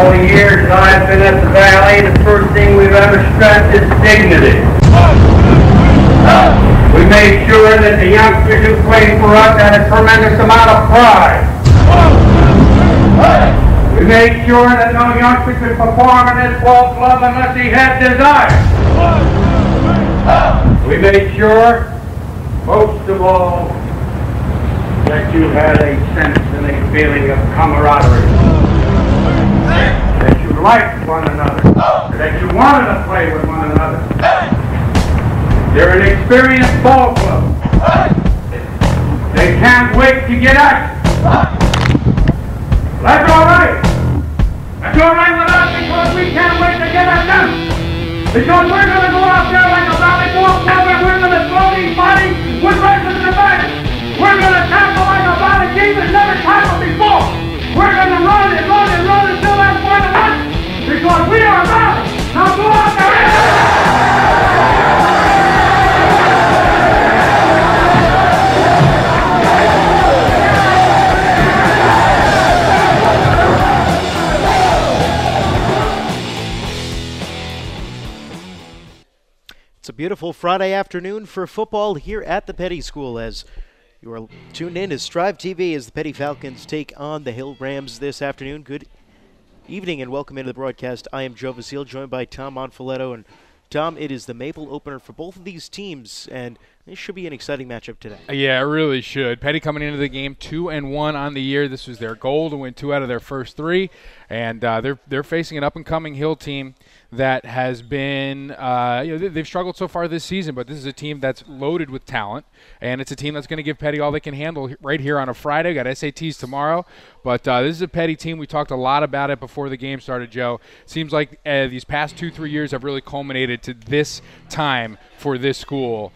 All the years that I've been at the Valley, the first thing we've ever stressed is dignity. We made sure that the youngsters who played for us had a tremendous amount of pride. We made sure that no youngster could perform in this ball club unless he had desire. We made sure, most of all, that you had a sense and a feeling of camaraderie. That you liked one another. That you wanted to play with one another. They're an experienced ball club. They can't wait to get at you. That's all right. That's all right with us because we can't wait to get at them. Because we're going to go out there like a Valley ball club and we're going to throw these bodies with residents of Vandy. We're going to tackle like a Valley team that's never tackled before. We're going to run and run and run until that point of lunch. Because we are Valley. Now go out there and... It's a beautiful Friday afternoon for football here at the Peddie School as you are tuned in to Strive TV as the Peddie Falcons take on the Hill Rams this afternoon. Good evening and welcome into the broadcast. I am Joe Vasile, joined by Tom Monfiletto. And Tom, it is the MAPL opener for both of these teams, and this should be an exciting matchup today. Yeah, it really should. Peddie coming into the game 2-1 on the year. This was their goal to win 2 out of their first 3, and they're facing an up-and-coming Hill team that has been, they've struggled so far this season, but this is a team that's loaded with talent, and it's a team that's going to give Peddie all they can handle right here on a Friday. Got SATs tomorrow, but this is a Peddie team. We talked a lot about it before the game started, Joe. Seems like these past 2-3 years have really culminated to this time for this school.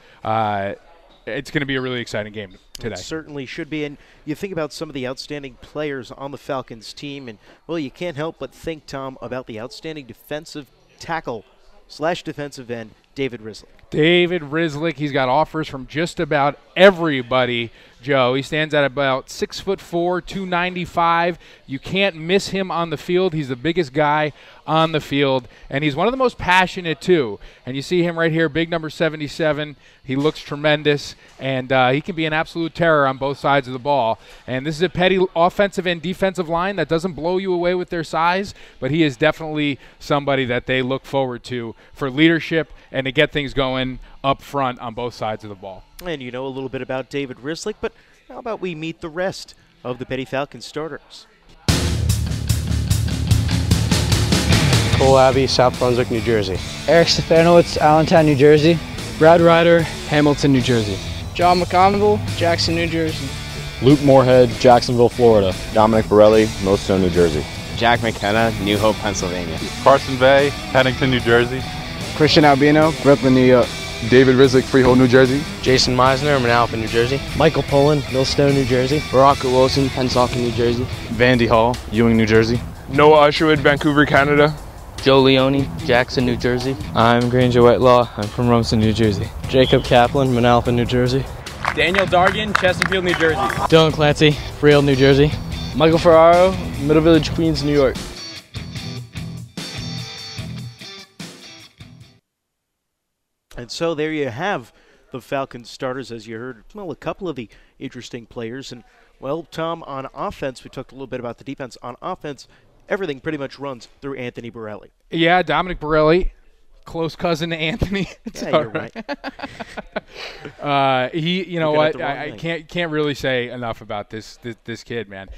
It's going to be a really exciting game today. It certainly should be. And you think about some of the outstanding players on the Falcons team, and, well, you can't help but think, Tom, about the outstanding defensive tackle / defensive end, David Rislick. David Rislick, he's got offers from just about everybody, Joe. He stands at about 6'4", 295. You can't miss him on the field. He's the biggest guy on the field, and he's one of the most passionate, too. And you see him right here, big number 77. He looks tremendous, and he can be an absolute terror on both sides of the ball. And this is a Peddie offensive and defensive line that doesn't blow you away with their size, but he is definitely somebody that they look forward to for leadership and to get things going up front on both sides of the ball. And you know a little bit about David Rislick, but how about we meet the rest of the Peddie Falcons starters? Cole Abbey, South Brunswick, New Jersey. Eric Stefanowitz, Allentown, New Jersey. Brad Ryder, Hamilton, New Jersey. John McConville, Jackson, New Jersey. Luke Moorhead, Jacksonville, Florida. Dominic Borelli, Millstone, New Jersey. Jack McKenna, New Hope, Pennsylvania. Carson Bay, Pennington, New Jersey. Christian Albino, Brooklyn, New York. David Rislick, Freehold, New Jersey. Jason Meisner, Manalapan, New Jersey. Michael Poland, Millstone, New Jersey. Barack Wilson, Pensacola, New Jersey. Vandy Hall, Ewing, New Jersey. Noah Usherwood, Vancouver, Canada. Joe Leone, Jackson, New Jersey. I'm Granger Whitelaw. I'm from Rumson, New Jersey. Jacob Kaplan, Manalapan, New Jersey. Daniel Dargan, Chesterfield, New Jersey. Dylan Clancy, Freehold, New Jersey. Michael Ferraro, Middle Village, Queens, New York. And so there you have the Falcons starters, as you heard, well, a couple of the interesting players. And, well, Tom, on offense, we talked a little bit about the defense. On offense, everything pretty much runs through Anthony Borelli. Yeah, Dominic Borelli, close cousin to Anthony. Yeah, you're right. You know what? I can't really say enough about this kid, man.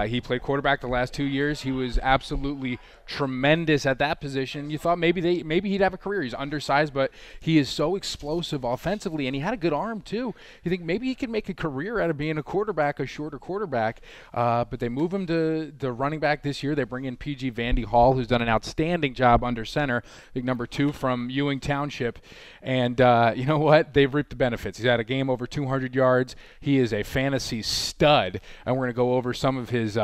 He played quarterback the last 2 years. He was absolutely tremendous at that position. You thought maybe he'd have a career. He's undersized, but he is so explosive offensively, and he had a good arm too. You think maybe he could make a career out of being a quarterback, a shorter quarterback. But they move him to the running back this year. They bring in PG Vandy Hall, who's done an outstanding job under center. I think number 2 from Ewing Township. And you know what? They've reaped the benefits. He's had a game over 200 yards. He is a fantasy stud, and we're going to go over some of his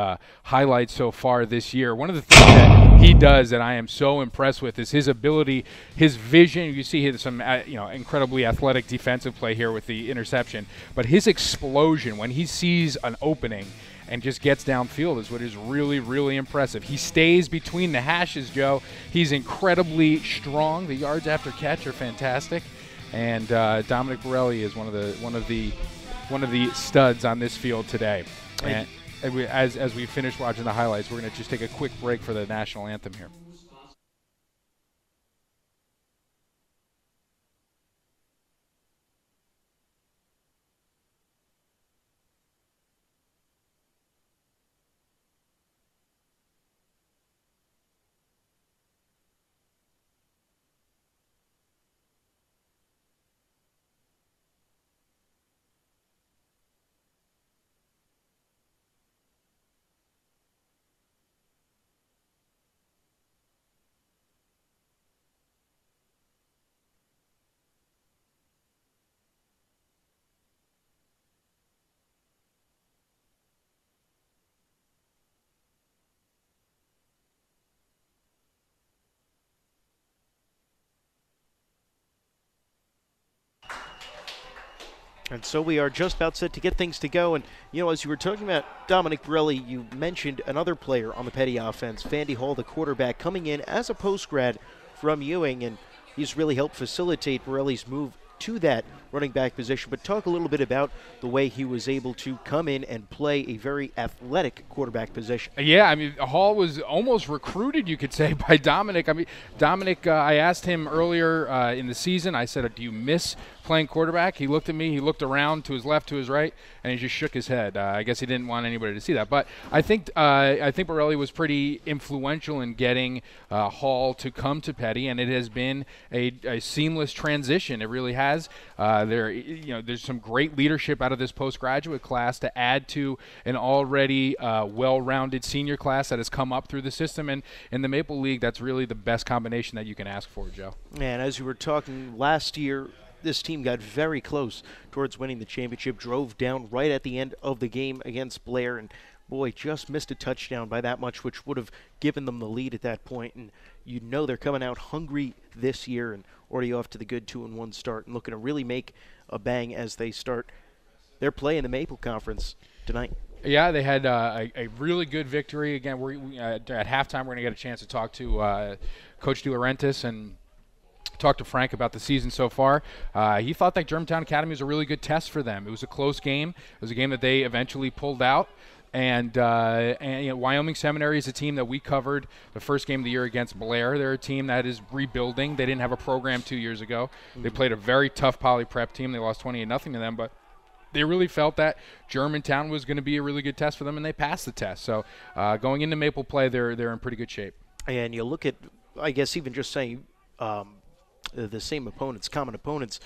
highlights so far this year. One of the things that he does that I am so impressed with is his ability, his vision. You see some incredibly athletic defensive play here with the interception, but his explosion when he sees an opening and just gets downfield is what is really, really impressive. He stays between the hashes, Joe. He's incredibly strong. The yards after catch are fantastic, and Dominic Borelli is one of the studs on this field today. And as we finish watching the highlights, we're going to just take a quick break for the national anthem here. And so we are just about set to get things to go. And, you know, as you were talking about Dominic Borelli, you mentioned another player on the Peddie offense, Vandy Hall, the quarterback, coming in as a post-grad from Ewing. And he's really helped facilitate Borelli's move to that running back position. But talk a little bit about the way he was able to come in and play a very athletic quarterback position. Yeah, I mean, Hall was almost recruited, you could say, by Dominic. I mean, Dominic, I asked him earlier in the season, I said, do you miss playing quarterback? He looked at me, he looked around to his left, to his right, and he just shook his head. I guess he didn't want anybody to see that. But I think Borelli was pretty influential in getting Hall to come to Peddie, and it has been a seamless transition. It really has. There's some great leadership out of this postgraduate class to add to an already well-rounded senior class that has come up through the system. And in the Maple League, that's really the best combination that you can ask for, Joe. And as you were talking last year, this team got very close towards winning the championship, drove down right at the end of the game against Blair, and boy, just missed a touchdown by that much, which would have given them the lead at that point. And you know they're coming out hungry this year and already off to the good 2-1 start and looking to really make a bang as they start their play in the Maple Conference tonight. Yeah, they had a really good victory. Again, at halftime, we're going to get a chance to talk to Coach DeLaurentis and talked to Frank about the season so far. He thought that Germantown Academy was a really good test for them. It was a close game. It was a game that they eventually pulled out. And Wyoming Seminary is a team that we covered the first game of the year against Blair. They're a team that is rebuilding. They didn't have a program 2 years ago. They played a very tough poly prep team. They lost 28-0 to them, but they really felt that Germantown was going to be a really good test for them, and they passed the test. So going into Maple play, they're in pretty good shape. And you look at, I guess, even just saying the same opponents, common opponents.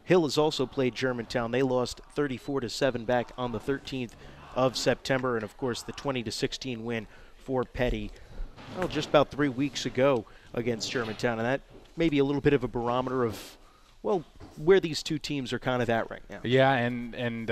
Hill has also played Germantown. They lost 34-7 back on the 13th of September, and of course the 20-16 win for Peddie, just about 3 weeks ago against Germantown. And that may be a little bit of a barometer of, well, where these two teams are kind of at right now. Yeah, and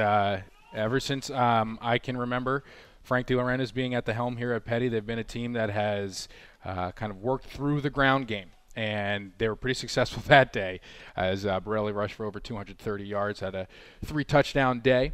ever since I can remember, Frank DeLaurentis being at the helm here at Peddie, they've been a team that has kind of worked through the ground game. And they were pretty successful that day as Borelli rushed for over 230 yards, had a 3-touchdown day.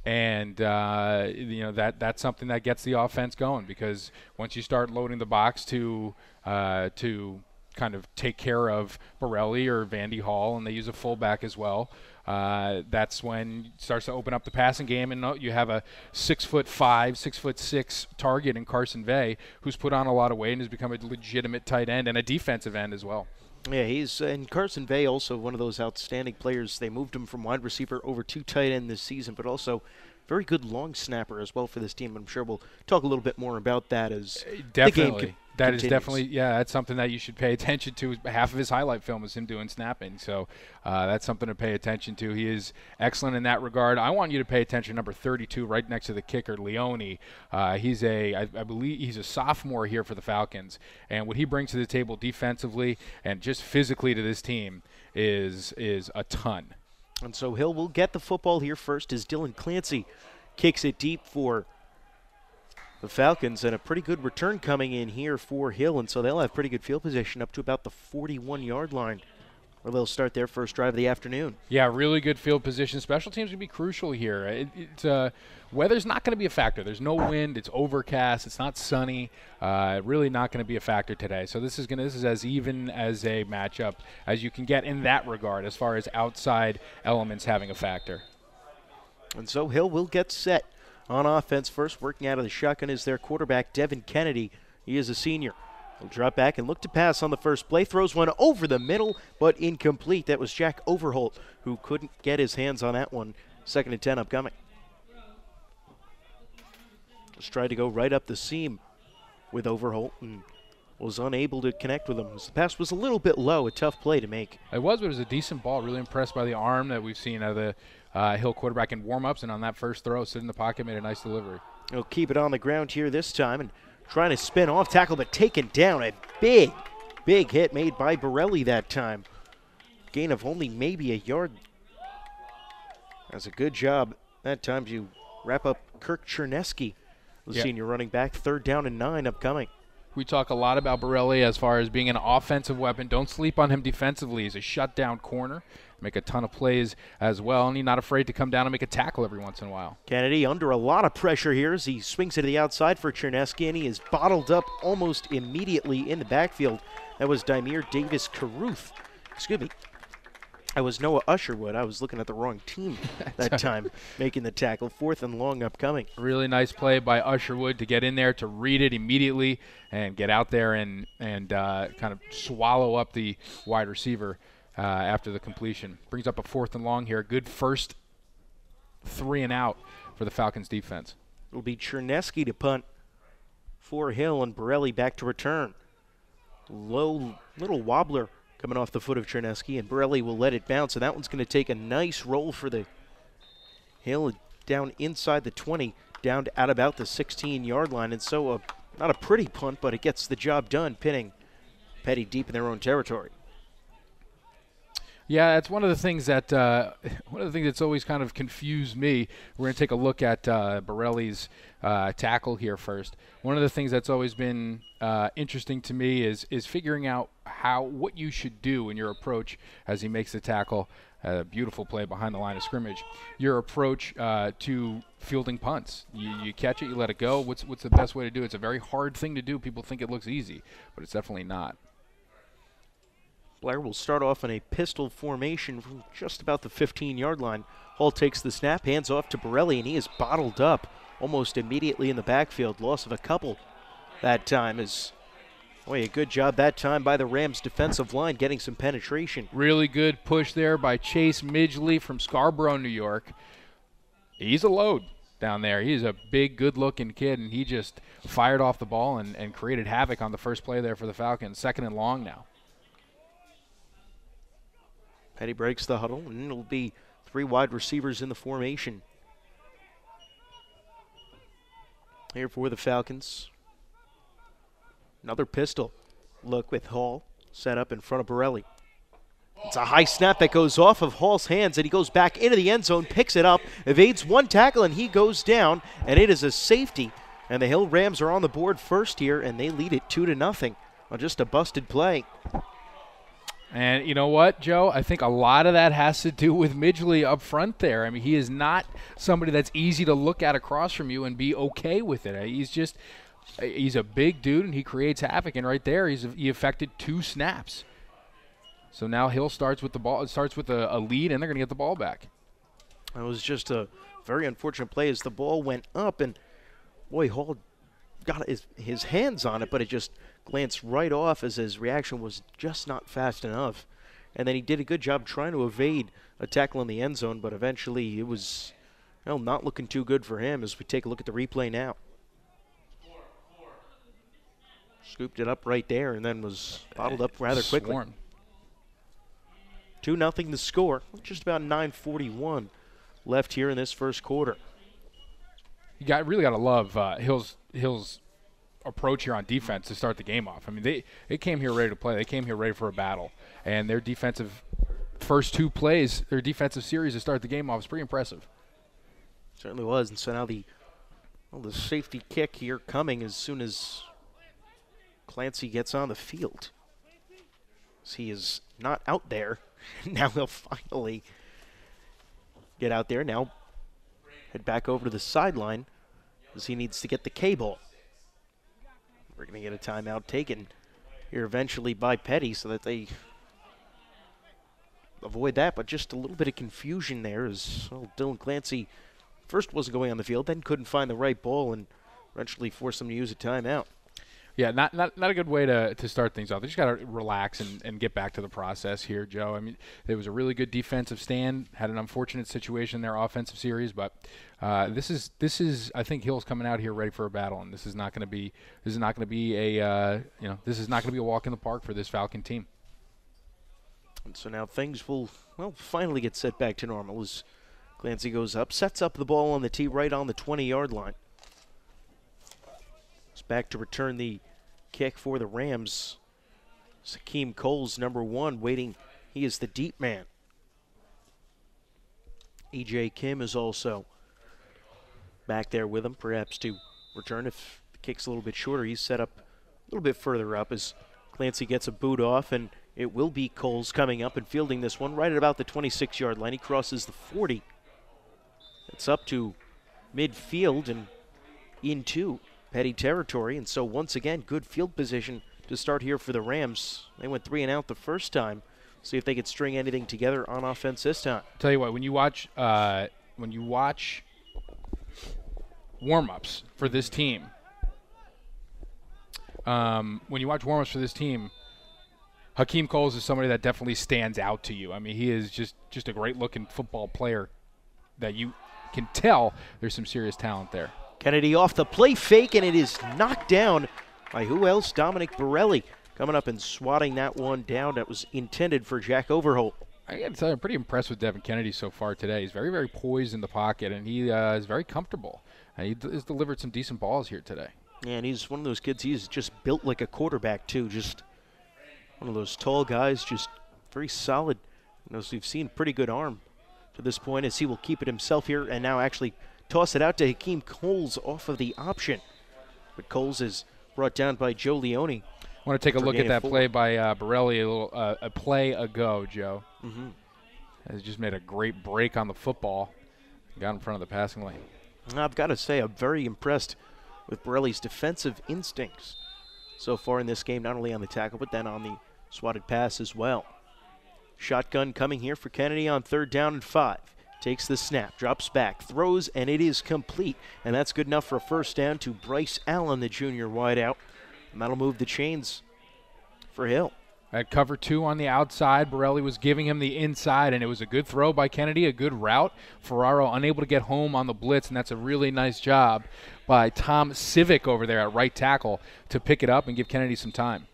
And, that's something that gets the offense going, because once you start loading the box to kind of take care of Borelli or Vandy Hall, and they use a fullback as well, that's when it starts to open up the passing game, and you have a 6'5", 6'6" target in Carson Vey, who's put on a lot of weight and has become a legitimate tight end and a defensive end as well. Yeah, he's and Carson Vey also one of those outstanding players. They moved him from wide receiver over to tight end this season, but also very good long snapper as well for this team. I'm sure we'll talk a little bit more about that as the game continues. That is definitely, that's something that you should pay attention to. Half of his highlight film is him doing snapping, so that's something to pay attention to. He is excellent in that regard. I want you to pay attention to number 32, right next to the kicker, Leone. I believe he's a sophomore here for the Falcons, and what he brings to the table defensively and just physically to this team is a ton. And so Hill will get the football here first as Dylan Clancy kicks it deep for the Falcons, and a pretty good return coming in here for Hill, and so they'll have pretty good field position up to about the 41-yard line. or they'll start their first drive of the afternoon. Yeah, really good field position. Special teams will be crucial here. Weather's not going to be a factor. There's no wind. It's overcast. It's not sunny. Really not going to be a factor today. So this is as even as a matchup as you can get in that regard, as far as outside elements having a factor. And so Hill will get set on offense first. Working out of the shotgun is their quarterback, Devin Kennedy. He is a senior. He'll drop back and look to pass on the first play. Throws one over the middle, but incomplete. That was Jack Overholt, who couldn't get his hands on that one. 2nd and 10 upcoming. Just tried to go right up the seam with Overholt and was unable to connect with him. The pass was a little bit low, a tough play to make. It was, but it was a decent ball. Really impressed by the arm that we've seen out of the Hill quarterback in warm-ups, and on that first throw, stood in the pocket, made a nice delivery. He'll keep it on the ground here this time and trying to spin off tackle, but taken down. A big hit made by Borelli that time. Gain of only maybe a yard. That's a good job that time to wrap up Kirk Chernesky, the senior running back. 3rd down and 9 upcoming. We talk a lot about Borelli as far as being an offensive weapon. Don't sleep on him defensively. He's a shutdown corner. Make a ton of plays as well, and he's not afraid to come down and make a tackle every once in a while. Kennedy under a lot of pressure here as he swings it to the outside for Chernesky, and he is bottled up almost immediately in the backfield. That was Dymere Davis-Caruth. Excuse me. I was Noah Usherwood. I was looking at the wrong team that time, making the tackle. 4th and long upcoming. Really nice play by Usherwood to get in there, to read it immediately, and get out there and kind of swallow up the wide receiver after the completion. Brings up a 4th and long here. Good first 3 and out for the Falcons defense. It'll be Chernesky to punt for Hill, and Borelli back to return. Low little wobbler coming off the foot of Chernesky, and Borelli will let it bounce, and that one's going to take a nice roll for the Hill down inside the 20, down to at about the 16-yard line. And so not a pretty punt, but it gets the job done, pinning Peddie deep in their own territory. Yeah, that's one of the things that's always kind of confused me. We're going to take a look at Borelli's tackle here first. One of the things that's always been interesting to me is figuring out what you should do in your approach as he makes the tackle. Beautiful play behind the line of scrimmage. Your approach to fielding punts. You catch it, you let it go. What's the best way to do it? It's a very hard thing to do. People think it looks easy, but it's definitely not. Blair will start off in a pistol formation from just about the 15-yard line. Hall takes the snap, hands off to Borelli, and he is bottled up almost immediately in the backfield. Loss of a couple that time is a good job that time by the Rams defensive line getting some penetration. Really good push there by Chase Midgley from Scarborough, New York. He's a load down there. He's a big, good-looking kid, and he just fired off the ball and created havoc on the first play there for the Falcons. 2nd and long now. Peddie breaks the huddle, and it'll be 3 wide receivers in the formation. Here for the Falcons. Another pistol look with Hall set up in front of Borelli. It's a high snap that goes off of Hall's hands, and he goes back into the end zone, picks it up, evades one tackle, and he goes down, and it is a safety. And the Hill Rams are on the board first here, and they lead it 2-0 on just a busted play. And you know what, Joe? I think a lot of that has to do with Midgley up front there. I mean, he is not somebody that's easy to look at across from you and be okay with it. He's a big dude, and he creates havoc. And right there, he affected 2 snaps. So now Hill starts with the ball. It starts with a lead, and they're going to get the ball back. That was just a very unfortunate play as the ball went up, and boy, Hall got his hands on it, but it just glanced right off as his reaction was just not fast enough. And then he did a good job trying to evade a tackle in the end zone, but eventually it was not looking too good for him as we take a look at the replay now. Scooped it up right there and then was bottled up rather quickly. 2-0 the score. Just about 9:41 left here in this first quarter. You really got to love Hill's approach here on defense to start the game off. I mean, they came here ready to play. They came here ready for a battle. And their defensive first 2 plays, their defensive series to start the game off is pretty impressive. Certainly was. And so now the safety kick here coming as soon as Clancy gets on the field. He is not out there. Now he'll finally get out there. Now head back over to the sideline as he needs to get the K-ball. We're going to get a timeout taken here eventually by Peddie so that they avoid that, but just a little bit of confusion there as Dylan Clancy first wasn't going on the field, then couldn't find the right ball and eventually forced him to use a timeout. Yeah, not a good way to start things off. They just got to relax and get back to the process here, Joe. I mean, there was a really good defensive stand, had an unfortunate situation in their offensive series, but this is I think Hill's coming out here ready for a battle, and this is not going to be a walk in the park for this Falcon team. And so now things will finally get set back to normal as Clancy goes up, sets up the ball on the tee right on the 20-yard line. It's back to return the kick for the Rams. Sakeem Coles, number 1, waiting. He is the deep man. E.J. Kim is also back there with him, perhaps to return if the kick's a little bit shorter. He's set up a little bit further up as Clancy gets a boot off, and it will be Coles coming up and fielding this one right at about the 26-yard line. He crosses the 40. It's up to midfield and into Peddie territory, and so once again, good field position to start here for the Rams. They went 3 and out the first time. See if they could string anything together on offense this time. Tell you what, when you watch warm-ups for this team, Hakeem Coles is somebody that definitely stands out to you. I mean, he is just a great-looking football player that you can tell there's some serious talent there. Kennedy off the play fake, and it is knocked down by who else? Dominic Borelli coming up and swatting that one down that was intended for Jack Overholt. I got to tell you, I'm pretty impressed with Devin Kennedy so far today. He's very, very poised in the pocket, and he is very comfortable. He has delivered some decent balls here today. Yeah, and he's one of those kids, he's just built like a quarterback, too. Just one of those tall guys, just very solid. And as we've seen, pretty good arm to this point as he will keep it himself here and now actually toss it out to Hakeem Coles off of the option. But Coles is brought down by Joe Leone. I want to take a look at that play by Borelli a play ago, Joe. Mm-hmm. Has just made a great break on the football. Got in front of the passing lane. I've got to say, I'm very impressed with Borelli's defensive instincts so far in this game, not only on the tackle, but then on the swatted pass as well. Shotgun coming here for Kennedy on 3rd down and 5. Takes the snap, drops back, throws, and it is complete. And that's good enough for a first down to Bryce Allen, the junior wideout. And that'll move the chains for Hill. At cover 2 on the outside, Borelli was giving him the inside, and it was a good throw by Kennedy, a good route. Ferraro unable to get home on the blitz, and that's a really nice job by Tom Civic over there at right tackle to pick it up and give Kennedy some time.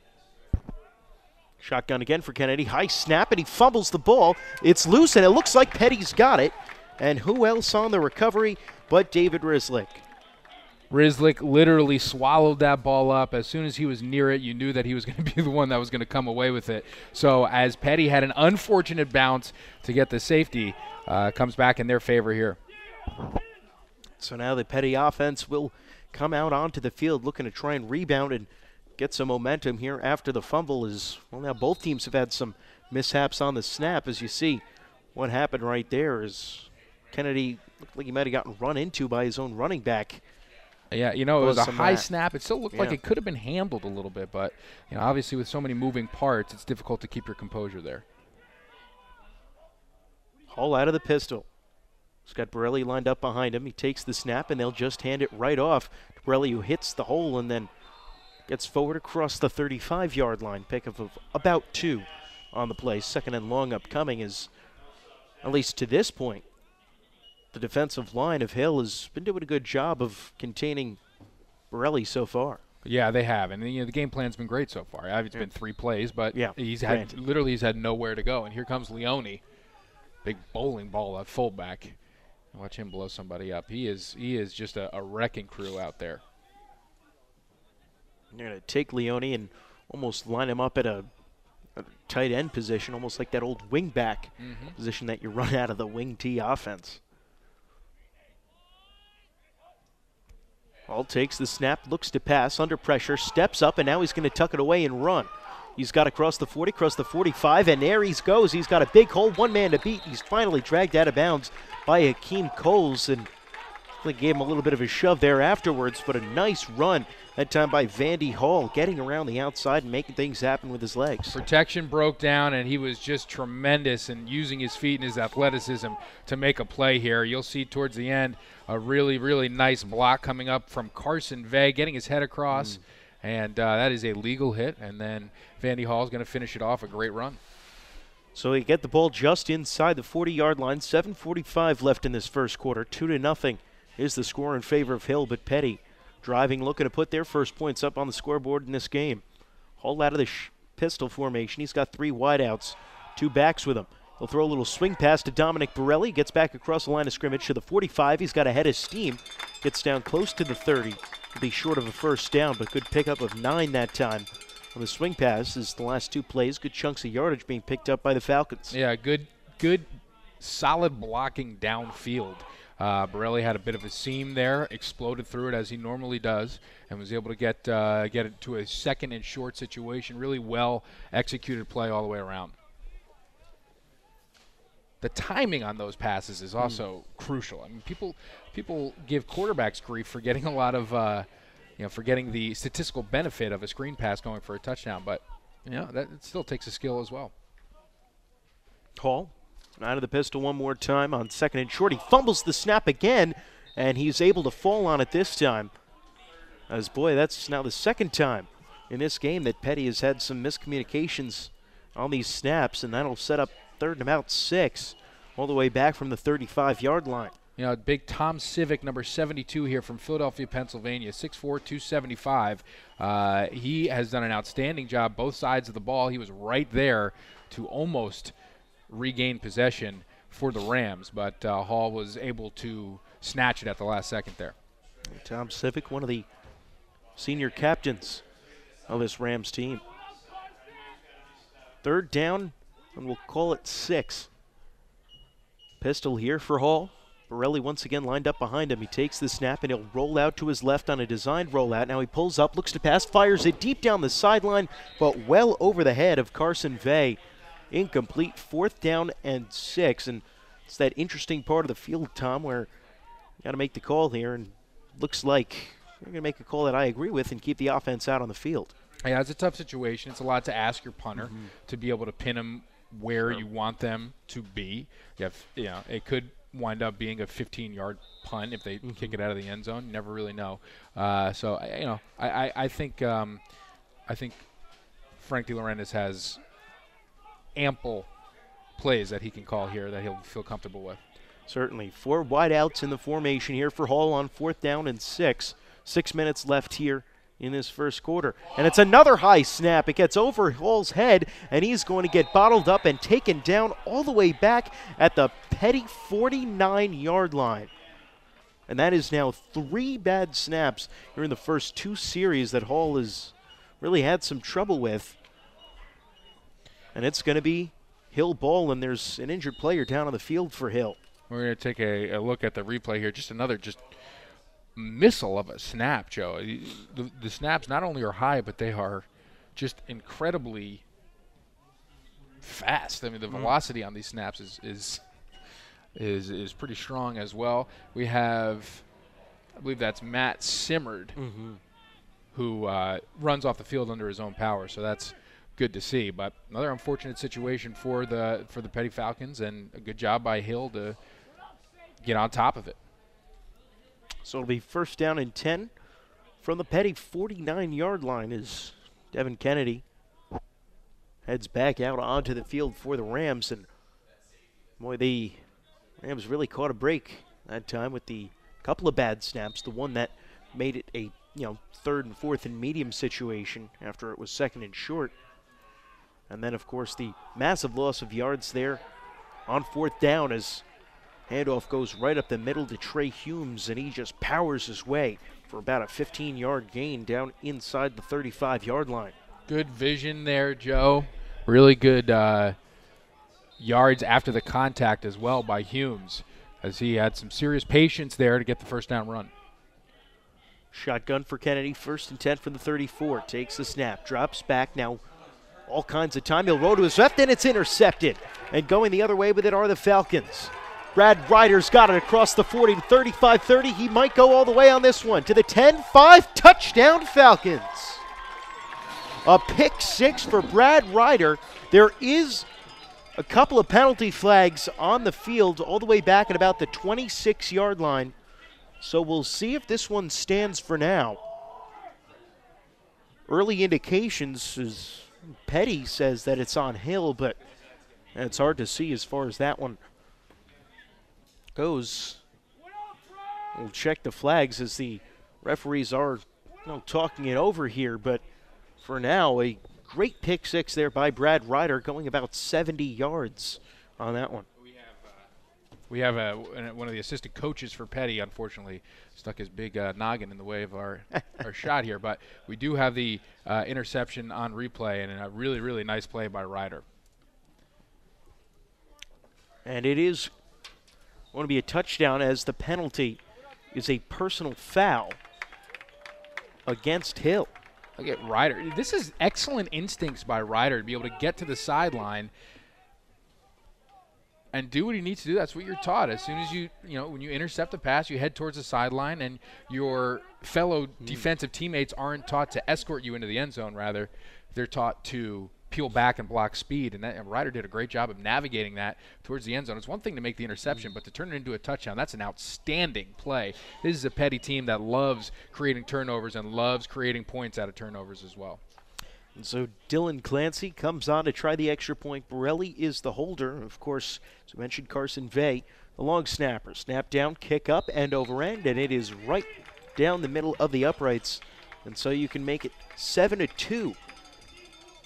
Shotgun again for Kennedy. High snap, and he fumbles the ball. It's loose, and it looks like Peddie's got it. And who else on the recovery but David Rislick? Rislick literally swallowed that ball up. As soon as he was near it, you knew that he was going to be the one that was going to come away with it. So as Peddie had an unfortunate bounce to get the safety, comes back in their favor here. So now the Peddie offense will come out onto the field looking to try and rebound and get some momentum here after the fumble. Now both teams have had some mishaps on the snap. As you see, what happened right there is Kennedy looked like he might have gotten run into by his own running back. Yeah, it was a high snap. It still looked like it could have been handled a little bit, but obviously with so many moving parts, it's difficult to keep your composure there. Hall out of the pistol. He's got Borelli lined up behind him. He takes the snap, and they'll just hand it right off to Borelli, who hits the hole and then gets forward across the 35-yard line. Pickup of about 2 on the play. 2nd and long upcoming is, at least to this point, the defensive line of Hill has been doing a good job of containing Borelli so far. Yeah, they have, and the game plan's been great so far. It's been 3 plays, but he's had nowhere to go. And here comes Leone, big bowling ball at fullback. Watch him blow somebody up. He is just a wrecking crew out there. You're going to take Leone and almost line him up at a tight end position, almost like that old wing back position that you run out of the wing T offense. Hall takes the snap, looks to pass, under pressure, steps up, and now he's going to tuck it away and run. He's got across the 40, across the 45, and there he goes. He's got a big hole, one man to beat. He's finally dragged out of bounds by Hakeem Coles, and they gave him a little bit of a shove there afterwards, but a nice run that time by Vandy Hall, getting around the outside and making things happen with his legs. Protection broke down, and he was just tremendous in using his feet and his athleticism to make a play here. You'll see towards the end a really, really nice block coming up from Carson Vay, getting his head across, and that is a legal hit, and then Vandy Hall is going to finish it off. A great run. So they get the ball just inside the 40-yard line. 7:45 left in this first quarter. 2-0 is the score in favor of Hill, but Peddie driving, looking to put their first points up on the scoreboard in this game. Hall out of the pistol formation. He's got 3 wideouts, 2 backs with him. He'll throw a little swing pass to Dominic Borelli. Gets back across the line of scrimmage to the 45. He's got a head of steam. Gets down close to the 30. He'll be short of a first down, but good pickup of 9 that time. On the swing pass is the last 2 plays. Good chunks of yardage being picked up by the Falcons. Yeah, good, solid blocking downfield. Borelli had a bit of a seam there, exploded through it as he normally does, and was able to get it to a second and short situation. Really well executed play all the way around. The timing on those passes is also crucial. I mean, people give quarterbacks grief for getting a lot of, for getting the statistical benefit of a screen pass going for a touchdown, but that it still takes a skill as well. Hall out of the pistol one more time on second and short. He fumbles the snap again, and he's able to fall on it this time. As boy, that's now the second time in this game that Peddie has had some miscommunications on these snaps, and that'll set up 3rd and about 6, all the way back from the 35-yard line. Big Tom Civic, number 72 here from Philadelphia, Pennsylvania, 6'4", 275. He has done an outstanding job both sides of the ball. He was right there to almost regain possession for the Rams, but Hall was able to snatch it at the last second there. Tom Civic, one of the senior captains of this Rams team. 3rd down, and we'll call it 6. Pistol here for Hall. Borelli once again lined up behind him. He takes the snap, and he'll roll out to his left on a designed rollout. Now he pulls up, looks to pass, fires it deep down the sideline, but well over the head of Carson Vay. Incomplete. 4th down and 6. And it's that interesting part of the field, Tom, where you got to make the call here, and looks like you're going to make a call that I agree with and keep the offense out on the field. Yeah, it's a tough situation. It's a lot to ask your punter to be able to pin them where you want them to be. It could wind up being a 15-yard punt if they kick it out of the end zone. You never really know. I think Frank De Laurentiis has ample plays that he can call here that he'll feel comfortable with. Certainly. 4 wideouts in the formation here for Hall on 4th down and 6. 6 minutes left here in this first quarter. And it's another high snap. It gets over Hall's head, and he's going to get bottled up and taken down all the way back at the Peddie 49-yard line. And that is now 3 bad snaps here in the first 2 series that Hall has really had some trouble with. And it's going to be Hill ball, and there's an injured player down on the field for Hill. We're going to take a look at the replay here. Just another missile of a snap, Joe. The snaps not only are high, but they are just incredibly fast. I mean, the velocity on these snaps is pretty strong as well. We have, I believe that's Matt Simmerd, who runs off the field under his own power. So that's good to see. But another unfortunate situation for the Peddie Falcons, and a good job by Hill to get on top of it. So it'll be 1st down and 10 from the Peddie 49-yard line as Devin Kennedy heads back out onto the field for the Rams. And boy, the Rams really caught a break that time with the couple of bad snaps. The one that made it a 3rd and 4th and medium situation after it was 2nd and short. And then, of course, the massive loss of yards there on 4th down as handoff goes right up the middle to Trey Humes, and he just powers his way for about a 15-yard gain down inside the 35-yard line. Good vision there, Joe. Really good yards after the contact as well by Humes, as he had some serious patience there to get the 1st down run. Shotgun for Kennedy, 1st and 10 from the 34. Takes the snap, drops back now all kinds of time. He'll roll to his left, and it's intercepted. And going the other way with it are the Falcons. Brad Ryder's got it across the 40 to 35-30. He might go all the way on this one to the 10-5. Touchdown Falcons. A pick six for Brad Ryder. There is a couple of penalty flags on the field all the way back at about the 26-yard line. So we'll see if this one stands for now. Early indications is Peddie says that it's on Hill, but it's hard to see as far as that one goes. We'll check the flags as the referees are talking it over here, but for now, a great pick six there by Brad Ryder, going about 70 yards on that one. We have one of the assistant coaches for Peddie, unfortunately, stuck his big noggin in the way of our shot here. But we do have the interception on replay, and a really, really nice play by Ryder. And it is going to be a touchdown, as the penalty is a personal foul against Hill. Look at Ryder. This is excellent instincts by Ryder to be able to get to the sideline and do what he needs to do. That's what you're taught. As soon as when you intercept a pass, you head towards the sideline, and your fellow defensive teammates aren't taught to escort you into the end zone. Rather, they're taught to peel back and block speed, and Ryder did a great job of navigating that towards the end zone. It's one thing to make the interception, but to turn it into a touchdown, that's an outstanding play. This is a Peddie team that loves creating turnovers and loves creating points out of turnovers as well. And so Dylan Clancy comes on to try the extra point. Borelli is the holder. Of course, as we mentioned, Carson Vay, the long snapper. Snap down, kick up, and over end, and it is right down the middle of the uprights. And so you can make it 7-2.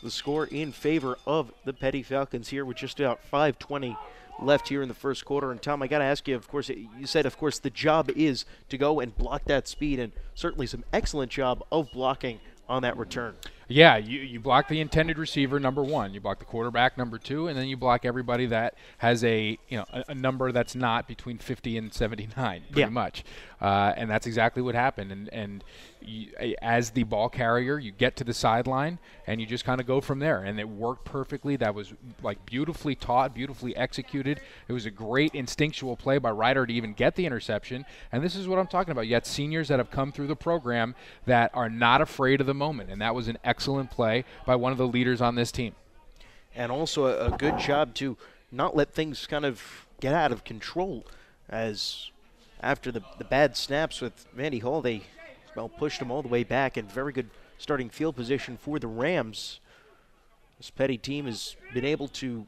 The score in favor of the Peddie Falcons here with just about 5:20 left here in the first quarter. And Tom, I got to ask you, of course, you said, of course, the job is to go and block that speed, and certainly some excellent job of blocking on that return. Yeah, you block the intended receiver, number one. You block the quarterback, number two, and then you block everybody that has a number that's not between 50 and 79, pretty much. And that's exactly what happened. And as the ball carrier, you get to the sideline, and you just kind of go from there. And it worked perfectly. That was beautifully taught, beautifully executed. It was a great instinctual play by Ryder to even get the interception. And this is what I'm talking about. You got seniors that have come through the program that are not afraid of the moment, and that was an excellent play by one of the leaders on this team. And also a good job to not let things kind of get out of control, as after the bad snaps with Vandy Hall, they pushed them all the way back, and very good starting field position for the Rams. This Peddie team has been able to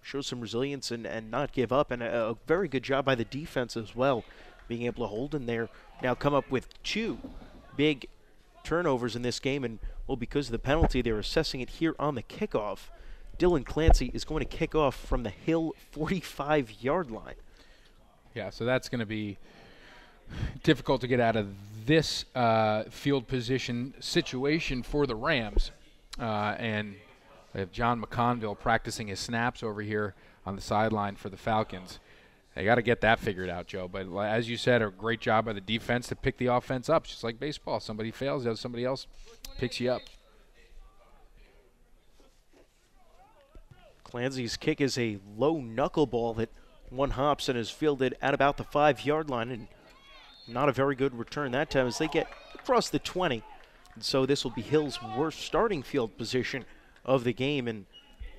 show some resilience and not give up, and a very good job by the defense as well, being able to hold in there. Now come up with two big turnovers in this game, and because of the penalty, they're assessing it here on the kickoff. Dylan Clancy is going to kick off from the Hill 45-yard line. Yeah, so that's going to be difficult to get out of this field position situation for the Rams. And they have John McConville practicing his snaps over here on the sideline for the Falcons. They got to get that figured out, Joe. But as you said, a great job by the defense to pick the offense up. It's just like baseball. Somebody fails, somebody else picks you up. Clancy's kick is a low knuckleball that one hops and is fielded at about the 5-yard line, and not a very good return that time as they get across the 20. And so this will be Hill's worst starting field position of the game, and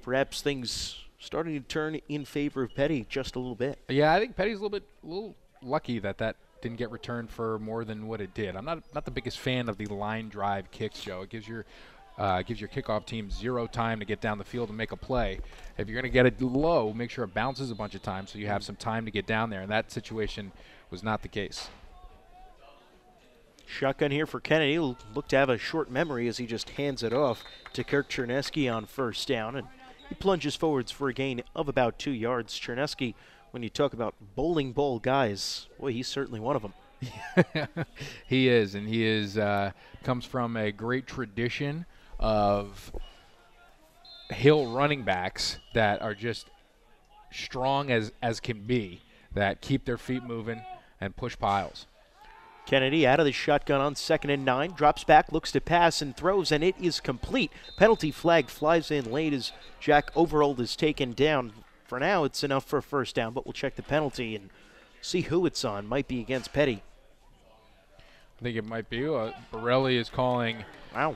perhaps things starting to turn in favor of Peddie just a little bit. Yeah, I think Peddie's a little lucky that didn't get returned for more than what it did. I'm not the biggest fan of the line drive kicks, Joe. It gives your kickoff team zero time to get down the field and make a play. If you're going to get it low, make sure it bounces a bunch of times so you have some time to get down there, and that situation was not the case. Shotgun here for Kennedy. He'll look to have a short memory as he just hands it off to Kirk Chernesky on first down, and he plunges forwards for a gain of about 2 yards. Chernesky, when you talk about bowling ball guys, boy, he's certainly one of them. He is, and he is comes from a great tradition of Hill running backs that are just strong as can be, that keep their feet moving and push piles. Kennedy out of the shotgun on 2nd and 9, drops back, looks to pass and throws, and it is complete. Penalty flag flies in late as Jack Overold is taken down. For now, it's enough for a first down, but we'll check the penalty and see who it's on. Might be against Peddie. I think it might be. Borelli is calling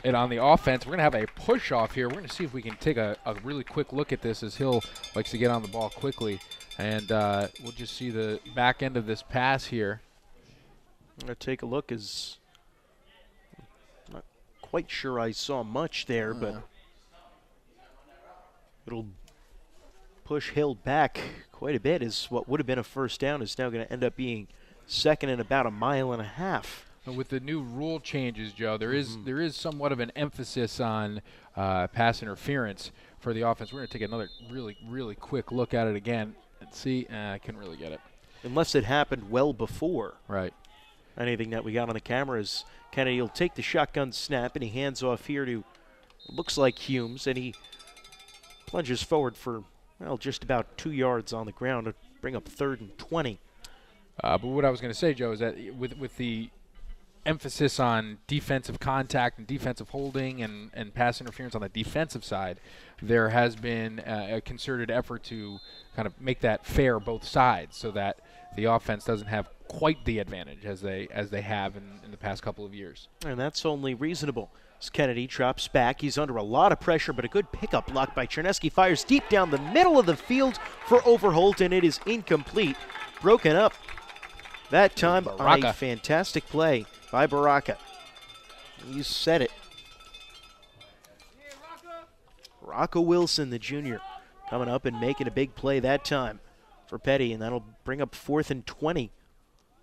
it on the offense. We're going to have a push-off here. We're going to see if we can take a really quick look at this, as Hill likes to get on the ball quickly. And we'll just see the back end of this pass here. I'm going to take a look, as I'm not quite sure I saw much there, but it'll push Hill back quite a bit, as what would have been a first down is now going to end up being 2nd and about 1.5 miles. With the new rule changes, Joe, there is somewhat of an emphasis on pass interference for the offense. We're going to take another really quick look at it again and see. I couldn't really get it. Unless it happened well before. Right. Anything that we got on the camera is Kennedy will take the shotgun snap, and he hands off here to, looks like Humes, and he plunges forward for, well, just about 2 yards on the ground to bring up 3rd and 20. But what I was going to say, Joe, is that with the emphasis on defensive contact and defensive holding and pass interference on the defensive side, there has been a concerted effort to kind of make that fair both sides, so that the offense doesn't have quite the advantage as they have in the past couple of years. And that's only reasonable. As Kennedy drops back, he's under a lot of pressure, but a good pickup block by Chernesky. Fires deep down the middle of the field for Overholt, and it is incomplete. Broken up that time on a fantastic play by Baraka. You said it. Rocco Wilson, the junior, coming up and making a big play that time for Peddie, and that'll bring up 4th and 20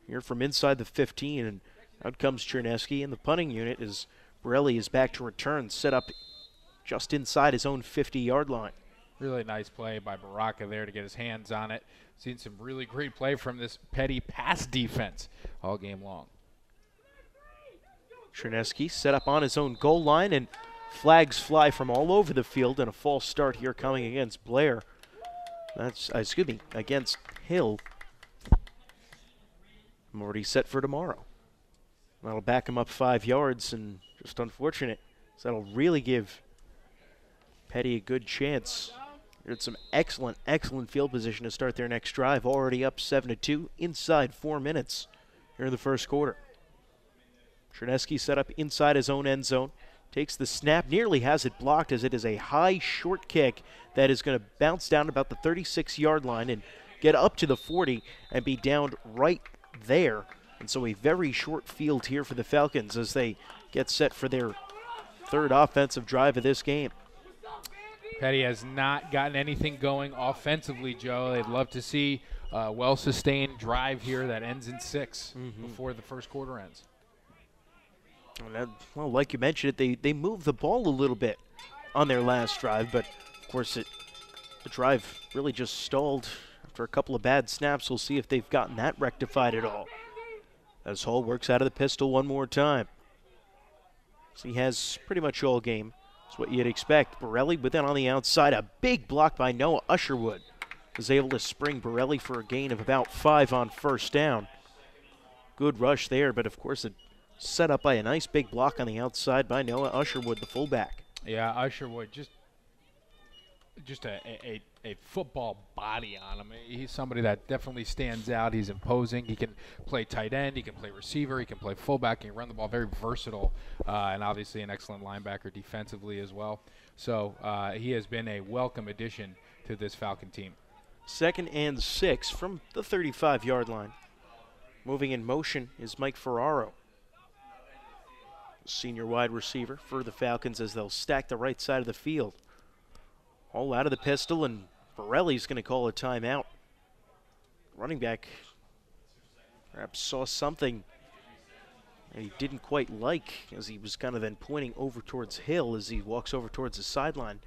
here from inside the 15, and out comes Chernesky, and the punting unit is Borelli is back to return, set up just inside his own 50-yard line. Really nice play by Baraka there to get his hands on it. Seen some really great play from this Peddie pass defense all game long. Chernesky set up on his own goal line, and flags fly from all over the field, and a false start here coming against Blair. That's, against Hill. I'm already set for tomorrow. That'll back him up 5 yards, and just unfortunate. So that'll really give Peddie a good chance. There's some excellent field position to start their next drive. Already up 7-2 inside 4 minutes here in the first quarter. Chernesky set up inside his own end zone. Takes the snap, nearly has it blocked, as it is a high short kick that is going to bounce down about the 36-yard line and get up to the 40 and be downed right there. And so a very short field here for the Falcons as they get set for their 3rd offensive drive of this game. Peddie has not gotten anything going offensively, Joe. They'd love to see a well-sustained drive here that ends in 6 before the first quarter ends. Well, like you mentioned, they moved the ball a little bit on their last drive, but of course the drive really just stalled after a couple of bad snaps. We'll see if they've gotten that rectified at all. As Hall works out of the pistol one more time. So he has pretty much all game. That's what you'd expect. Borelli with it on the outside. A big block by Noah Usherwood. Was able to spring Borelli for a gain of about 5 on first down. Good rush there, but of course it set up by a nice big block on the outside by Noah Usherwood, the fullback. Yeah, Usherwood, just a football body on him. He's somebody that definitely stands out. He's imposing. He can play tight end. He can play receiver. He can play fullback. He can run the ball. Very versatile, and obviously an excellent linebacker defensively as well. So he has been a welcome addition to this Falcon team. 2nd and 6 from the 35-yard line. Moving in motion is Mike Ferraro, senior wide receiver for the Falcons, as they'll stack the right side of the field. All out of the pistol, and Borelli's going to call a timeout. Running back perhaps saw something that he didn't quite like, as he was kind of then pointing over towards Hill as he walks over towards the sideline.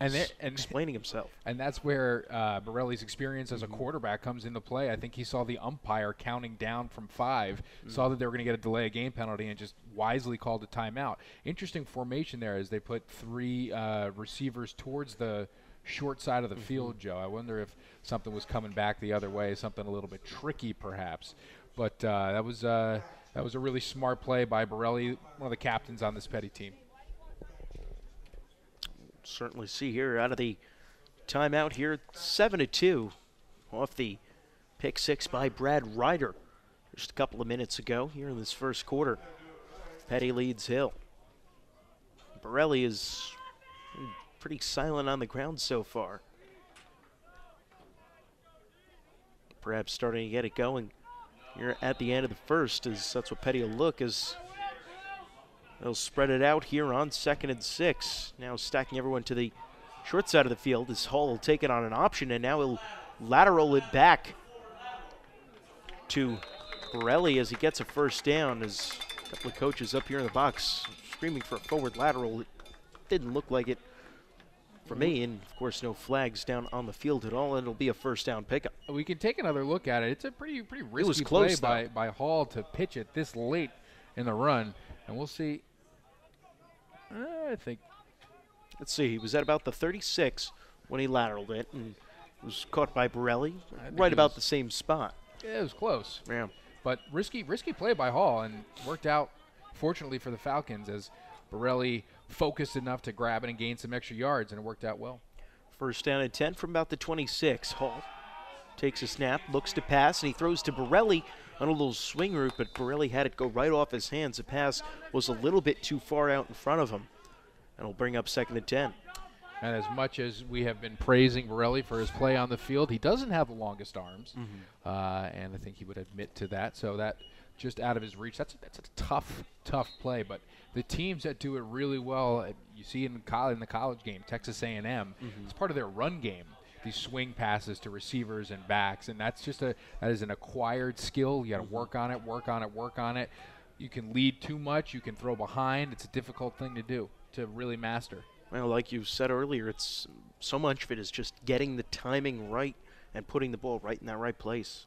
And explaining himself. And that's where Borelli's experience as a quarterback comes into play. I think he saw the umpire counting down from 5, saw that they were going to get a delay of game penalty, and just wisely called a timeout. Interesting formation there as they put 3 receivers towards the short side of the field, Joe. I wonder if something was coming back the other way, something a little bit tricky perhaps. But that was that was a really smart play by Borelli, one of the captains on this Peddie team. Certainly see here out of the timeout here, 7-2 off the pick six by Brad Ryder just a couple of minutes ago here in this first quarter. Peddie leads Hill. Borelli is pretty silent on the ground so far. Perhaps starting to get it going here at the end of the first, as that's what Peddie will look as they'll spread it out here on 2nd and 6. Now stacking everyone to the short side of the field as Hall will take it on an option, and now he'll lateral it back to Borelli as he gets a first down. As a couple of coaches up here in the box screaming for a forward lateral. It didn't look like it for me, and of course no flags down on the field at all, and it'll be a first down pickup. We can take another look at it. It's a pretty risky play by Hall to pitch it this late in the run, and we'll see. I think. Let's see, he was at about the 36 when he lateraled it, and was caught by Borelli right about the same spot. Yeah, it was close. Yeah. But risky play by Hall, and worked out fortunately for the Falcons as Borelli focused enough to grab it and gain some extra yards, and it worked out well. First down and 10 from about the 26. Hall takes a snap, looks to pass, and he throws to Borelli on a little swing route, but Borelli had it go right off his hands. The pass was a little bit too far out in front of him, and it'll bring up 2nd and 10. And as much as we have been praising Borelli for his play on the field, he doesn't have the longest arms, and I think he would admit to that. So that just out of his reach, that's a tough play. But the teams that do it really well, you see in the college game, Texas A&M, it's part of their run game. These swing passes to receivers and backs, and that is an acquired skill. You got to work on it. You can lead too much, you can throw behind. It's a difficult thing to do, to really master. Well, like you said earlier, it's so much of it is just getting the timing right and putting the ball right in that right place.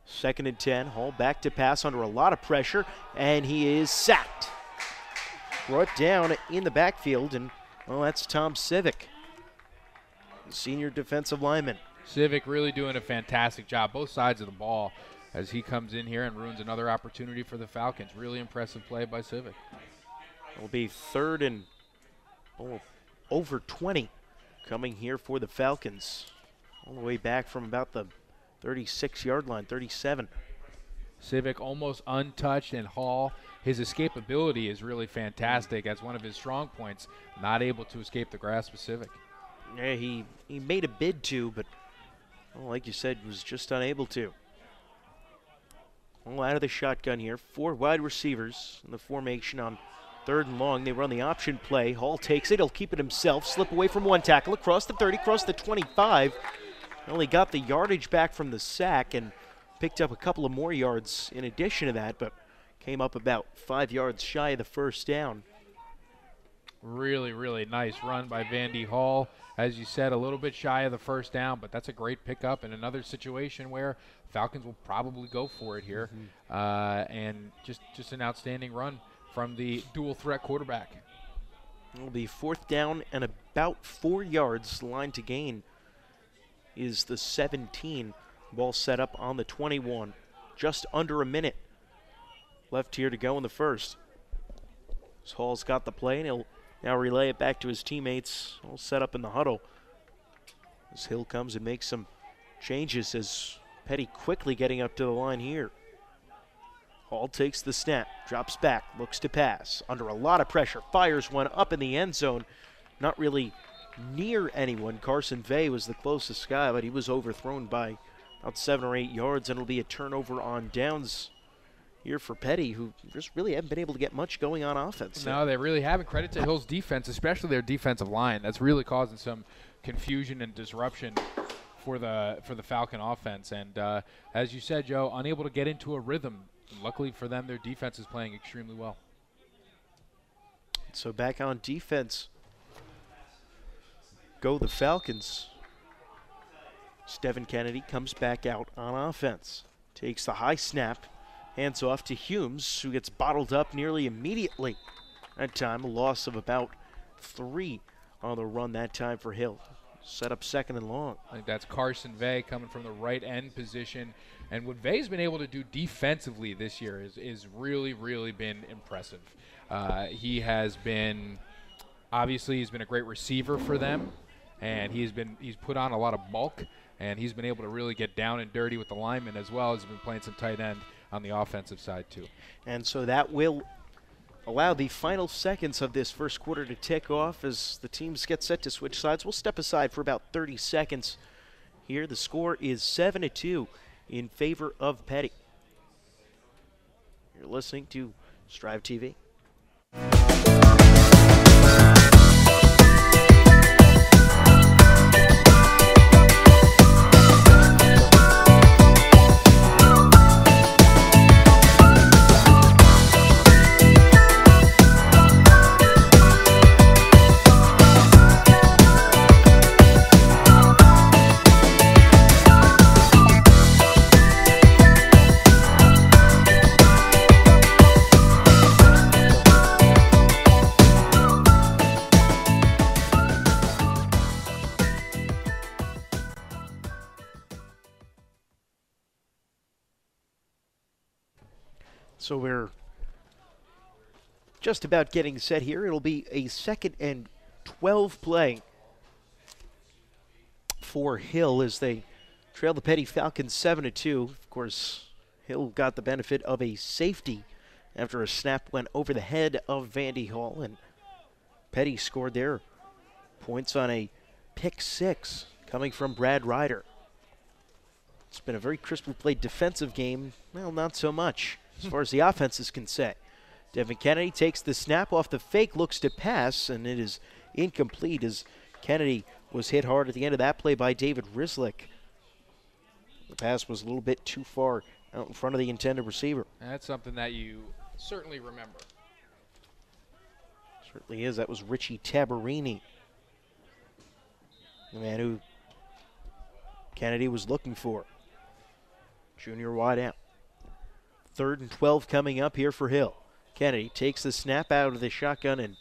2nd and 10, Hall back to pass under a lot of pressure, and he is sacked. Brought down in the backfield, and, well, that's Tom Civic, senior defensive lineman. Civic really doing a fantastic job, both sides of the ball, as he comes in here and ruins another opportunity for the Falcons. Really impressive play by Civic. It'll be 3rd and over 20 coming here for the Falcons, all the way back from about the 36-yard line, 37. Civic almost untouched, and Hall, his escapability is really fantastic. That's one of his strong points, not able to escape the grasp of Civic. Yeah, he made a bid to, but, well, like you said, was just unable to. Well, out of the shotgun here, 4 wide receivers in the formation on 3rd and long. They run the option play. Hall takes it. He'll keep it himself. Slip away from one tackle. Across the 30, across the 25. Only got the yardage back from the sack and picked up a couple of more yards in addition to that, but came up about 5 yards shy of the first down. Really, really nice run by Vandy Hall. As you said, a little bit shy of the first down, but that's a great pickup in another situation where Falcons will probably go for it here. And just an outstanding run from the dual threat quarterback. It'll be 4th down and about 4 yards. Line to gain is the 17. Ball set up on the 21. Just under a minute left here to go in the first. So Hall's got the play, and he'll now relay it back to his teammates, all set up in the huddle. As Hill comes and makes some changes, as Peddie quickly getting up to the line here. Hall takes the snap, drops back, looks to pass. Under a lot of pressure, fires one up in the end zone. Not really near anyone. Carson Vey was the closest guy, but he was overthrown by about 7 or 8 yards, and it'll be a turnover on downs here for Peddie, who just really haven't been able to get much going on offense. No, they really haven't. Credit to Hill's defense, especially their defensive line. That's really causing some confusion and disruption for the Falcon offense. And as you said, Joe, unable to get into a rhythm. Luckily for them, their defense is playing extremely well. So back on defense go the Falcons. Stephen Kennedy comes back out on offense. Takes the high snap. Hands off to Humes, who gets bottled up nearly immediately. That time, a loss of about 3 on the run that time for Hill. set up 2nd and long. I think that's Carson Vay coming from the right end position. And what Vay's been able to do defensively this year is really, really been impressive. He has been, obviously, he's been a great receiver for them, and he's put on a lot of bulk, and he's been able to really get down and dirty with the linemen as well as he's been playing some tight end on the offensive side too. And so that will allow the final seconds of this first quarter to tick off as the teams get set to switch sides. We'll step aside for about 30 seconds here. The score is 7-2 in favor of Peddie. You're listening to Strive TV. So we're just about getting set here. It'll be a 2nd and 12 play for Hill as they trail the Peddie Falcons 7-2. Of course, Hill got the benefit of a safety after a snap went over the head of Vandy Hall, and Peddie scored their points on a pick 6 coming from Brad Ryder. It's been a very crisply played defensive game. Well, not so much as far as the offense is concerned. Devin Kennedy takes the snap off the fake, looks to pass, and it is incomplete as Kennedy was hit hard at the end of that play by David Rislick. The pass was a little bit too far out in front of the intended receiver. That's something that you certainly remember. Certainly is. That was Richie Tabarini, the man who Kennedy was looking for. Junior wide out. 3rd and 12 coming up here for Hill. Kennedy takes the snap out of the shotgun and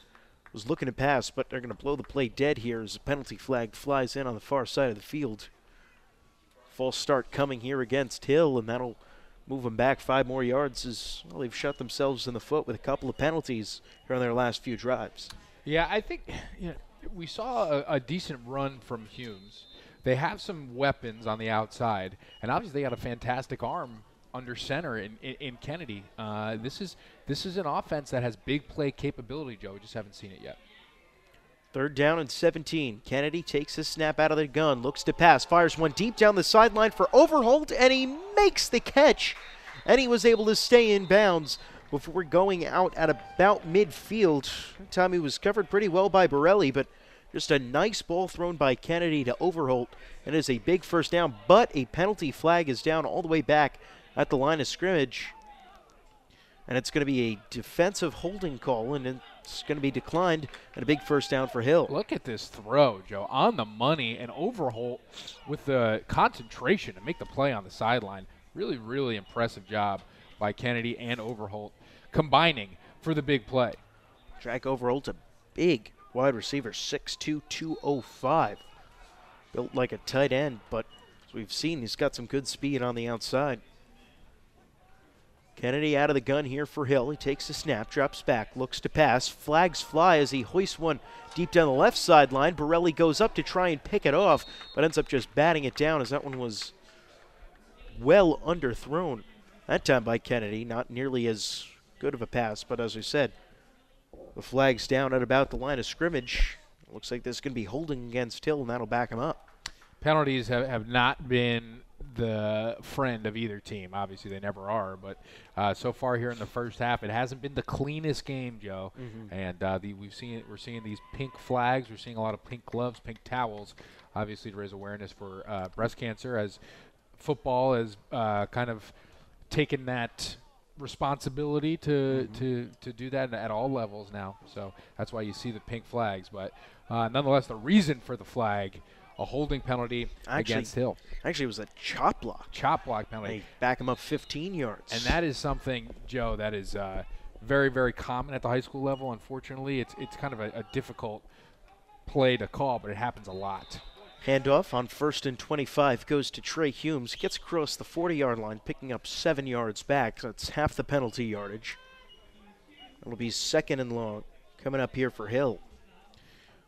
was looking to pass, but they're going to blow the play dead here as a penalty flag flies in on the far side of the field. False start coming here against Hill, and that'll move them back 5 more yards as well, they've shot themselves in the foot with a couple of penalties here on their last few drives. Yeah, I think we saw a decent run from Humes. They have some weapons on the outside, and obviously they got a fantastic arm under center in Kennedy. This is an offense that has big play capability, Joe. We just haven't seen it yet. 3rd down and 17. Kennedy takes his snap out of the gun, looks to pass, fires one deep down the sideline for Overholt, and he makes the catch. And he was able to stay in bounds before going out at about midfield. That time he was covered pretty well by Borelli, but just a nice ball thrown by Kennedy to Overholt, and it is a big first down, but a penalty flag is down all the way back at the line of scrimmage. And it's going to be a defensive holding call, and it's going to be declined, and a big first down for Hill. Look at this throw, Joe, on the money, and Overholt with the concentration to make the play on the sideline. Really, really impressive job by Kennedy and Overholt combining for the big play. Jack Overholt, a big wide receiver, 6'2", 205. Built like a tight end, but as we've seen, he's got some good speed on the outside. Kennedy out of the gun here for Hill. He takes the snap, drops back, looks to pass. Flags fly as he hoists one deep down the left sideline. Borelli goes up to try and pick it off, but ends up just batting it down as that one was well underthrown. That time by Kennedy, not nearly as good of a pass, but as I said, the flag's down at about the line of scrimmage. Looks like this is going to be holding against Hill, and that'll back him up. Penalties have not been the friend of either team. Obviously, they never are, but so far here in the first half, it hasn't been the cleanest game, Joe. And we're seeing these pink flags. We're seeing a lot of pink gloves, pink towels, obviously to raise awareness for breast cancer, as football has kind of taken that responsibility to do that at all levels now. So that's why you see the pink flags. But nonetheless, the reason for the flag, a holding penalty against Hill. Actually, it was a chop block. Chop block penalty. They back him up 15 yards. And that is something, Joe, that is very, very common at the high school level. Unfortunately, it's kind of a difficult play to call, but it happens a lot. Handoff on 1st and 25 goes to Trey Humes. He gets across the 40-yard line, picking up 7 yards back. So that's half the penalty yardage. It'll be 2nd and long coming up here for Hill.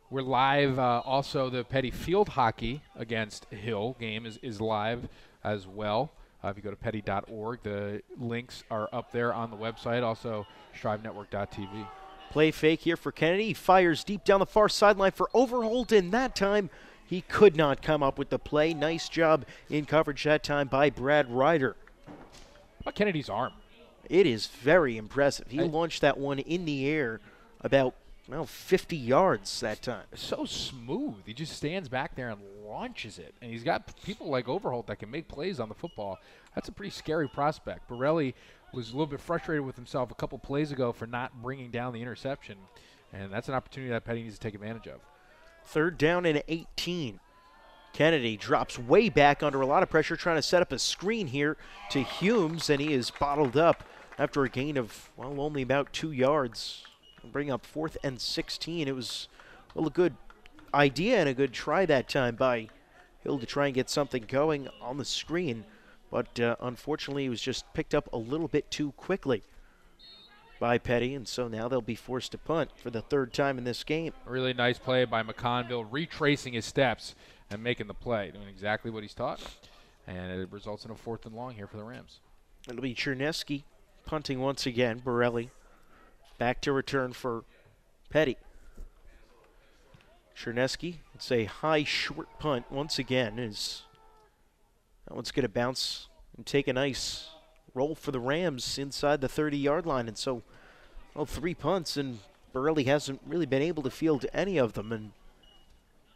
We're live. Also, the Peddie field hockey against Hill game is live as well. If you go to peddie.org, the links are up there on the website. Also, strivenetwork.tv. Play fake here for Kennedy. He fires deep down the far sideline for Overholt, and that time he could not come up with the play. Nice job in coverage that time by Brad Ryder. How about Kennedy's arm? It is very impressive. He launched that one in the air about 50 yards that time. So smooth. He just stands back there and launches it. And he's got people like Overholt that can make plays on the football. That's a pretty scary prospect. Borelli was a little bit frustrated with himself a couple plays ago for not bringing down the interception. And that's an opportunity that Peddie needs to take advantage of. 3rd down and 18. Kennedy drops way back under a lot of pressure, trying to set up a screen here to Humes, and he is bottled up after a gain of, only about 2 yards. Bring up 4th and 16. It was, a good idea and a good try that time by Hill to try and get something going on the screen. But unfortunately, it was just picked up a little bit too quickly by Peddie, and so now they'll be forced to punt for the 3rd time in this game. A really nice play by McConville, retracing his steps and making the play, doing exactly what he's taught. And it results in a 4th and long here for the Rams. It'll be Chernesky punting once again. Borelli back to return for Peddie. Chernesky, it's a high short punt once again. That one's going to bounce and take a nice roll for the Rams inside the 30-yard line. And so, 3 punts, and Borelli hasn't really been able to field any of them. And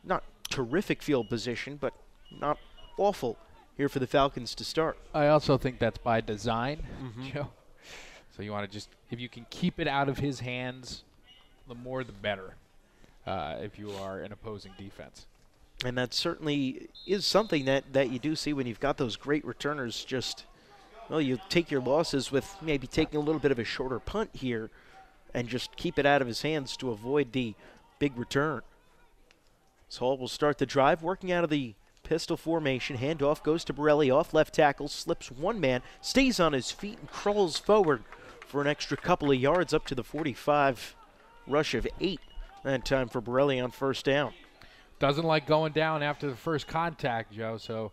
not terrific field position, but not awful here for the Falcons to start. I also think that's by design, Joe. So you want to just, if you can keep it out of his hands, the more the better if you are an opposing defense. And that certainly is something that you do see when you've got those great returners. Just, you take your losses with maybe taking a little bit of a shorter punt here and just keep it out of his hands to avoid the big return. So Hall will start the drive, working out of the pistol formation. Handoff goes to Borelli, off left tackle, slips one man, stays on his feet, and crawls forward for an extra couple of yards up to the 45. Rush of 8 that time for Borelli on 1st down. Doesn't like going down after the first contact, Joe, so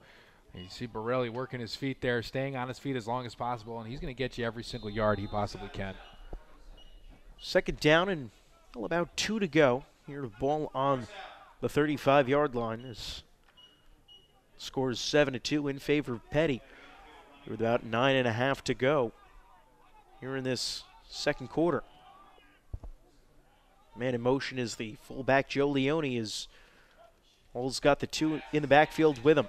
you see Borelli working his feet there, staying on his feet as long as possible, and he's going to get you every single yard he possibly can. 2nd down and about 2 to go. Here the ball on the 35-yard line. This scores 7-2 in favor of Peddie. With about 9.5 to go here in this 2nd quarter. Man in motion is the fullback Joe Leone. Hall's got the 2 in the backfield with him.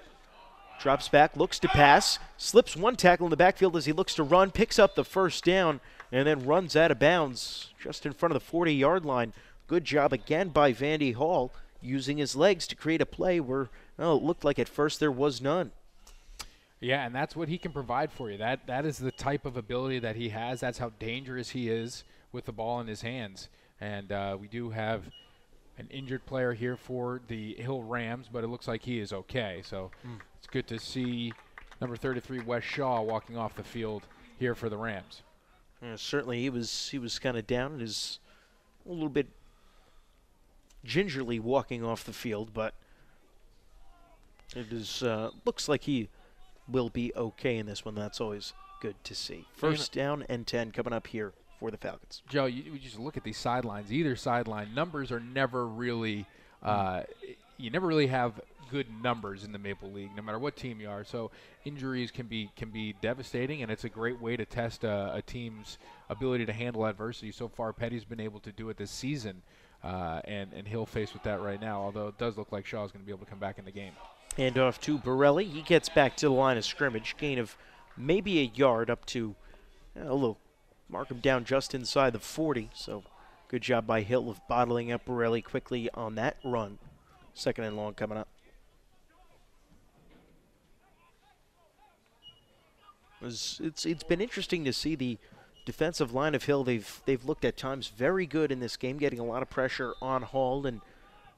Drops back, looks to pass, slips one tackle in the backfield as he looks to run, picks up the 1st down, and then runs out of bounds just in front of the 40-yard line. Good job again by Vandy Hall, using his legs to create a play where it looked like at first there was none. Yeah, and that's what he can provide for you. That is the type of ability that he has. That's how dangerous he is with the ball in his hands. And we do have an injured player here for the Hill Rams, but it looks like he is okay. So it's good to see number 33, Wes Shaw, walking off the field here for the Rams. Yeah, certainly he was kind of down and is a little bit gingerly walking off the field, but it is looks like he will be okay in this one. That's always good to see. 1st down and 10 coming up here for the Falcons. Joe, you just look at these sidelines. Either sideline, numbers are never really you never really have good numbers in the Maple League, no matter what team you are. So injuries can be devastating, and it's a great way to test a team's ability to handle adversity. So far, Peddie's been able to do it this season, and he'll face with that right now, although it does look like Shaw's going to be able to come back in the game. Hand off to Borelli. He gets back to the line of scrimmage. Gain of maybe a yard up to a little. Mark him down just inside the 40. So good job by Hill of bottling up Borelli quickly on that run. 2nd and long coming up. It's been interesting to see the defensive line of Hill. They've looked at times very good in this game, getting a lot of pressure on Hall and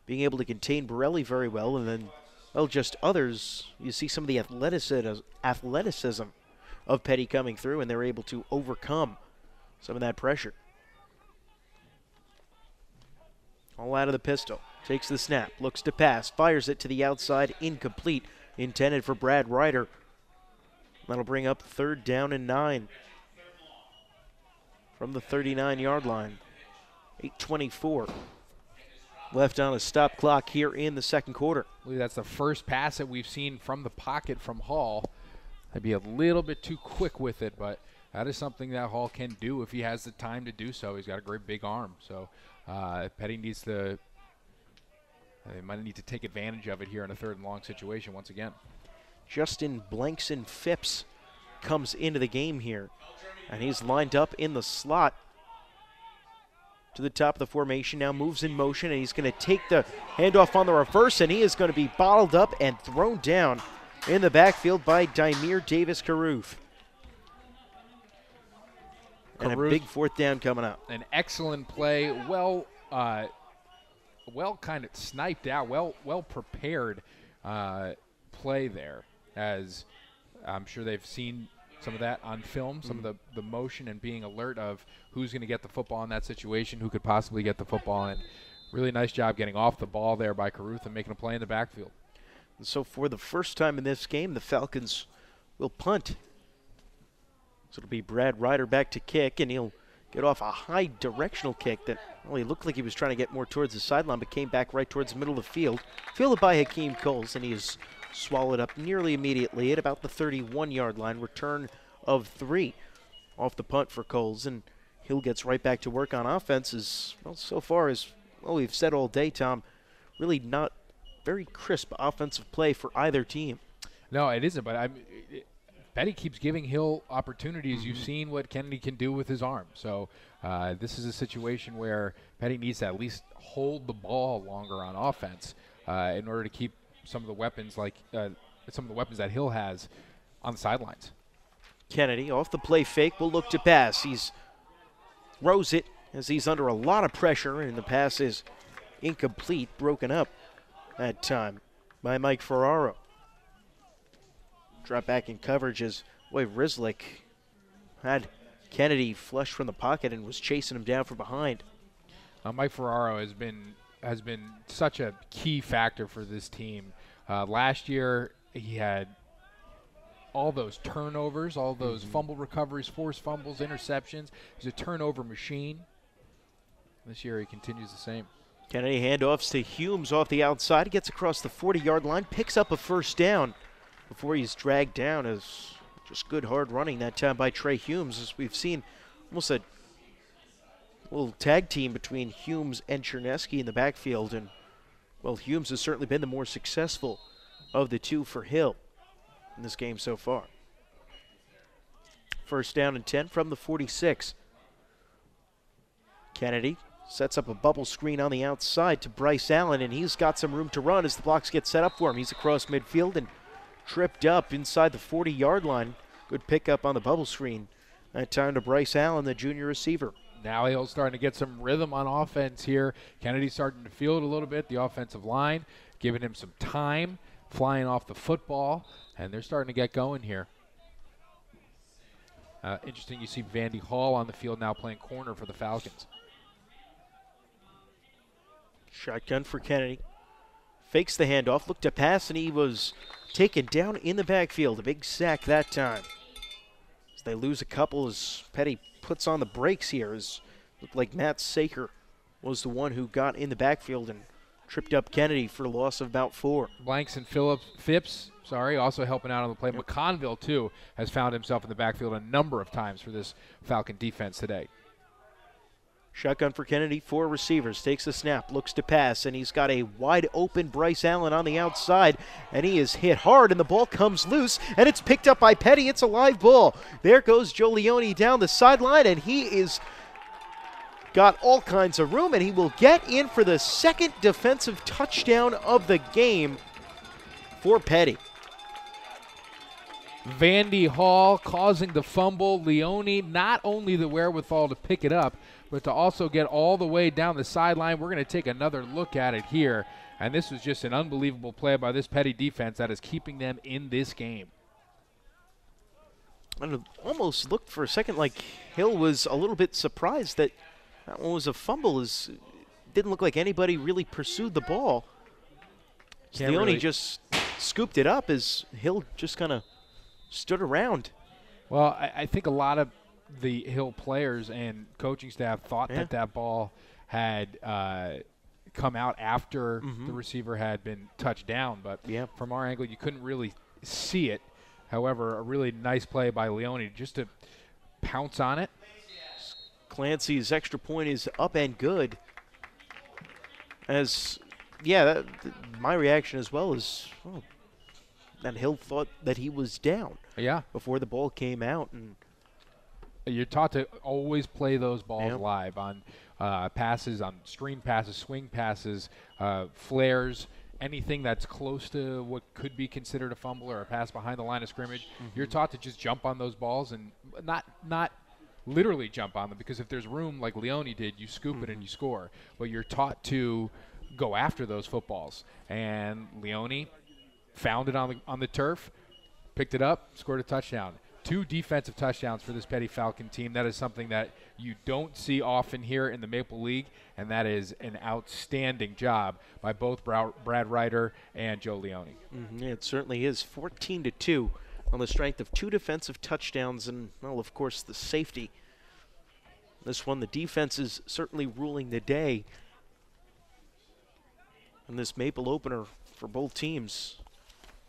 being able to contain Borelli very well. And then well, just others, you see some of the athleticism of Peddie coming through, and they're able to overcome some of that pressure. All out of the pistol. Takes the snap, looks to pass, fires it to the outside, incomplete, intended for Brad Ryder. That'll bring up 3rd down and 9 from the 39-yard line. 8:24 left on a stop clock here in the second quarter. I believe that's the first pass that we've seen from the pocket from Hall. I'd be a little bit too quick with it, but that is something that Hall can do if he has the time to do so. He's got a great big arm. So Peddie needs to – they might need to take advantage of it here in a 3rd and long situation once again. Justin Blankson Phipps comes into the game here, and he's lined up in the slot to the top of the formation, now moves in motion, and he's going to take the handoff on the reverse, and he is going to be bottled up and thrown down in the backfield by Dymere Davis-Caruth. And a big 4th down coming up. An excellent play, well kind of sniped out, well prepared play there, as I'm sure they've seen some of that on film, some of the motion and being alert of who's going to get the football in that situation, who could possibly get the football, and really nice job getting off the ball there by Caruth and making a play in the backfield. And so for the first time in this game, the Falcons will punt. So it'll be Brad Ryder back to kick, and he'll get off a high directional kick that, well, he looked like he was trying to get more towards the sideline, but came back right towards the middle of the field. Fielded by Hakeem Coles, and he is swallowed up nearly immediately at about the 31-yard line. Return of 3 off the punt for Coles, and Hill gets right back to work on offense. As well, so far as well, we've said all day, Tom, really not very crisp offensive play for either team. No, it isn't, but Peddie keeps giving Hill opportunities. You've seen what Kennedy can do with his arm. So this is a situation where Peddie needs to at least hold the ball longer on offense in order to keep some of the weapons that Hill has on the sidelines. Kennedy off the play fake will look to pass. He throws it as he's under a lot of pressure, and the pass is incomplete, broken up that time by Mike Ferraro. Drop back in coverage as Rizlik had Kennedy flush from the pocket and was chasing him down from behind. Mike Ferraro has been such a key factor for this team. Last year he had all those turnovers, all those fumble recoveries, forced fumbles, interceptions. He's a turnover machine. This year he continues the same. Kennedy handoffs to Humes off the outside. He gets across the 40-yard line, picks up a 1st down before he's dragged down. As just good hard running that time by Trey Humes, as we've seen almost a little tag team between Humes and Chernesky in the backfield. And, well, Humes has certainly been the more successful of the two for Hill in this game so far. 1st down and 10 from the 46. Kennedy sets up a bubble screen on the outside to Bryce Allen, and he's got some room to run as the blocks get set up for him. He's across midfield and tripped up inside the 40-yard line. Good pickup on the bubble screen. That time to Bryce Allen, the junior receiver. Now Hill's starting to get some rhythm on offense here. Kennedy's starting to field a little bit, the offensive line, giving him some time, flying off the football, and they're starting to get going here. Interesting, you see Vandy Hall on the field now playing corner for the Falcons. Shotgun for Kennedy. Fakes the handoff, looked to pass, and he was taken down in the backfield. A big sack that time. As they lose a couple as Peddie puts on the brakes here. As looked like Matt Saker was the one who got in the backfield and tripped up Kennedy for a loss of about 4. Blanks and Phipps, also helping out on the play. Yep. McConville, too, has found himself in the backfield a number of times for this Falcon defense today. Shotgun for Kennedy, 4 receivers, takes the snap, looks to pass, and he's got a wide open Bryce Allen on the outside, and he is hit hard, and the ball comes loose, and it's picked up by Peddie. It's a live ball. There goes Joe Leone down the sideline, and he is got all kinds of room, and he will get in for the 2nd defensive touchdown of the game for Peddie. Vandy Hall causing the fumble. Leone not only the wherewithal to pick it up, but to also get all the way down the sideline. We're going to take another look at it here. And this was just an unbelievable play by this Peddie defense that is keeping them in this game. And it almost looked for a second like Hill was a little bit surprised that one was a fumble. It didn't look like anybody really pursued the ball. Leone just scooped it up as Hill just kind of stood around. Well, I think a lot of the Hill players and coaching staff thought that ball had come out after the receiver had been touched down. But from our angle, you couldn't really see it. However, a really nice play by Leone just to pounce on it. Clancy's extra point is up and good. My reaction as well is that Hill thought that he was down before the ball came out. And you're taught to always play those balls live on passes, on screen passes, swing passes, flares, anything that's close to what could be considered a fumble or a pass behind the line of scrimmage. You're taught to just jump on those balls and not literally jump on them, because if there's room like Leone did, you scoop it and you score. But you're taught to go after those footballs. And Leone found it on the turf, picked it up, scored a touchdown. 2 defensive touchdowns for this Peddie Falcon team. That is something that you don't see often here in the Maple League, and that is an outstanding job by both Brad Ryder and Joe Leone. It certainly is. 14-2 on the strength of 2 defensive touchdowns and, well, of course, the safety. This one, the defense is certainly ruling the day. And this Maple opener for both teams.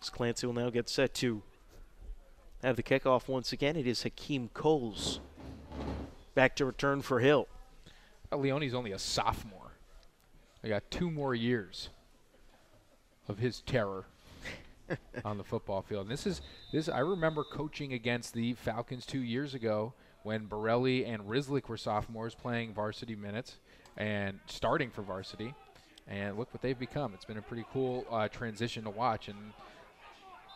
As Clancy will now get set to have the kickoff once again. It is Hakeem Coles back to return for Hill. Leone's only a sophomore. They got 2 more years of his terror on the football field. And this I remember coaching against the Falcons 2 years ago when Borelli and Rislick were sophomores playing varsity minutes and starting for varsity. And look what they've become. It's been a pretty cool transition to watch, and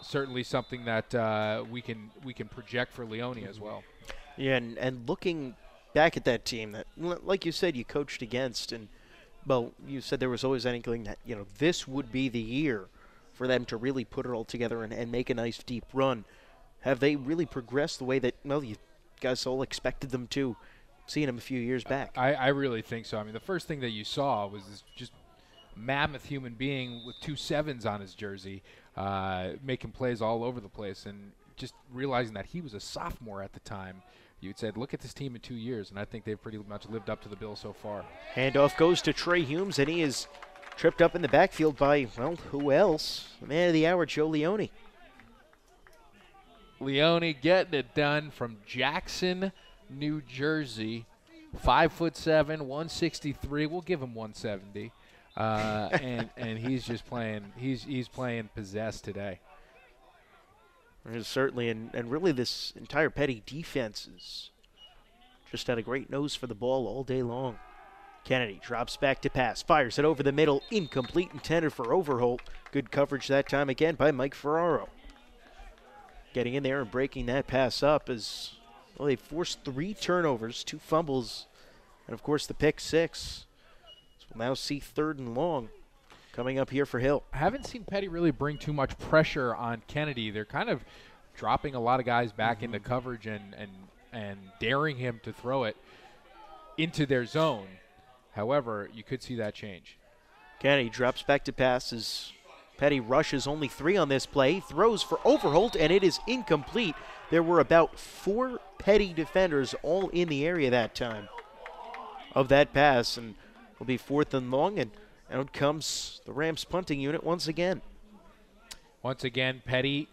certainly something that we can project for Leone as well. Yeah, and looking back at that team that, like you said, you coached against, and, well, you said there was always an inkling that, this would be the year for them to really put it all together and make a nice deep run. Have they really progressed the way that, well, you guys all expected them to, seeing them a few years back? I really think so. I mean, the first thing that you saw was this just mammoth human being with 2 sevens on his jersey, making plays all over the place, and just realizing that he was a sophomore at the time. You'd said, look at this team in 2 years, and I think they've pretty much lived up to the bill so far. Handoff goes to Trey Humes, and he is tripped up in the backfield by, well, who else? The man of the hour, Joe Leone. Leone getting it done from Jackson, New Jersey. 5'7", 163. We'll give him 170. And he's just playing. He's playing possessed today. Certainly, and really this entire Peddie defense is just had a great nose for the ball all day long. Kennedy drops back to pass, fires it over the middle, incomplete, intended for Overholt. Good coverage that time again by Mike Ferraro. Getting in there and breaking that pass up as, well, they forced 3 turnovers, 2 fumbles, and of course the pick 6. We'll now see 3rd and long coming up here for Hill. I haven't seen Peddie really bring too much pressure on Kennedy. They're kind of dropping a lot of guys back into coverage and daring him to throw it into their zone. However, you could see that change. Kennedy drops back to pass as Peddie rushes only 3 on this play, throws for Overholt, and it is incomplete. There were about 4 Peddie defenders all in the area that time of that pass, and will be 4th and long, and out comes the Rams punting unit once again. Once again, Peddie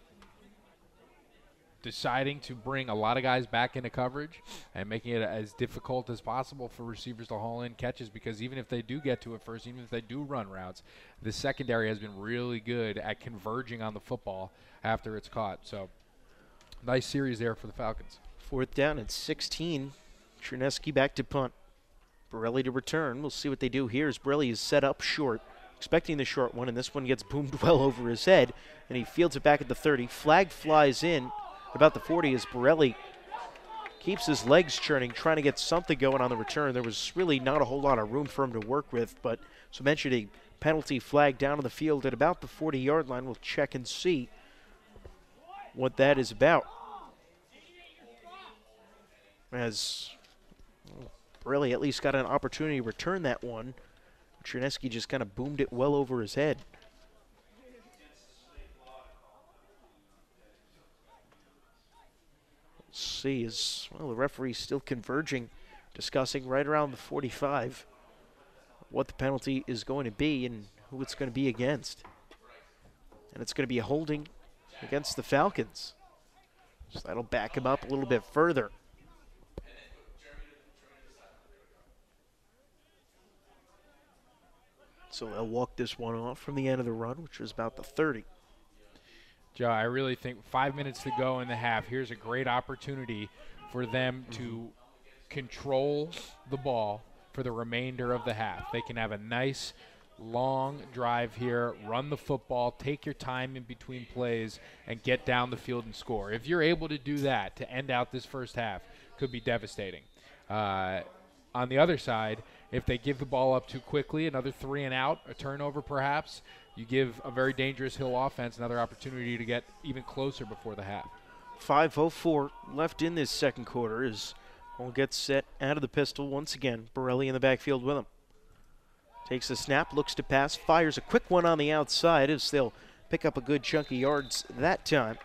deciding to bring a lot of guys back into coverage and making it as difficult as possible for receivers to haul in catches, because even if they do get to it first, even if they do run routes, the secondary has been really good at converging on the football after it's caught. So nice series there for the Falcons. 4th down and 16. Cherneski back to punt. Borelli to return. We'll see what they do here as Borelli is set up short, expecting the short one, and this one gets boomed well over his head, and he fields it back at the 30. Flag flies in about the 40 as Borelli keeps his legs churning, trying to get something going on the return. There was really not a whole lot of room for him to work with, but as I mentioned, a penalty flag down on the field at about the 40-yard line. We'll check and see what that is about. As Borelli at least got an opportunity to return that one. Chernesky just kind of boomed it well over his head. Let's see, as well, the referee's still converging, discussing right around the 45 what the penalty is going to be and who it's going to be against. And it's going to be a holding against the Falcons. So that'll back him up a little bit further. So they'll walk this one off from the end of the run, which was about the 30. Joe, I really think 5 minutes to go in the half. Here's a great opportunity for them to control the ball for the remainder of the half. They can have a nice long drive here, run the football, take your time in between plays, and get down the field and score. If you're able to do that to end out this first half, could be devastating. On the other side, if they give the ball up too quickly, another 3 and out, a turnover perhaps, you give a very dangerous Hill offense another opportunity to get even closer before the half. 5:04 left in this second quarter as Hall gets set out of the pistol once again. Borelli in the backfield with him. Takes the snap, looks to pass, fires a quick one on the outside as they'll pick up a good chunk of yards that time.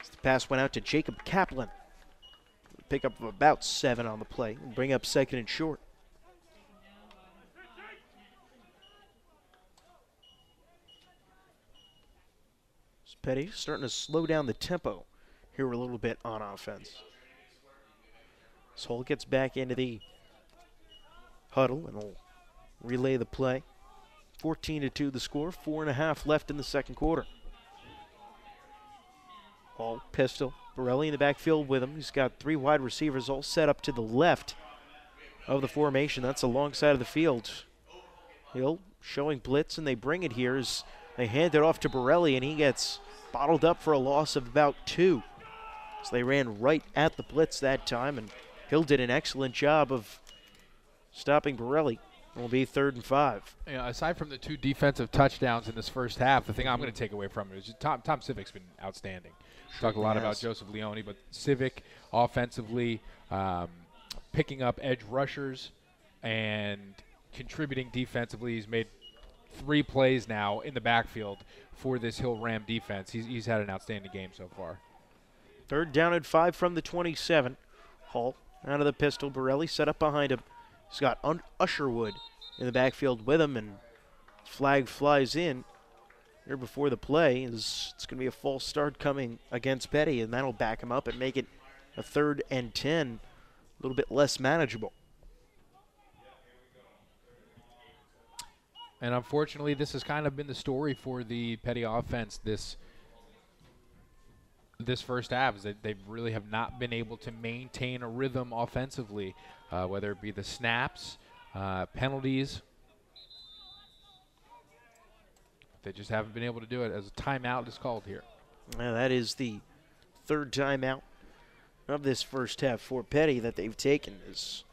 As the pass went out to Jacob Kaplan. Pick up about 7 on the play and bring up second and short. Peddie starting to slow down the tempo here a little bit on offense. So Hall gets back into the huddle and will relay the play. 14-2 the score, 4.5 left in the second quarter. Hall, pistol, Borelli in the backfield with him. He's got 3 wide receivers all set up to the left of the formation. That's the long side of the field. Hill showing blitz, and they bring it here as they hand it off to Borelli, and he gets bottled up for a loss of about 2. So they ran right at the blitz that time, and Hill did an excellent job of stopping Borelli. It will be 3rd and 5. You know, aside from the 2 defensive touchdowns in this first half, the thing I'm going to take away from it is just Tom Civic's been outstanding. Talk a lot about Joseph Leone, but Civic offensively picking up edge rushers and contributing defensively. He's made 3 plays now in the backfield for this Hill Ram defense. He's had an outstanding game so far. 3rd down and 5 from the 27. Hall out of the pistol. Borelli set up behind him. He's got Usherwood in the backfield with him, and flag flies in here before the play. It's going to be a false start coming against Peddie, and that'll back him up and make it a 3rd and 10, a little bit less manageable. And unfortunately, this has kind of been the story for the Peddie offense this first half, is that they really have not been able to maintain a rhythm offensively, whether it be the snaps, penalties. They just haven't been able to do it, as a timeout is called here. Now that is the 3rd timeout of this first half for Peddie that they've taken. As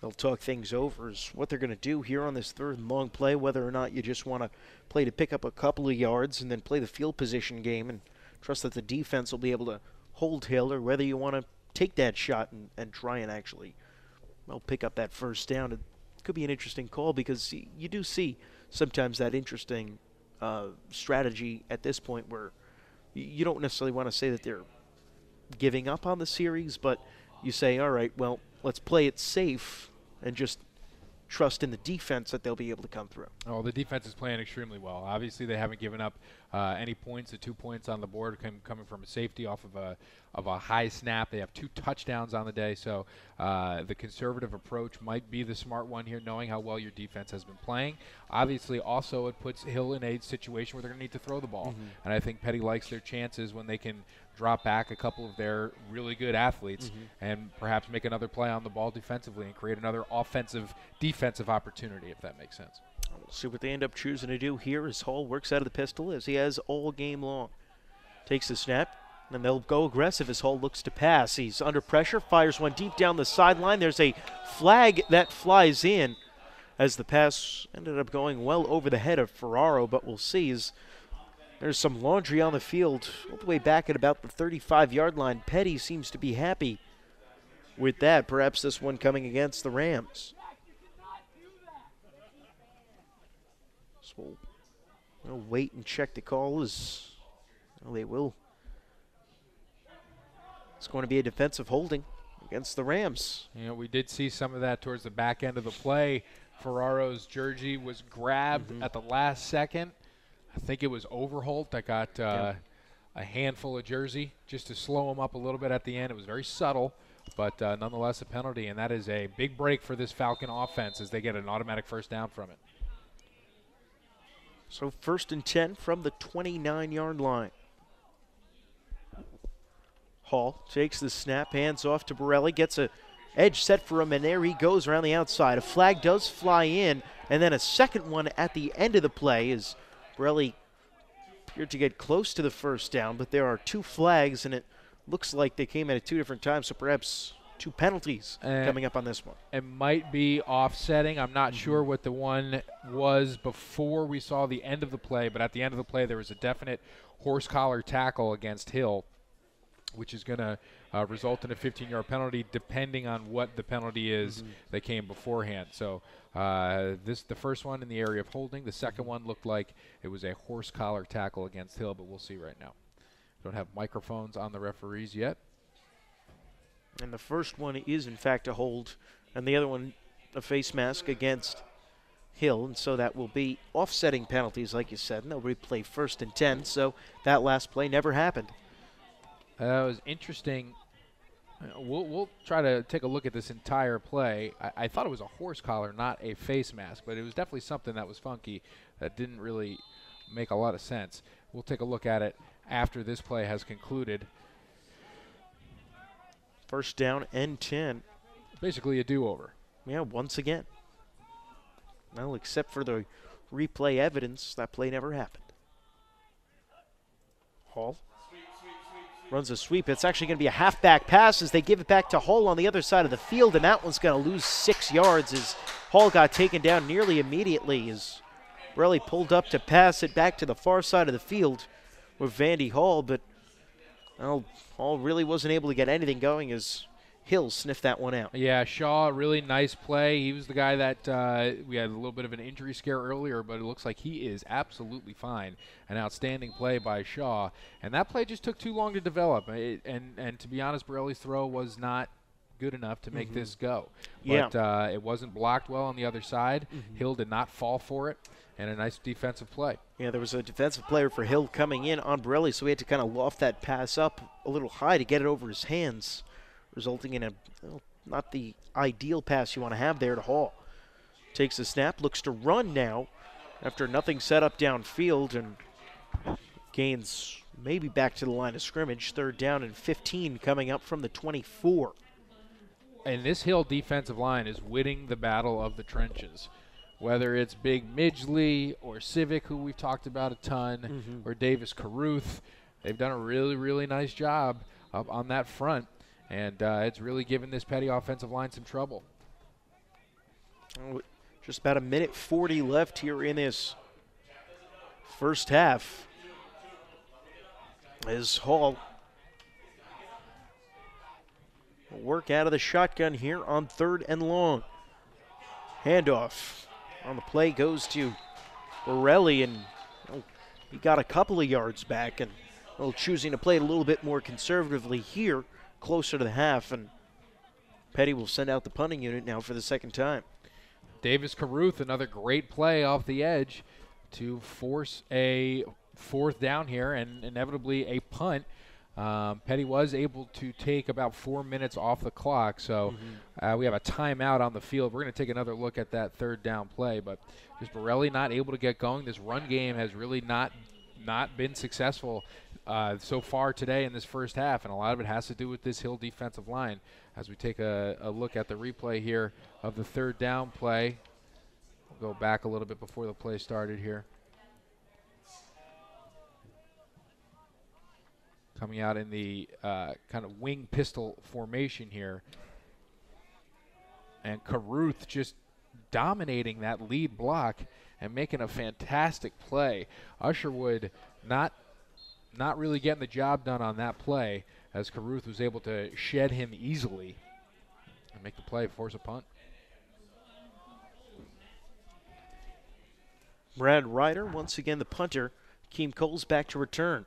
they'll talk things over is what they're going to do here on this 3rd and long play, whether or not you just want to play to pick up a couple of yards and then play the field position game and trust that the defense will be able to hold Hill, or whether you want to take that shot and try and actually, well, pick up that first down. It could be an interesting call, because you do see sometimes that interesting strategy at this point where you don't necessarily want to say that they're giving up on the series, but you say, all right, well, let's play it safe and just trust in the defense that they'll be able to come through. Oh, the defense is playing extremely well. Obviously, they haven't given up any points. The 2 points on the board coming from a safety off of a high snap. They have 2 touchdowns on the day, so the conservative approach might be the smart one here, knowing how well your defense has been playing. Obviously, also it puts Hill in a situation where they're going to need to throw the ball, and I think Peddie likes their chances when they can drop back a couple of their really good athletes and perhaps make another play on the ball defensively and create another defensive opportunity, if that makes sense. We'll see what they end up choosing to do here as Hall works out of the pistol, as he has all game long. Takes the snap, And they'll go aggressive as Hall looks to pass. He's under pressure, fires one deep down the sideline. There's a flag that flies in as the pass ended up going well over the head of Ferraro, but we'll see as there's some laundry on the field all the way back at about the 35-yard line. Peddie seems to be happy with that. Perhaps this one coming against the Rams. So we'll wait and check the call as well, they will. It's going to be a defensive holding against the Rams. You know, we did see some of that towards the back end of the play. Ferraro's jersey was grabbed at the last second. I think it was Overholt that got a handful of jersey just to slow him up a little bit at the end. It was very subtle, but nonetheless a penalty, and that is a big break for this Falcon offense as they get an automatic first down from it. So 1st and 10 from the 29-yard line. Hall takes the snap, hands off to Borelli, gets a edge set for him, and there he goes around the outside. A flag does fly in, and then a second one at the end of the play as Borelli appeared to get close to the first down, but there are 2 flags, and it looks like they came at 2 different times, so perhaps 2 penalties coming up on this one. It might be offsetting. I'm not sure what the one was before we saw the end of the play, but at the end of the play there was a definite horse collar tackle against Hill, which is going to result in a 15-yard penalty depending on what the penalty is that came beforehand. So the first one in the area of holding. The second one looked like it was a horse collar tackle against Hill, but we'll see right now. Don't have microphones on the referees yet. And the first one is, in fact, a hold, and the other one a face mask against Hill, and so that will be offsetting penalties, like you said, and they'll replay 1st and 10, so that last play never happened. That was interesting. We'll try to take a look at this entire play. I thought it was a horse collar, not a face mask, but it was definitely something that was funky that didn't really make a lot of sense. We'll take a look at it after this play has concluded. 1st down and 10. Basically a do-over. Yeah, once again. Well, except for the replay evidence, that play never happened. Hall runs a sweep. It's actually going to be a halfback pass as they give it back to Hall on the other side of the field, and that one's going to lose 6 yards as Hall got taken down nearly immediately as Borelli pulled up to pass it back to the far side of the field with Vandy Hall, but well, Hall really wasn't able to get anything going as Hill sniffed that one out. Yeah, Shaw, really nice play. He was the guy that we had a little bit of an injury scare earlier, but it looks like he is absolutely fine. An outstanding play by Shaw. And that play just took too long to develop. And to be honest, Borelli's throw was not good enough to make this go. But it wasn't blocked well on the other side. Hill did not fall for it. And a nice defensive play. Yeah, there was a defensive player for Hill coming in on Borelli, so he had to kind of loft that pass up a little high to get it over his hands, resulting in not the ideal pass you want to have there to Hall. Takes the snap, looks to run now after nothing set up downfield, and gains maybe back to the line of scrimmage. 3rd down and 15 coming up from the 24. And this Hill defensive line is winning the battle of the trenches. Whether it's Big Midgley or Civic, who we've talked about a ton, or Davis Caruth, they've done a really, really nice job up on that front. And it's really given this Peddie offensive line some trouble. Just about 1:40 left here in this first half. As Hall will work out of the shotgun here on 3rd and long. Handoff on the play goes to Borelli, and he got a couple of yards back, and choosing to play it a little bit more conservatively here, closer to the half, and Peddie will send out the punting unit now for the 2nd time. Davis Caruth, another great play off the edge to force a 4th down here and inevitably a punt. Peddie was able to take about 4 minutes off the clock, so we have a timeout on the field. We're going to take another look at that 3rd down play, but just Borelli not able to get going. This run game has really not been successful so far today in this first half, and a lot of it has to do with this Hill defensive line. As we take a look at the replay here of the 3rd down play, we'll go back a little bit before the play started here. coming out in the kind of wing pistol formation here. And Carruth just dominating that lead block and making a fantastic play. Usherwood not really getting the job done on that play, as Carruth was able to shed him easily and make the play, force a punt. Brad Ryder, once again the punter. Keem Coles back to return.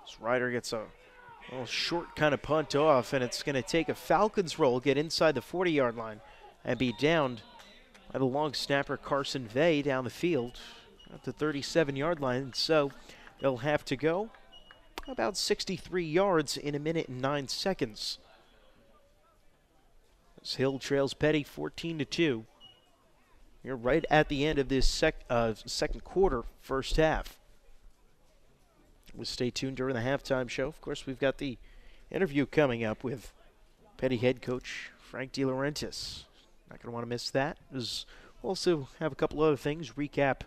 As Ryder gets a little short kind of punt off, and it's going to take a Falcons roll, get inside the 40-yard line, and be downed by the long snapper Carson Vey down the field at the 37-yard line. And so they'll have to go about 63 yards in 1 minute and 9 seconds. As Hill trails Peddie 14-2. You're right at the end of this second quarter, first half. We'll stay tuned during the halftime show. Of course, we've got the interview coming up with Peddie head coach Frank DeLaurentis. Not going to want to miss that. We'll also have a couple other things, recap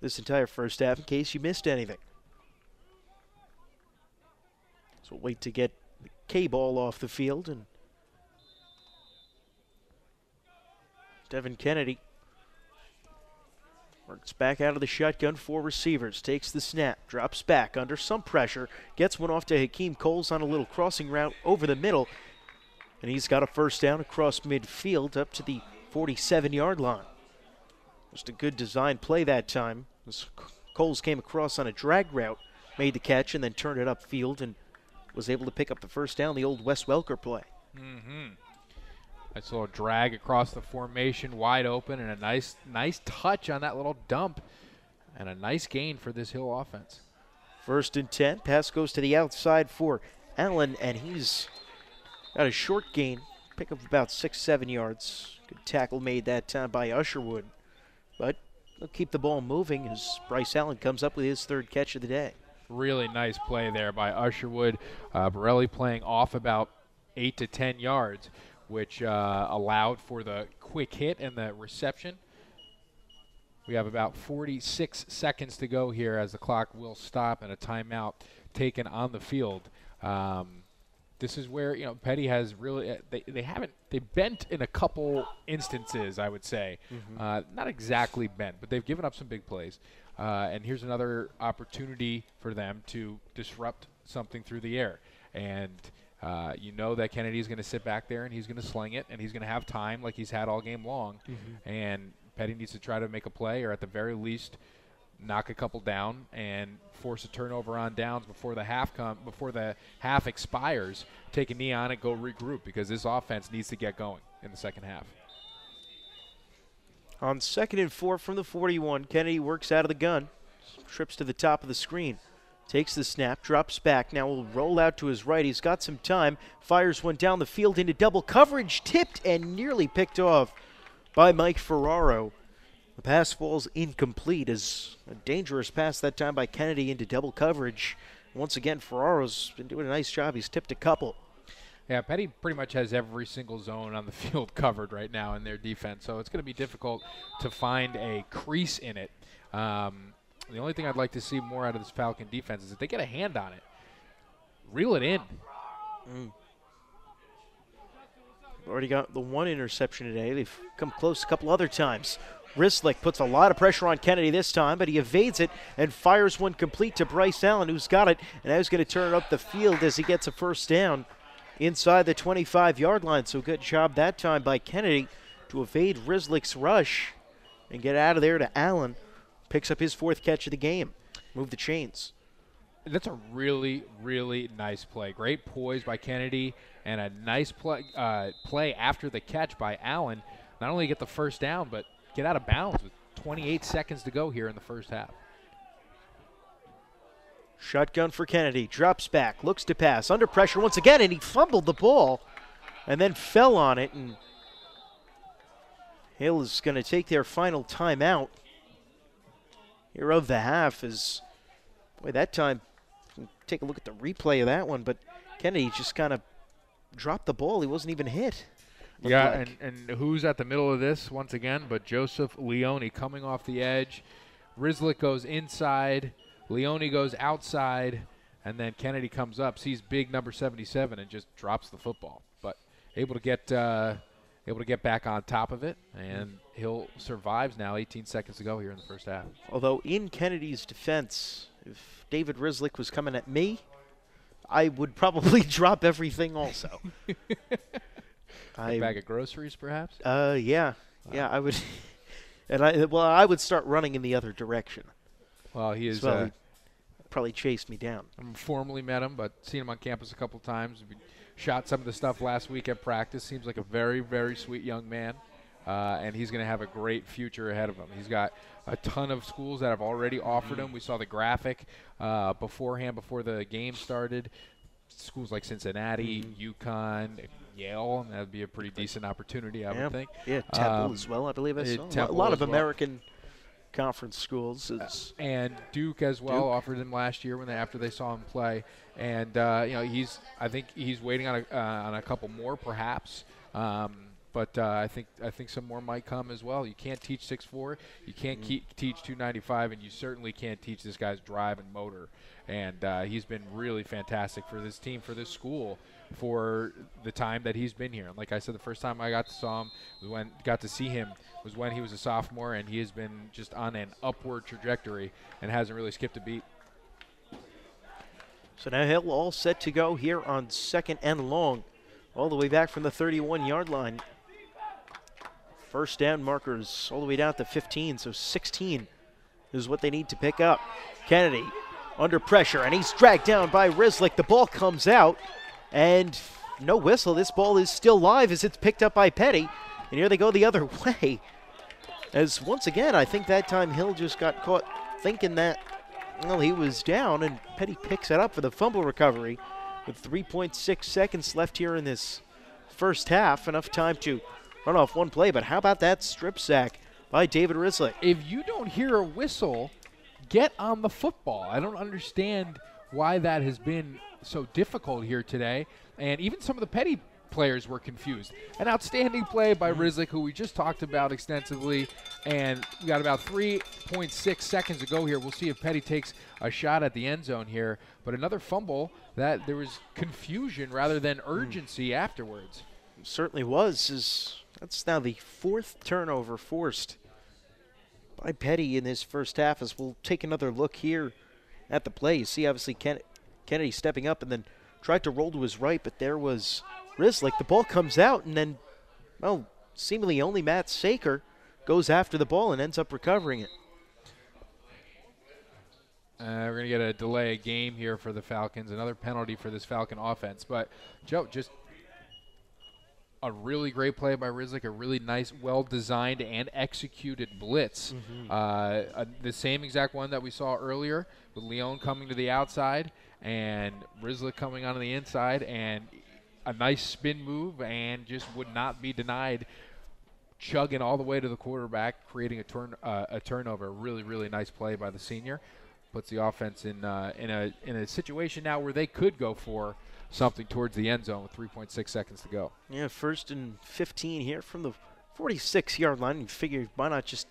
this entire first half in case you missed anything. So we'll wait to get the K-ball off the field, and Devin Kennedy works back out of the shotgun, 4 receivers, takes the snap, drops back under some pressure, gets one off to Hakeem Coles on a little crossing route over the middle, and he's got a first down across midfield up to the 47-yard line. Just a good design play that time. As Coles came across on a drag route, made the catch, and then turned it upfield and was able to pick up the first down, the old Wes Welker play. Nice little drag across the formation, wide open, and a nice touch on that little dump, and a nice gain for this Hill offense. 1st and 10. Pass goes to the outside for Allen, and he's got a short gain, pick of about 6-7 yards. Good tackle made that time by Usherwood, but they'll keep the ball moving as Bryce Allen comes up with his 3rd catch of the day. Really nice play there by Usherwood. Borelli playing off about 8 to 10 yards. Which allowed for the quick hit and the reception. We have about 46 seconds to go here as the clock will stop and a timeout taken on the field. This is where, Peddie has really, they bent in a couple instances, I would say. Not exactly bent, but they've given up some big plays. And here's another opportunity for them to disrupt something through the air. And you know that Kennedy's going to sit back there and he's going to sling it and he's going to have time like he's had all game long. And Peddie needs to try to make a play, or at the very least knock a couple down and force a turnover on downs before the half expires. Take a knee on it, go regroup, because this offense needs to get going in the second half. On 2nd and 4 from the 41, Kennedy works out of the gun, trips to the top of the screen. Takes the snap, drops back, now will roll out to his right. He's got some time, fires one down the field into double coverage, tipped and nearly picked off by Mike Ferraro. The pass falls incomplete as a dangerous pass that time by Kennedy into double coverage. Once again, Ferraro's been doing a nice job. He's tipped a couple. Yeah, Peddie pretty much has every single zone on the field covered right now in their defense, so it's going to be difficult to find a crease in it. The only thing I'd like to see more out of this Falcon defense is if they get a hand on it, reel it in. Already got the 1 interception today. They've come close a couple other times. Rislick puts a lot of pressure on Kennedy this time, but he evades it and fires one complete to Bryce Allen, who's got it, and now he's going to turn it up the field as he gets a first down inside the 25-yard line. So good job that time by Kennedy to evade Rislick's rush and get out of there to Allen. Picks up his 4th catch of the game. Move the chains. That's a really, really nice play. Great poise by Kennedy and a nice play after the catch by Allen. Not only get the first down, but get out of bounds with 28 seconds to go here in the first half. Shotgun for Kennedy. Drops back. Looks to pass. Under pressure once again, and he fumbled the ball and then fell on it. And Hill is going to take their final timeout here of the half. Is, boy, that time, take a look at the replay of that one, but Kennedy just kind of dropped the ball. He wasn't even hit. Yeah, and who's at the middle of this once again but Joseph Leone coming off the edge. Rislick goes inside. Leone goes outside. And then Kennedy comes up, sees big number 77, and just drops the football. But able to get back on top of it, and he'll survives now. 18 seconds to go here in the first half. Although in Kennedy's defense, if David Rizlick was coming at me, I would probably drop everything also. A bag of groceries, perhaps? Yeah, I would. And I would start running in the other direction. Well, he is. He'd probably chase me down. I formally met him, but seen him on campus a couple of times. We shot some of the stuff last week at practice. Seems like a very, very sweet young man, and he's going to have a great future ahead of him. He's got a ton of schools that have already offered him. We saw the graphic beforehand, before the game started. Schools like Cincinnati, UConn, Yale. That would be a pretty decent opportunity, I would think. Yeah, Temple as well, I believe I saw. A lot of American conference schools. And Duke as well offered him last year after they saw him play. And I think he's waiting on a couple more perhaps. But I think some more might come as well. You can't teach 6'4", you can't teach 295, and you certainly can't teach this guy's drive and motor. And he's been really fantastic for this team, for this school, for the time that he's been here. And like I said, the first time I got to see him was when he was a sophomore, and he has been just on an upward trajectory and hasn't really skipped a beat. So now Hill all set to go here on 2nd and long, all the way back from the 31-yard line. First down markers all the way down to 15, so 16 is what they need to pick up. Kennedy under pressure, and he's dragged down by Rizlick. The ball comes out, and no whistle. This ball is still live as it's picked up by Peddie, and here they go the other way. As once again, I think that time Hill just got caught thinking that, well, he was down, and Peddie picks it up for the fumble recovery with 3.6 seconds left here in this first half. Enough time to run off one play, but how about that strip sack by David Rizlick? If you don't hear a whistle, get on the football. I don't understand why that has been so difficult here today. And even some of the Peddie players were confused. An outstanding play by Rizlick, who we just talked about extensively. And we got about 3.6 seconds to go here. We'll see if Peddie takes a shot at the end zone here. But another fumble that there was confusion rather than urgency afterwards. It certainly was. That's now the 4th turnover forced by Peddie in this first half, as we'll take another look here at the play. You see, obviously, Kennedy stepping up and then tried to roll to his right, but there was Rizlick. The ball comes out, and then, well, seemingly only Matt Saker goes after the ball and ends up recovering it. We're going to get a delay game here for the Falcons, another penalty for this Falcon offense. But, Joe, just a really great play by Rizlick, a really nice, well-designed and executed blitz. The same exact one that we saw earlier with Leon coming to the outside and Rizlick coming on the inside, and a nice spin move and just would not be denied, chugging all the way to the quarterback, creating a turnover. Really, really nice play by the senior. Puts the offense in a situation now where they could go for something towards the end zone with 3.6 seconds to go. Yeah, 1st and 15 here from the 46-yard line. You figure why not just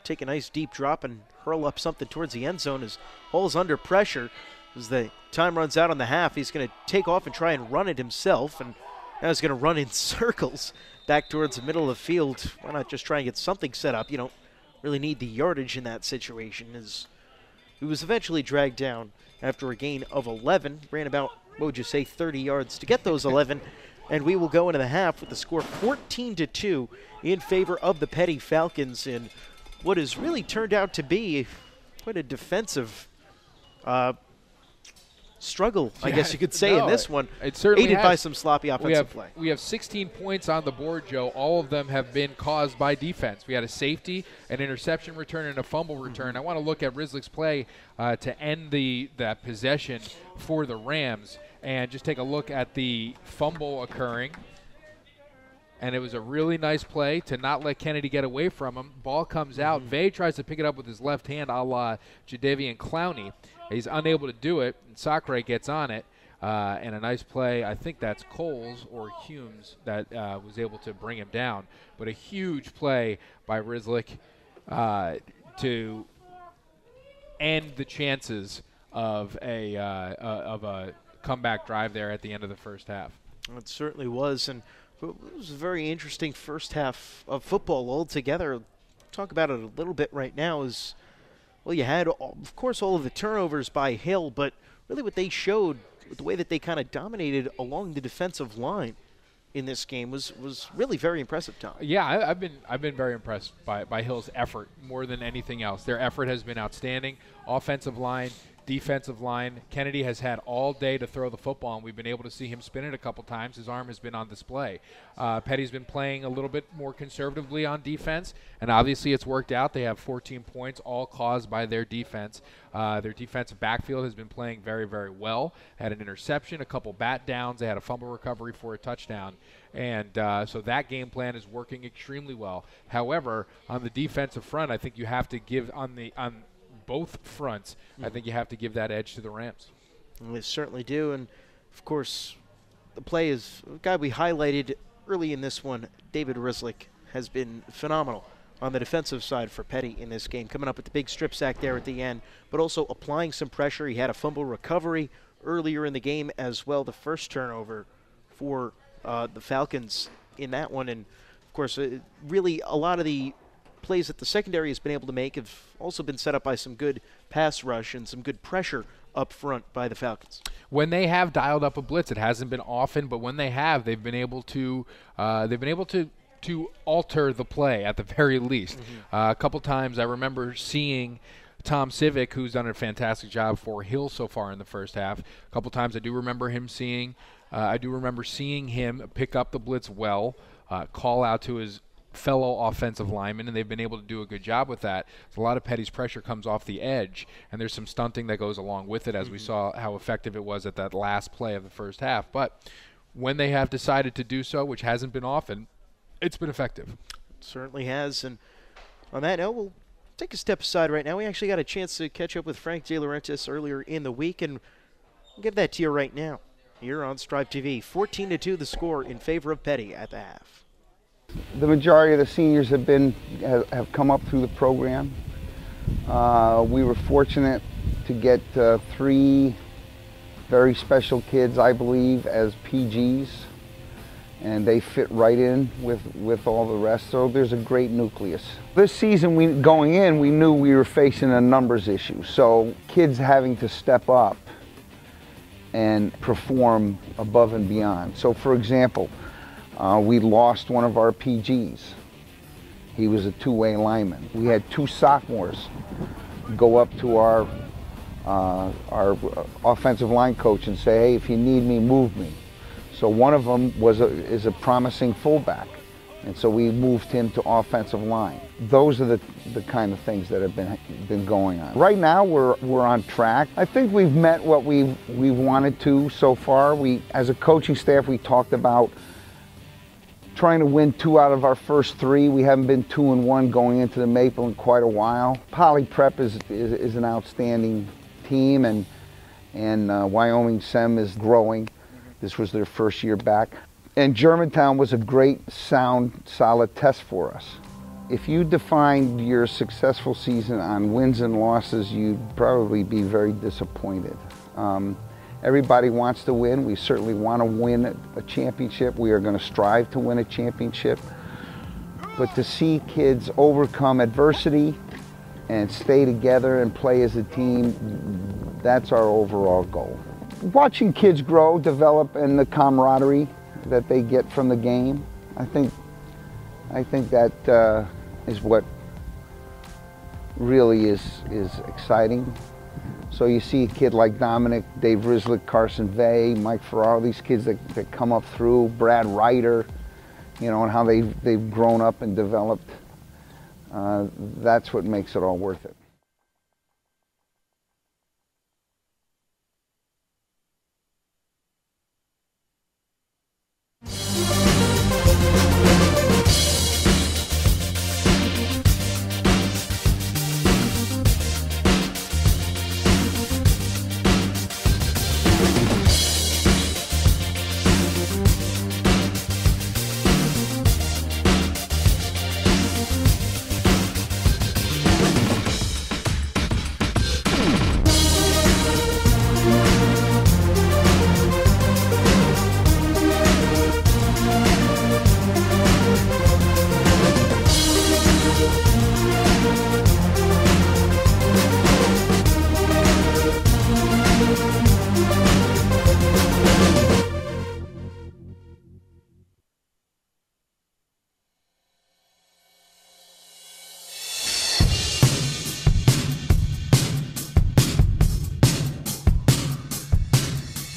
take a nice deep drop and hurl up something towards the end zone, as Hall's under pressure. As the time runs out on the half, he's going to take off and try and run it himself, and now he's going to run in circles back towards the middle of the field. Why not just try and get something set up? You don't really need the yardage in that situation, as he was eventually dragged down after a gain of 11. Ran about, what would you say, 30 yards to get those 11. And we will go into the half with the score 14-2 in favor of the Peddie Falcons in what has really turned out to be quite a defensive struggle, I guess you could say, in this one. It certainly aided by some sloppy offensive play. We have 16 points on the board, Joe. All of them have been caused by defense. We had a safety, an interception return, and a fumble return. I want to look at Rizlick's play to end that possession for the Rams, and just take a look at the fumble occurring. And it was a really nice play to not let Kennedy get away from him. Ball comes out. Vay tries to pick it up with his left hand, a la Jadeveon Clowney. He's unable to do it, and Sacre gets on it. And a nice play, I think that's Coles or Humes that was able to bring him down. But a huge play by Rizlick to end the chances of a comeback drive there at the end of the first half. It certainly was, and it was a very interesting first half of football altogether. Talk about it a little bit right now is, well, you had, of course, all of the turnovers by Hill, but really what they showed, the way that they kind of dominated along the defensive line in this game was really very impressive, Tom. Yeah, I've been very impressed by Hill's effort more than anything else. Their effort has been outstanding. Offensive line, defensive line. Kennedy has had all day to throw the football, and we've been able to see him spin it a couple times. His arm has been on display. Peddie's been playing a little bit more conservatively on defense, and obviously it's worked out. They have 14 points, all caused by their defense. Their defensive backfield has been playing very, very well. Had an interception, a couple bat downs. They had a fumble recovery for a touchdown. And so that game plan is working extremely well. However, on the defensive front, I think you have to give on both fronts, I think you have to give that edge to the Rams. They certainly do, and of course, the play is a guy we highlighted early in this one. David Rislick has been phenomenal on the defensive side for Peddie in this game, coming up with the big strip sack there at the end, but also applying some pressure. He had a fumble recovery earlier in the game as well, the first turnover for the Falcons in that one, and of course, really a lot of the plays that the secondary has been able to make have also been set up by some good pass rush and some good pressure up front by the Falcons. When they have dialed up a blitz, it hasn't been often, but when they have, they've been able to alter the play at the very least. A couple times I remember seeing Tom Civic, who's done a fantastic job for Hill so far in the first half. A couple times I do remember seeing him pick up the blitz well, call out to his fellow offensive linemen, and they've been able to do a good job with that. So a lot of Peddie's pressure comes off the edge, and there's some stunting that goes along with it, as we saw how effective it was at that last play of the first half. But when they have decided to do so, which hasn't been often, it's been effective. It certainly has. And on that note, we'll take a step aside right now. We actually got a chance to catch up with Frank De Laurentiis earlier in the week, and we'll give that to you right now here on Strive TV. 14-2 the score in favor of Peddie at the half. The majority of the seniors have come up through the program. We were fortunate to get 3 very special kids, I believe, as PGs, and they fit right in with all the rest, so there's a great nucleus. This season, going in, we knew we were facing a numbers issue, so kids having to step up and perform above and beyond. So for example, we lost one of our PGs. He was a two-way lineman. We had 2 sophomores go up to our offensive line coach and say, hey, if you need me, move me. So one of them is a promising fullback, and so we moved him to offensive line. Those are the kind of things that have been going on. Right now we're on track. I think we've met what we've wanted to so far. As a coaching staff, we talked about trying to win 2 out of our first 3. We haven't been 2-1 going into the MAPL in quite a while. Poly Prep is an outstanding team, and Wyoming SEM is growing. This was their first year back. And Germantown was a great, sound, solid test for us. If you defined your successful season on wins and losses, you'd probably be very disappointed. Everybody wants to win. We certainly want to win a championship. We are going to strive to win a championship. But to see kids overcome adversity and stay together and play as a team, that's our overall goal. Watching kids grow, develop, and the camaraderie that they get from the game, I think that is what really is exciting. So you see a kid like Dominic, Dave Rislick, Carson Vay, Mike Ferraro, these kids that come up through, Brad Ryder, you know, and how they've grown up and developed. That's what makes it all worth it.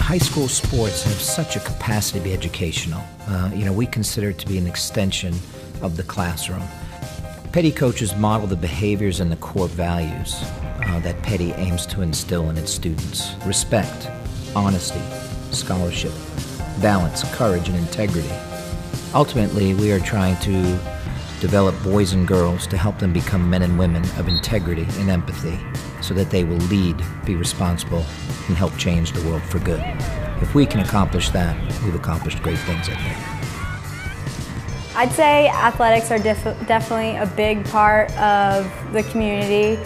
high school sports have such a capacity to be educational. We consider it to be an extension of the classroom. Peddie coaches model the behaviors and the core values that Peddie aims to instill in its students. Respect, honesty, scholarship, balance, courage, and integrity. Ultimately, we are trying to develop boys and girls to help them become men and women of integrity and empathy so that they will lead, be responsible, and help change the world for good. If we can accomplish that, we've accomplished great things, I think. I'd say athletics are definitely a big part of the community.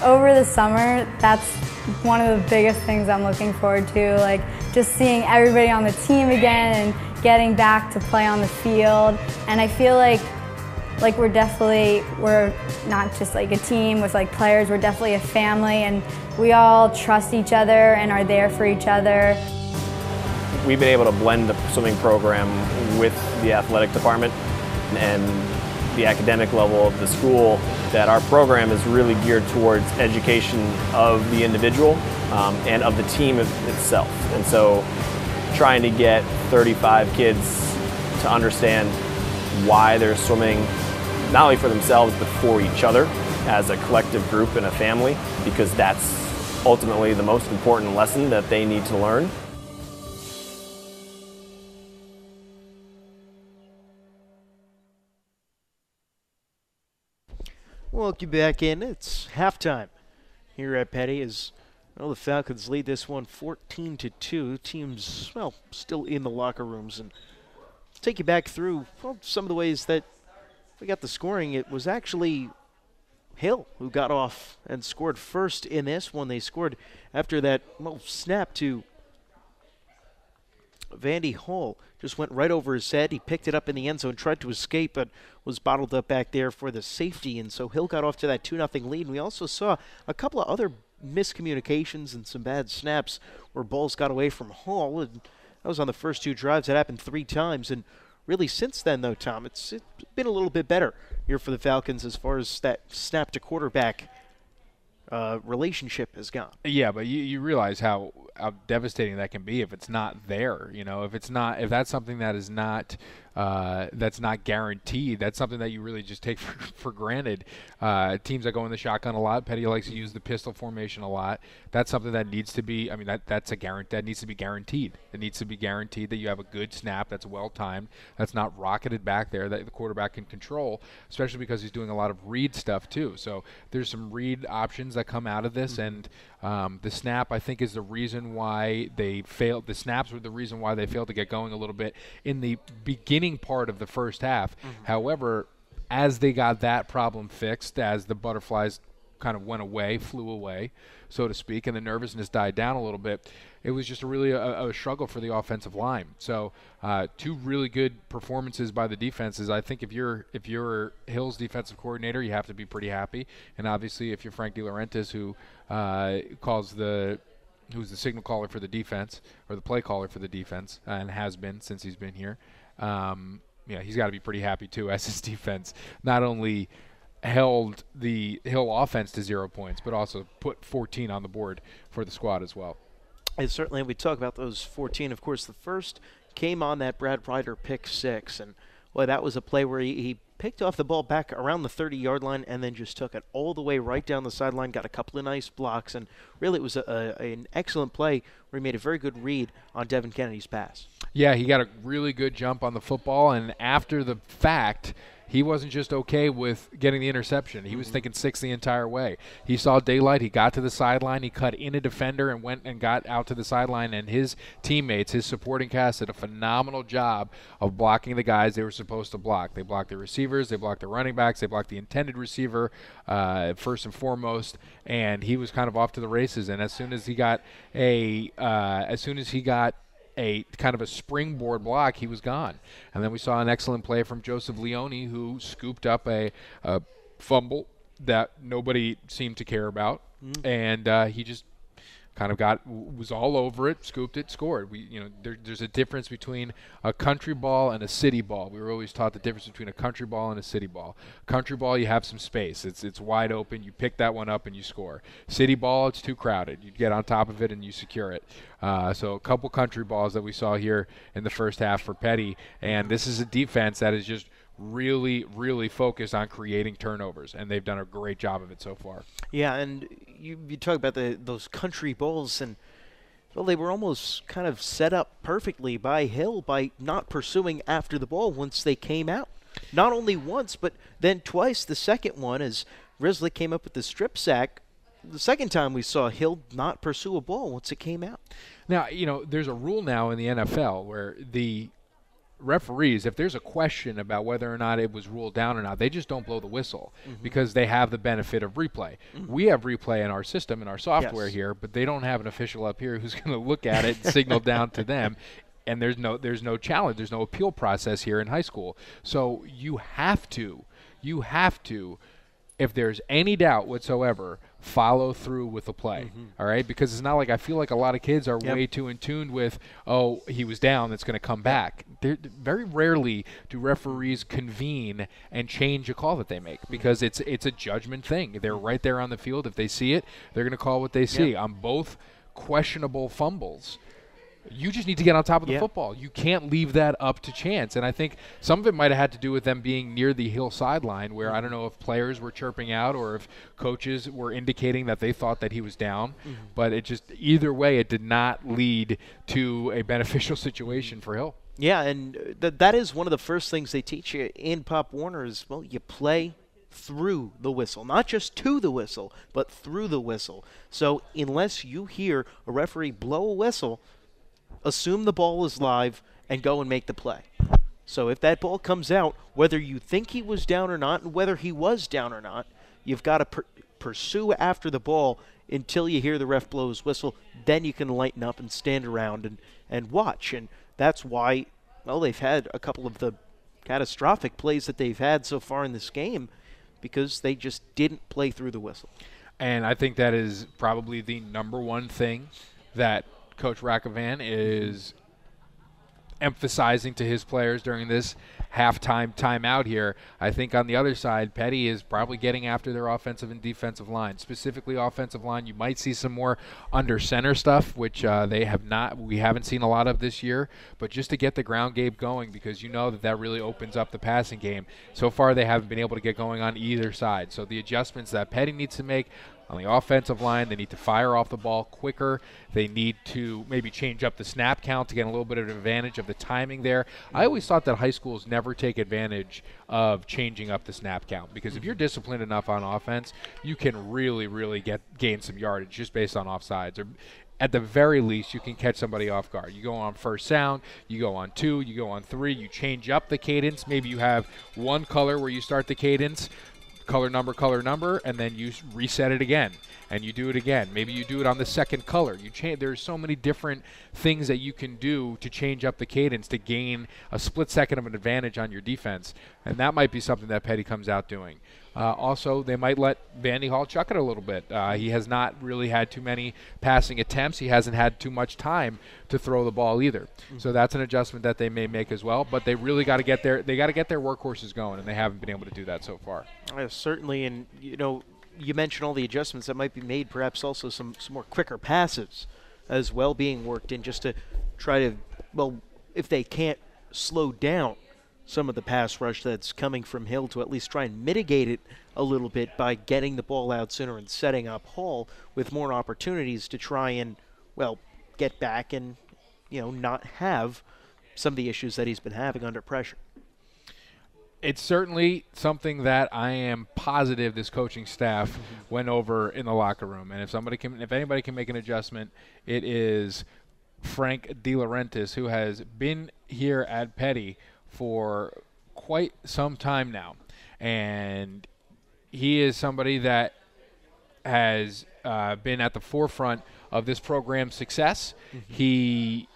Over the summer, that's one of the biggest things I'm looking forward to, like just seeing everybody on the team again and getting back to play on the field. And I feel like we're not just like a team with like players, we're definitely a family, and we all trust each other and are there for each other. We've been able to blend the swimming program with the athletic department and the academic level of the school, that our program is really geared towards education of the individual and of the team itself. And so trying to get 35 kids to understand why they're swimming, not only for themselves, but for each other as a collective group and a family, because that's ultimately the most important lesson that they need to learn. Welcome back in. It's halftime here at Peddie as the Falcons lead this one 14-2. Teams, still in the locker rooms. And take you back through some of the ways that we got the scoring. It was actually Hill who got off and scored first in this one. They scored after that snap to Vandy Hall. Just went right over his head. He picked it up in the end zone, tried to escape, but was bottled up back there for the safety. And so Hill got off to that 2-0 lead. And we also saw a couple of other miscommunications and some bad snaps where balls got away from Hall. And that was on the first two drives. That happened 3 times. And really since then, though, Tom, it's been a little bit better here for the Falcons as far as that snap to quarterback relationship has gone. Yeah, but you realize how devastating that can be if it's not there. If that's something that is not that's not guaranteed. That's something that you really just take for granted. Teams that go in the shotgun a lot. Peddie likes to use the pistol formation a lot. That's something that needs to be. That needs to be guaranteed. It needs to be guaranteed that you have a good snap that's well timed. That's not rocketed back there that the quarterback can control, especially because he's doing a lot of read stuff too. So there's some read options that come out of this, and the snap I think is the reason why they failed. The snaps were the reason why they failed to get going a little bit in the beginning part of the first half. However, as they got that problem fixed, as the butterflies kind of flew away, so to speak, and the nervousness died down a little bit, it was just really a struggle for the offensive line. So 2 really good performances by the defenses. I think if you're Hill's defensive coordinator, you have to be pretty happy. And obviously if you're Frank DeLaurentis, who's the signal caller for the defense, or the play caller for the defense, and has been since he's been here, he's got to be pretty happy too, as his defense not only held the Hill offense to 0 points, but also put 14 on the board for the squad as well. And certainly we talk about those 14. Of course, the first came on that Brad Ryder pick 6, and that was a play where he picked off the ball back around the 30-yard line and then just took it all the way right down the sideline, got a couple of nice blocks, and really it was an excellent play where he made a very good read on Devin Kennedy's pass. Yeah, he got a really good jump on the football, and after the fact, he wasn't just okay with getting the interception. He was thinking 6 the entire way. He saw daylight. He got to the sideline. He cut in a defender and went and got out to the sideline. And his teammates, his supporting cast, did a phenomenal job of blocking the guys they were supposed to block. They blocked the receivers. They blocked the running backs. They blocked the intended receiver first and foremost. And he was kind of off to the races. And as soon as he got a kind of a springboard block, he was gone. And then we saw an excellent play from Joseph Leone, who scooped up a fumble that nobody seemed to care about. And he just was all over it, scooped it, scored. There's a difference between a country ball and a city ball. We were always taught the difference between a country ball and a city ball. Country ball, you have some space. It's wide open. You pick that one up and you score. City ball, it's too crowded. You get on top of it and you secure it. So a couple country balls that we saw here in the first half for Peddie, and this is a defense that is just really, really focused on creating turnovers, and they've done a great job of it so far. Yeah, and you talk about those country balls, and well, they were almost kind of set up perfectly by Hill by not pursuing after the ball once they came out. Not only once, but then twice. The second one, as Risley came up with the strip sack, the second time we saw Hill not pursue a ball once it came out. Now, there's a rule now in the NFL where the referees, if there's a question about whether or not it was ruled down or not, they just don't blow the whistle because they have the benefit of replay. We have replay in our system, in our software here, but they don't have an official up here who's going to look at it and signal down to them. And there's no challenge. There's no appeal process here in high school. So you have to, if there's any doubt whatsoever, follow through with the play, all right? Because it's not like I feel like a lot of kids are way too in tune with, oh, he was down, that's going to come back. Very rarely do referees convene and change a call that they make because it's a judgment thing. They're right there on the field. If they see it, they're going to call what they see. On both questionable fumbles, you just need to get on top of the football. You can't leave that up to chance. And I think some of it might have had to do with them being near the Hill sideline where I don't know if players were chirping out or if coaches were indicating that they thought that he was down. But it just, either way, it did not lead to a beneficial situation for Hill. Yeah, and that is one of the first things they teach you in Pop Warner is, well, you play through the whistle, not just to the whistle, but through the whistle. So unless you hear a referee blow a whistle, assume the ball is live and go and make the play. So if that ball comes out, whether you think he was down or not, and whether he was down or not, you've got to pursue after the ball until you hear the ref blow his whistle. Then you can lighten up and stand around and watch. And that's why, well, they've had a couple of the catastrophic plays that they've had so far in this game because they just didn't play through the whistle. And I think that is probably the number one thing that Coach Rackovan is emphasizing to his players during this halftime timeout here. I think on the other side, Peddie is probably getting after their offensive and defensive line. Specifically offensive line, you might see some more under center stuff, which we haven't seen a lot of this year, but just to get the ground game going because you know that really opens up the passing game. So far they haven't been able to get going on either side. So the adjustments that Peddie needs to make on the offensive line, they need to fire off the ball quicker. They need to maybe change up the snap count to get a little bit of an advantage of the timing there. I always thought that high schools never take advantage of changing up the snap count because if you're disciplined enough on offense, you can really, really gain some yardage just based on offsides. Or at the very least, you can catch somebody off guard. You go on first sound, you go on 2, you go on 3, you change up the cadence. Maybe you have one color where you start the cadence, color number, and then you reset it again, and you do it again. Maybe you do it on the second color. There's so many different things that you can do to change up the cadence to gain a split second of an advantage on your defense, and that might be something that Peddie comes out doing. Also, they might let Vandy Hall chuck it a little bit. He has not really had too many passing attempts. He hasn't had too much time to throw the ball either. So that's an adjustment that they may make as well. But they really got to get their workhorses going, and they haven't been able to do that so far. Certainly, and you mentioned all the adjustments that might be made. Perhaps also some more quicker passes as well being worked in just to try to, well, if they can't slow down some of the pass rush that's coming from Hill, to at least try and mitigate it a little bit by getting the ball out sooner and setting up Hall with more opportunities to try and, well, get back and, not have some of the issues that he's been having under pressure. It's certainly something that I am positive this coaching staff went over in the locker room. And if anybody can make an adjustment, it is Frank DeLaurentis, who has been here at Peddie for quite some time now. And he is somebody that has been at the forefront of this program's success. He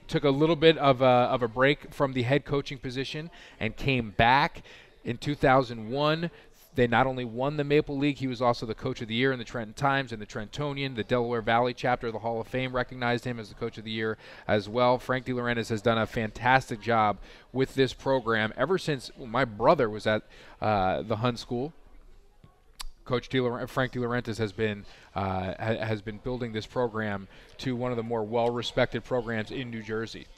took a little bit of a break from the head coaching position and came back in 2001, They not only won the Maple League, he was also the Coach of the Year in the Trenton Times and the Trentonian. The Delaware Valley chapter of the Hall of Fame recognized him as the Coach of the Year as well. Frank De Laurentiis has done a fantastic job with this program ever since my brother was at the Hun School. Coach Frank De Laurentiis has been building this program to one of the more well-respected programs in New Jersey.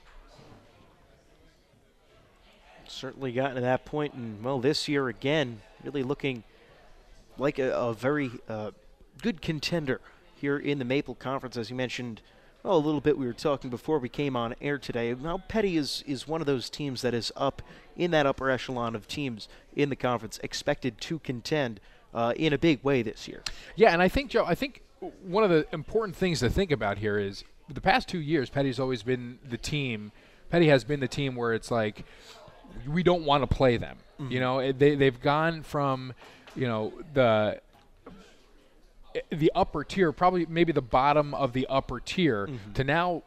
Certainly gotten to that point, and well, this year again, really looking like a very good contender here in the Maple Conference. As you mentioned, well, a little bit we were talking before we came on air today. Now, Peddie is one of those teams that is up in that upper echelon of teams in the conference, expected to contend in a big way this year. Yeah, and I think, Joe, one of the important things to think about here is the past 2 years, Peddie's always been the team. Peddie has been the team where it's like, we don't want to play them. Mm-hmm. You know, they've gone from, you know, the upper tier, probably maybe the bottom of the upper tier, mm-hmm. to now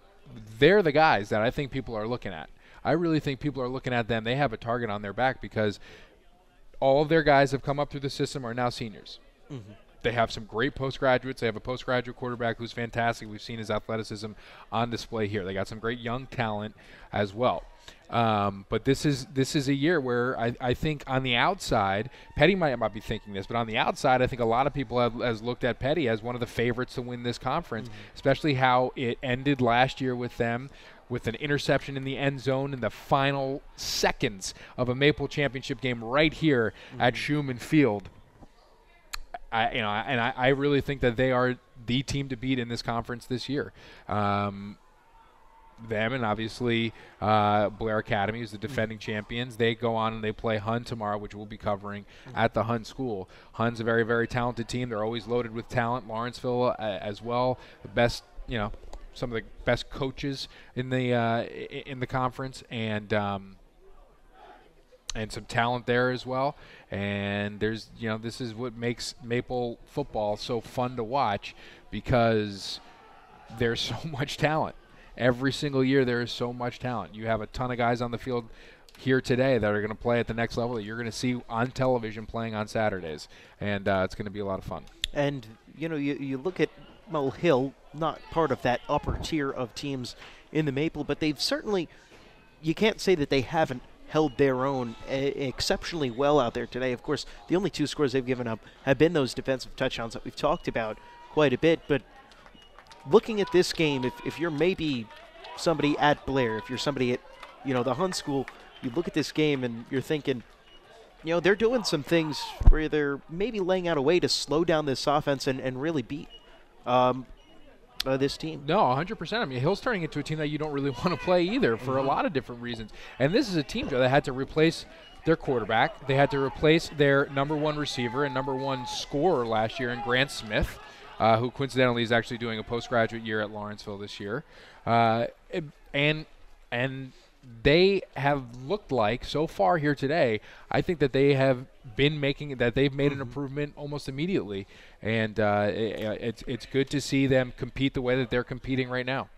they're the guys that I think people are looking at. I really think people are looking at them. They have a target on their back because all of their guys have come up through the system are now seniors. Mm-hmm. They have some great postgraduates. They have a postgraduate quarterback who's fantastic. We've seen his athleticism on display here. They got some great young talent as well. But this is a year where I think on the outside, Peddie might not be thinking this, but on the outside, I think a lot of people have looked at Peddie as one of the favorites to win this conference, mm-hmm. especially how it ended last year with them, with an interception in the end zone in the final seconds of a Maple championship game right here mm-hmm. at Schumann Field. I really think that they are the team to beat in this conference this year. Them and obviously Blair Academy is the defending champions. They go on and they play Hun tomorrow, which we'll be covering at the Hun School. Hun's a very, very talented team. They're always loaded with talent. Lawrenceville as well, the best, you know, some of the best coaches in the conference, and some talent there as well. And there's, you know, this is what makes Maple football so fun to watch because there's so much talent. Every single year there is so much talent. You have a ton of guys on the field here today that are going to play at the next level that you're going to see on television playing on Saturdays. And it's going to be a lot of fun. And, you know, you look at Hill, not part of that upper tier of teams in the Maple, but they've certainly, you can't say that they haven't held their own exceptionally well out there today. Of course, the only two scores they've given up have been those defensive touchdowns that we've talked about quite a bit. But looking at this game, if you're maybe somebody at Blair, if you're somebody at, you know, the Hun School, you look at this game and you're thinking, you know, they're doing some things where they're maybe laying out a way to slow down this offense and really beat this team. No, 100%. I mean, Hill's turning into a team that you don't really want to play either for a lot of different reasons. And this is a team, Joe, that had to replace their quarterback. They had to replace their number one receiver and number one scorer last year in Grant Smith, who coincidentally is actually doing a postgraduate year at Lawrenceville this year. And they have looked like, so far here today, I think that they have been making, that they've made an improvement almost immediately. And it's good to see them compete the way that they're competing right now.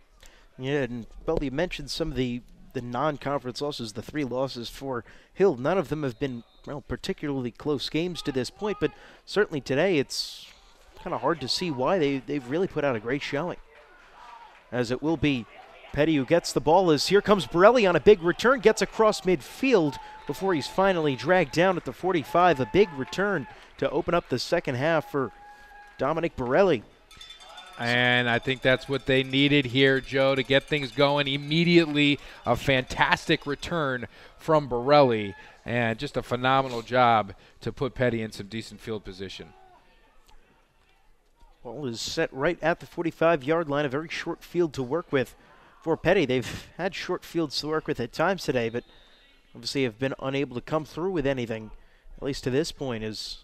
Yeah, and well, you mentioned some of the non-conference losses, the 3 losses for Hill. None of them have been, well, particularly close games to this point, but certainly today it's kind of hard to see why they've really put out a great showing. As it will be Peddie who gets the ball, as here comes Borelli on a big return, gets across midfield before he's finally dragged down at the 45. A big return to open up the second half for Dominic Borelli. And I think that's what they needed here, Joe, to get things going immediately. A fantastic return from Borelli, and just a phenomenal job to put Peddie in some decent field position. Ball is set right at the 45-yard line, a very short field to work with for Peddie. They've had short fields to work with at times today, but obviously have been unable to come through with anything, at least to this point, as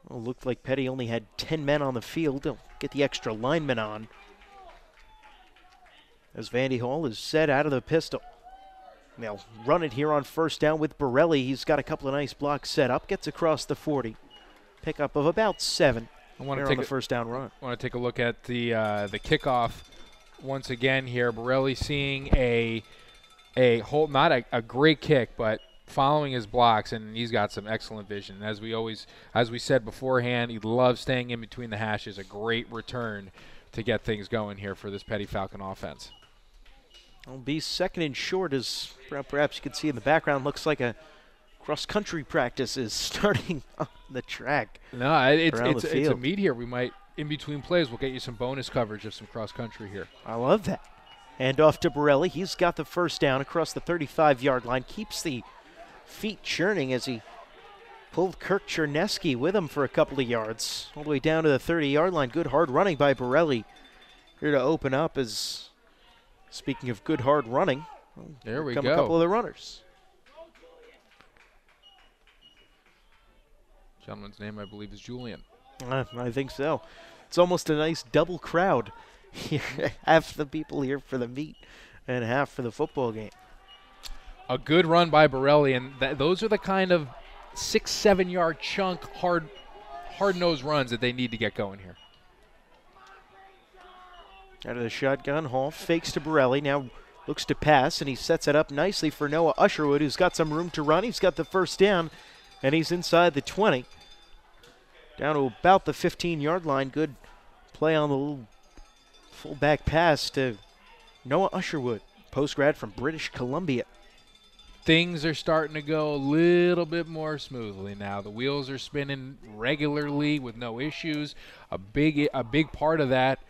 well, looked like Peddie only had 10 men on the field. They'll get the extra linemen on, as Vandy Hall is set out of the pistol. They'll run it here on first down with Borelli. He's got a couple of nice blocks set up, gets across the 40. Pickup of about 7 on the first down run. I want to take a look at the kickoff once again here. Borelli seeing a hold, not a great kick, but following his blocks, and he's got some excellent vision. As we said beforehand, he loves staying in between the hashes. A great return to get things going here for this Peddie Falcon offense. It'll be second and short, as perhaps you can see in the background. Looks like a cross-country practice is starting on the track. No, it's a meet here. We might, in between plays, we'll get you some bonus coverage of some cross-country here. I love that. And off to Borelli. He's got the first down across the 35-yard line. Keeps the feet churning as he pulled Kirk Chernesky with him for a couple of yards. All the way down to the 30-yard line. Good hard running by Borelli. Here to open up is, speaking of good hard running, there we go. A couple of the runners. Gentleman's name, I believe, is Julian. I think so. It's almost a nice double crowd here. Half the people here for the meet and half for the football game. A good run by Borelli, and those are the kind of 6-7 yard chunk, hard-nosed runs that they need to get going here. Out of the shotgun, Hall fakes to Borelli, now looks to pass, and he sets it up nicely for Noah Usherwood, who's got some room to run. He's got the first down, and he's inside the 20. Down to about the 15-yard line. Good play on the little fullback pass to Noah Usherwood, post-grad from British Columbia. Things are starting to go a little bit more smoothly now. The wheels are spinning regularly with no issues. A big part of that,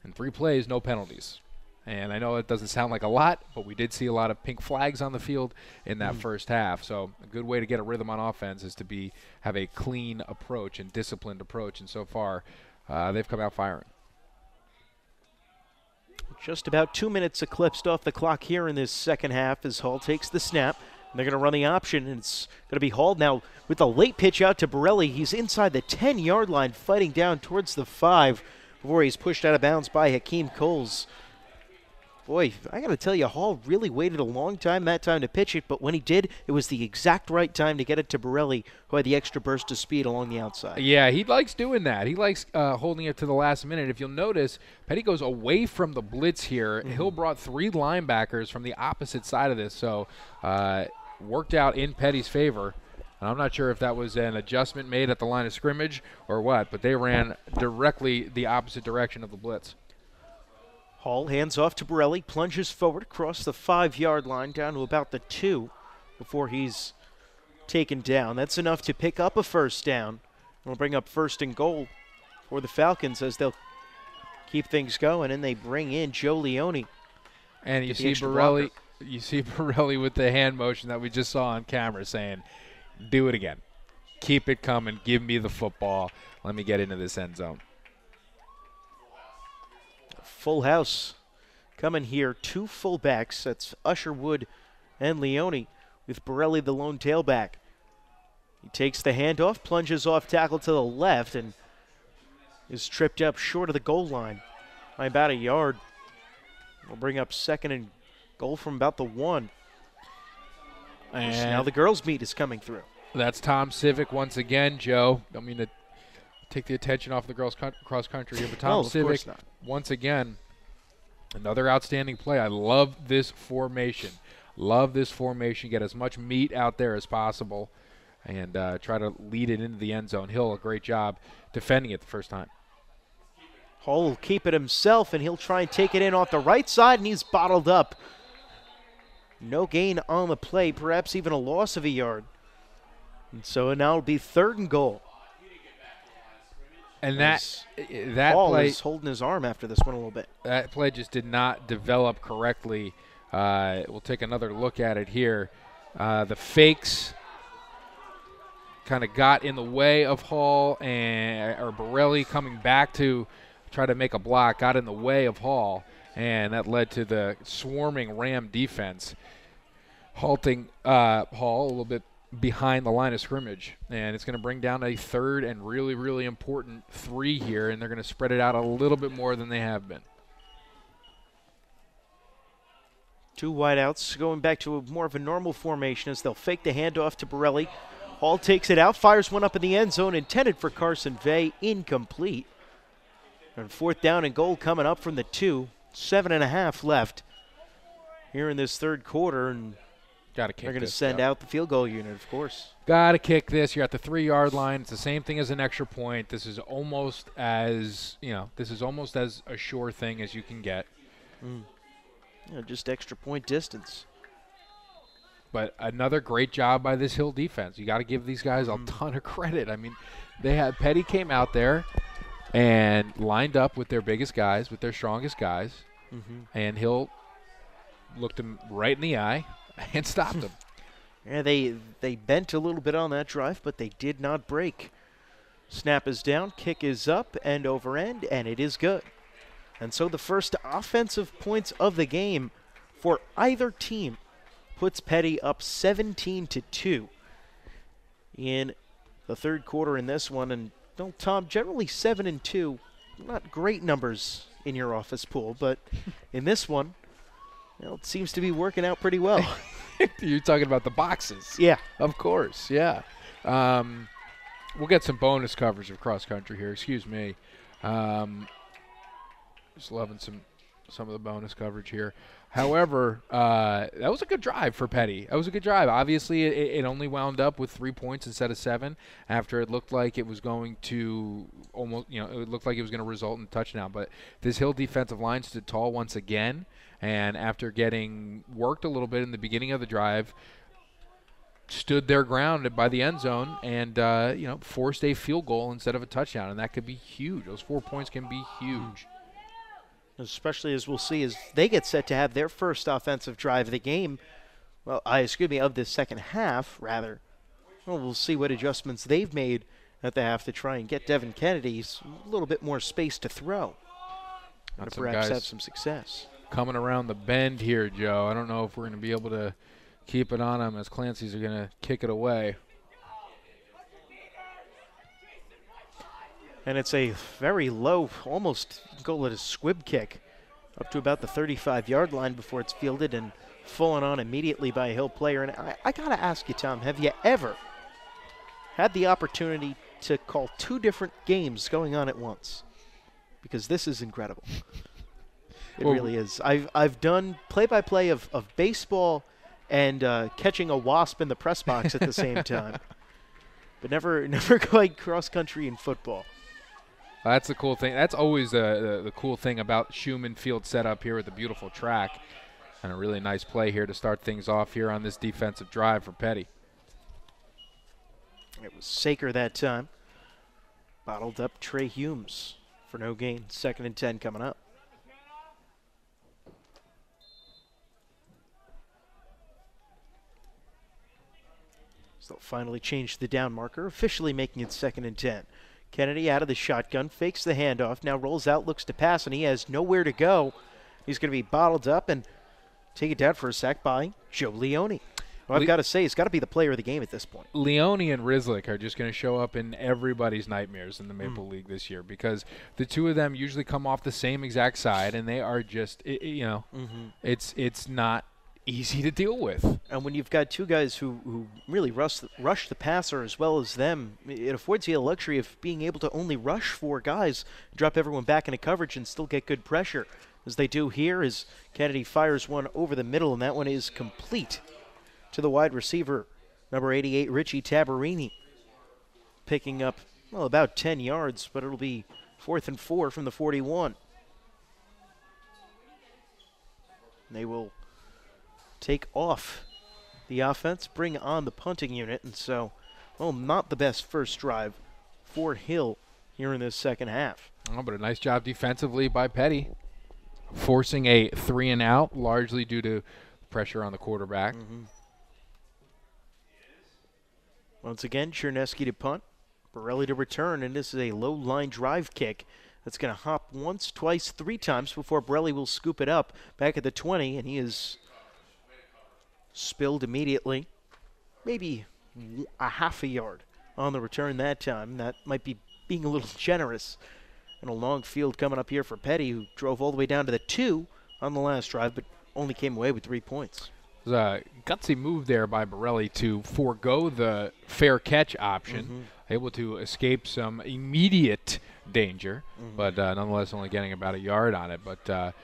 in 3 plays, no penalties. And I know it doesn't sound like a lot, but we did see a lot of pink flags on the field in that first half. So a good way to get a rhythm on offense is to have a clean approach and disciplined approach. And so far, they've come out firing. Just about 2 minutes eclipsed off the clock here in this second half as Hall takes the snap. And they're going to run the option, and it's going to be Hall now with a late pitch out to Borelli. He's inside the 10-yard line, fighting down towards the 5 before he's pushed out of bounds by Hakeem Coles. Boy, I got to tell you, Hall really waited a long time that time to pitch it, but when he did, it was the exact right time to get it to Borelli, who had the extra burst of speed along the outside. Yeah, he likes doing that. He likes holding it to the last minute. If you'll notice, Peddie goes away from the blitz here. Hill brought 3 linebackers from the opposite side of this, so worked out in Peddie's favor. And I'm not sure if that was an adjustment made at the line of scrimmage or what, but they ran directly the opposite direction of the blitz. Hall hands off to Borelli, plunges forward across the 5-yard line down to about the 2 before he's taken down. That's enough to pick up a first down. We'll bring up first and goal for the Falcons as they'll keep things going, and they bring in Joe Leone. And you see Borelli with the hand motion that we just saw on camera saying, do it again. Keep it coming. Give me the football. Let me get into this end zone. Full house coming here. 2 fullbacks. That's Usherwood and Leone with Borelli the lone tailback. He takes the handoff, plunges off tackle to the left, and is tripped up short of the goal line by about a yard. We'll bring up second and goal from about the 1. And now the girls' meet is coming through. That's Tom Civic once again, Joe. Don't mean to take the attention off the girls' cross country here, but Tom Civic once again, another outstanding play. I love this formation. Get as much meat out there as possible and try to lead it into the end zone. Hill, a great job defending it the first time. Hall will keep it himself, and he'll try and take it in off the right side, and he's bottled up. No gain on the play, perhaps even a loss of a yard. And so now it'll be 3rd and goal. And that Hall play is holding his arm after this one a little bit. That play just did not develop correctly. We'll take another look at it here. The fakes kind of got in the way of Hall, or Borelli coming back to try to make a block, got in the way of Hall, and that led to the swarming Ram defense, halting Hall a little bit behind the line of scrimmage, and it's going to bring down a 3rd and really, really important 3 here, and they're going to spread it out a little bit more than they have been. 2 wideouts going back to more of a normal formation as they'll fake the handoff to Borelli. Hall takes it out, fires one up in the end zone, intended for Carson Vey, incomplete. And 4th down and goal coming up from the 2, 7.5 left here in this 3rd quarter, and Got to kick this. They're going to send out the field goal unit, of course. Got to kick this. You're at the 3-yard line. It's the same thing as an extra point. This is almost as, this is almost as a sure thing as you can get. Just extra point distance. But another great job by this Hill defense. You got to give these guys a ton of credit. I mean, Peddie came out there and lined up with their biggest guys, with their strongest guys, and Hill looked him right in the eye and stopped him. Yeah, they bent a little bit on that drive, but they did not break. Snap is down, kick is up and over end, and it is good. And so the first offensive points of the game for either team puts Peddie up 17-2 in the third quarter in this one. And Tom, generally 7-2, not great numbers in your office pool, but in this one, it seems to be working out pretty well. You're talking about the boxes. Yeah. Of course, yeah. We'll get some bonus coverage of cross country here. Excuse me. Just loving some of the bonus coverage here. However, that was a good drive for Peddie. That was a good drive. Obviously, it only wound up with 3 points instead of 7 after it looked like it was going to it looked like it was going to result in a touchdown. But this Hill defensive line stood tall once again, and after getting worked a little bit in the beginning of the drive, stood their ground by the end zone and, forced a field goal instead of a touchdown, and that could be huge. Those 4 points can be huge. Especially as we'll see as they get set to have their first offensive drive of the game. Well, of this second half, rather. Well, we'll see what adjustments they've made at the half to try and get Devin Kennedy a little bit more space to throw. And perhaps have some success. Coming around the bend here, Joe. I don't know if we're going to be able to keep it on them as Clancy's are going to kick it away. And it's a very low, almost goal at a squib kick, up to about the 35-yard line before it's fielded and fallen on immediately by a Hill player. And I got to ask you, Tom, have you ever had the opportunity to call 2 different games going on at once? Because this is incredible. It really is. I've done play-by-play of baseball and catching a wasp in the press box at the same time, but never quite cross-country in football. That's the cool thing. That's always the cool thing about Schumann Field setup here with the beautiful track. And a really nice play here to start things off here on this defensive drive for Peddie. It was Saker that time. Bottled up Trey Humes for no gain. 2nd and 10 coming up. So they'll finally change the down marker, officially making it 2nd and 10. Kennedy out of the shotgun, fakes the handoff, now rolls out, looks to pass, and he has nowhere to go. He's going to be bottled up and take it down for a sack by Joe Leone. Well, I've got to say, he's got to be the player of the game at this point. Leone and Rizlik are just going to show up in everybody's nightmares in the Maple League this year because the two of them usually come off the same exact side, and they are just, it's not easy to deal with. And when you've got 2 guys who really rush the passer as well as them, it affords you the luxury of being able to only rush 4 guys, drop everyone back into coverage, and still get good pressure. As they do here as Kennedy fires one over the middle, and that one is complete to the wide receiver, number 88, Richie Tabarini, picking up, about 10 yards, but it'll be 4th and 4 from the 41. They will take off the offense, bring on the punting unit, and so, not the best first drive for Hill here in this second half. Oh, but a nice job defensively by Peddie, forcing a 3-and-out, largely due to pressure on the quarterback. Once again, Chernesky to punt, Borelli to return, and this is a low-line drive kick that's going to hop once, twice, 3 times before Borelli will scoop it up back at the 20, and he is spilled immediately. Maybe a half a yard on the return that time. That might be being a little generous. And a long field coming up here for Peddie, who drove all the way down to the 2 on the last drive, but only came away with 3 points. It was a gutsy move there by Borelli to forego the fair catch option, able to escape some immediate danger, but nonetheless only getting about a yard on it. But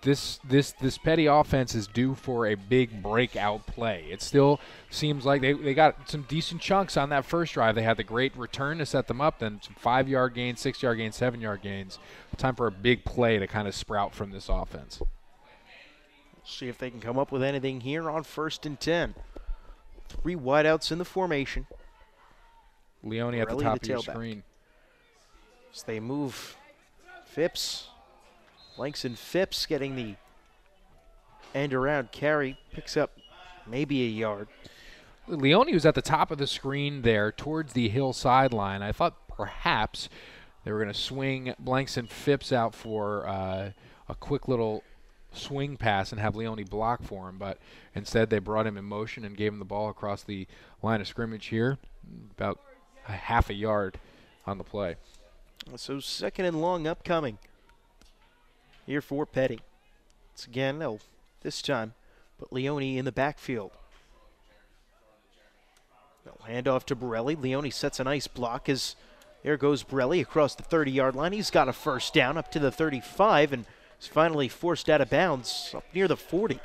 this Peddie offense is due for a big breakout play. It still seems like they got some decent chunks on that first drive. They had the great return to set them up, then some 5-yard gains, 6-yard gains, 7-yard gains. Time for a big play to kind of sprout from this offense. See if they can come up with anything here on 1st and 10. 3 wideouts in the formation. Leone at the top of your screen. So they move Phipps. Langston Phipps getting the end around carry. Picks up maybe a yard. Leone was at the top of the screen there towards the Hill sideline. I thought perhaps they were going to swing Langston Phipps out for a quick little swing pass and have Leone block for him, but instead they brought him in motion and gave him the ball across the line of scrimmage here, about a half a yard on the play. So 2nd and long upcoming here for Peddie. Once again, they'll this time put Leone in the backfield. They'll hand off to Borelli. Leone sets a nice block as there goes Borelli across the 30-yard line. He's got a first down up to the 35 and is finally forced out of bounds up near the 40.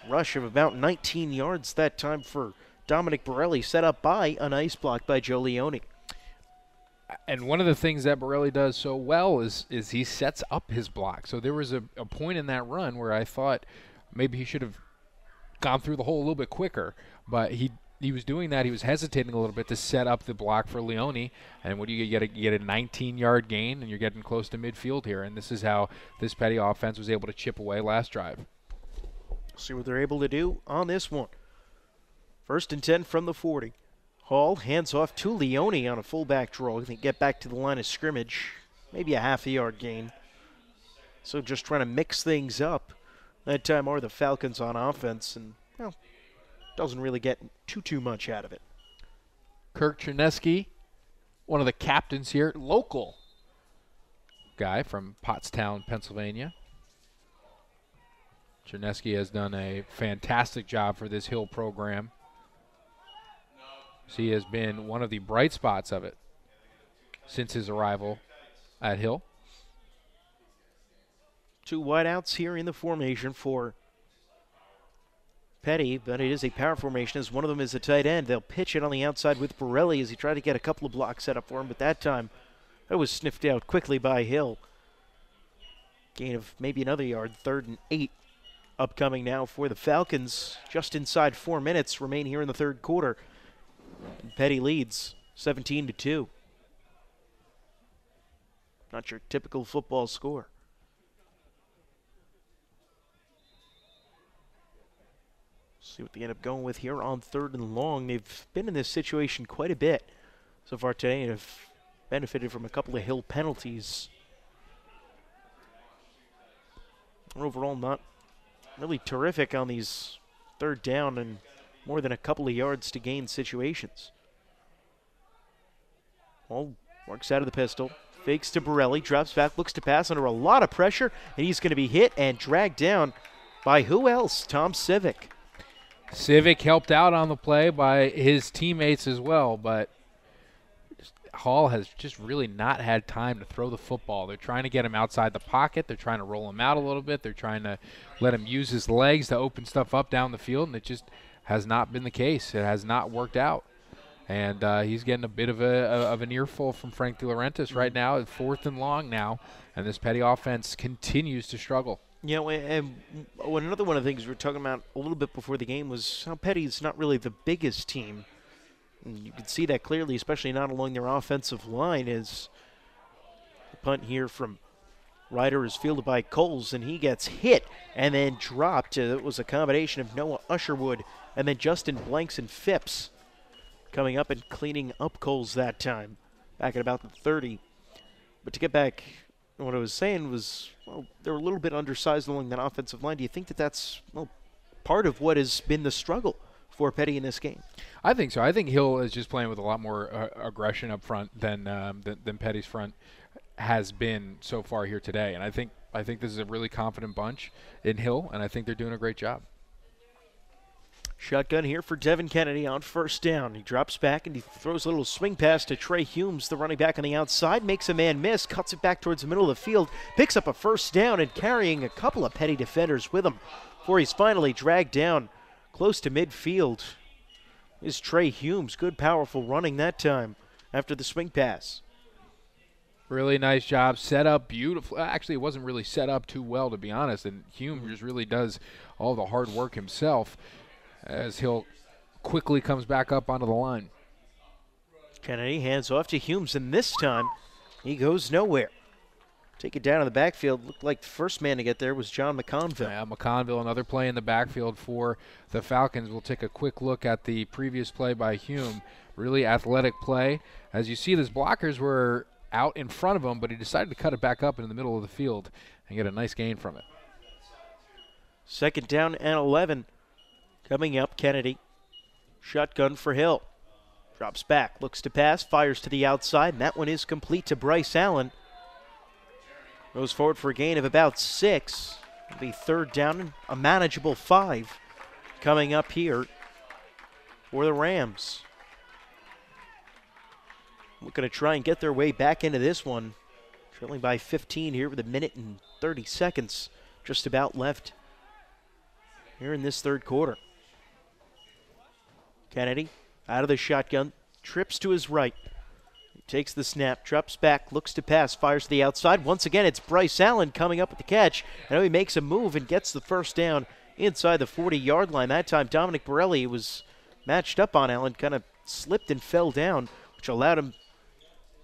Rush of about 19 yards that time for Dominic Borelli, set up by a nice block by Joe Leone. And one of the things that Borelli does so well is he sets up his block. So there was a point in that run where I thought maybe he should have gone through the hole a little bit quicker. But he was doing that. He was hesitating a little bit to set up the block for Leone. And what do you get? You get a 19-yard gain, and you're getting close to midfield here. And this is how this Peddie offense was able to chip away last drive. See what they're able to do on this one. 1st and 10 from the 40. Hall hands off to Leone on a fullback draw. They get back to the line of scrimmage. Maybe a half-a-yard gain. So just trying to mix things up. That time are the Falcons on offense, and well, doesn't really get too much out of it. Kirk Chernesky, one of the captains here, local guy from Pottstown, Pennsylvania. Chernesky has done a fantastic job for this Hill program. He has been one of the bright spots of it since his arrival at Hill. 2 wideouts here in the formation for Peddie, but it is a power formation as one of them is a tight end. They'll pitch it on the outside with Borelli as he tried to get a couple of blocks set up for him, but that time that was sniffed out quickly by Hill. Gain of maybe another yard, 3rd and 8 upcoming now for the Falcons. Just inside 4 minutes remain here in the 3rd quarter. And Peddie leads 17-2. Not your typical football score. See what they end up going with here on 3rd and long. They've been in this situation quite a bit so far today and have benefited from a couple of Hill penalties. Overall, not really terrific on these 3rd down and more than a couple of yards to gain situations. Hall works out of the pistol, fakes to Borelli, drops back, looks to pass under a lot of pressure, and he's going to be hit and dragged down by who else? Tom Civic. Civic helped out on the play by his teammates as well, but Hall has just really not had time to throw the football. They're trying to get him outside the pocket. They're trying to roll him out a little bit. They're trying to let him use his legs to open stuff up down the field, and it just has not been the case. It has not worked out. And he's getting a bit of an earful from Frank De Laurentiis right now. 4th and long now, and this Peddie offense continues to struggle. You know, and another one of the things we were talking about a little bit before the game was how Peddie's not really the biggest team. And you can see that clearly, especially not along their offensive line, as the punt here from Ryder is fielded by Coles, and he gets hit and then dropped. It was a combination of Noah Usherwood and then Justin Blanks and Phipps coming up and cleaning up Coles that time, back at about the 30. But to get back, what I was saying was, well, they were a little bit undersized along that offensive line. Do you think that that's part of what has been the struggle for Peddie in this game? I think so. I think Hill is just playing with a lot more aggression up front than Peddie's front has been so far here today. And I think this is a really confident bunch in Hill, and I think they're doing a great job. Shotgun here for Devin Kennedy on first down. He drops back and he throws a little swing pass to Trey Humes, the running back on the outside, makes a man miss, cuts it back towards the middle of the field, picks up a first down and carrying a couple of Peddie defenders with him before he's finally dragged down close to midfield. Is Trey Humes. Good, powerful running that time after the swing pass. Really nice job. Set up beautiful. Actually, it wasn't really set up too well, to be honest, and Humes just really does all the hard work himself as Hill quickly comes back up onto the line. Kennedy hands off to Humes, and this time he goes nowhere. Take it down in the backfield. Looked like the first man to get there was John McConville. Yeah, McConville, another play in the backfield for the Falcons. We'll take a quick look at the previous play by Hume. Really athletic play. As you see, his blockers were out in front of him, but he decided to cut it back up into the middle of the field and get a nice gain from it. Second down and 11. Coming up, Kennedy. Shotgun for Hill. Drops back, looks to pass, fires to the outside, and that one is complete to Bryce Allen. Goes forward for a gain of about 6. It'll be third down and a manageable 5 coming up here for the Rams. Looking to try and get their way back into this one. Trailing by 15 here with 1 minute and 30 seconds just about left here in this third quarter. Kennedy out of the shotgun, trips to his right. He takes the snap, drops back, looks to pass, fires to the outside. Once again, it's Bryce Allen coming up with the catch. I know he makes a move and gets the first down inside the 40-yard line. That time, Dominic Borelli was matched up on Allen, kind of slipped and fell down, which allowed him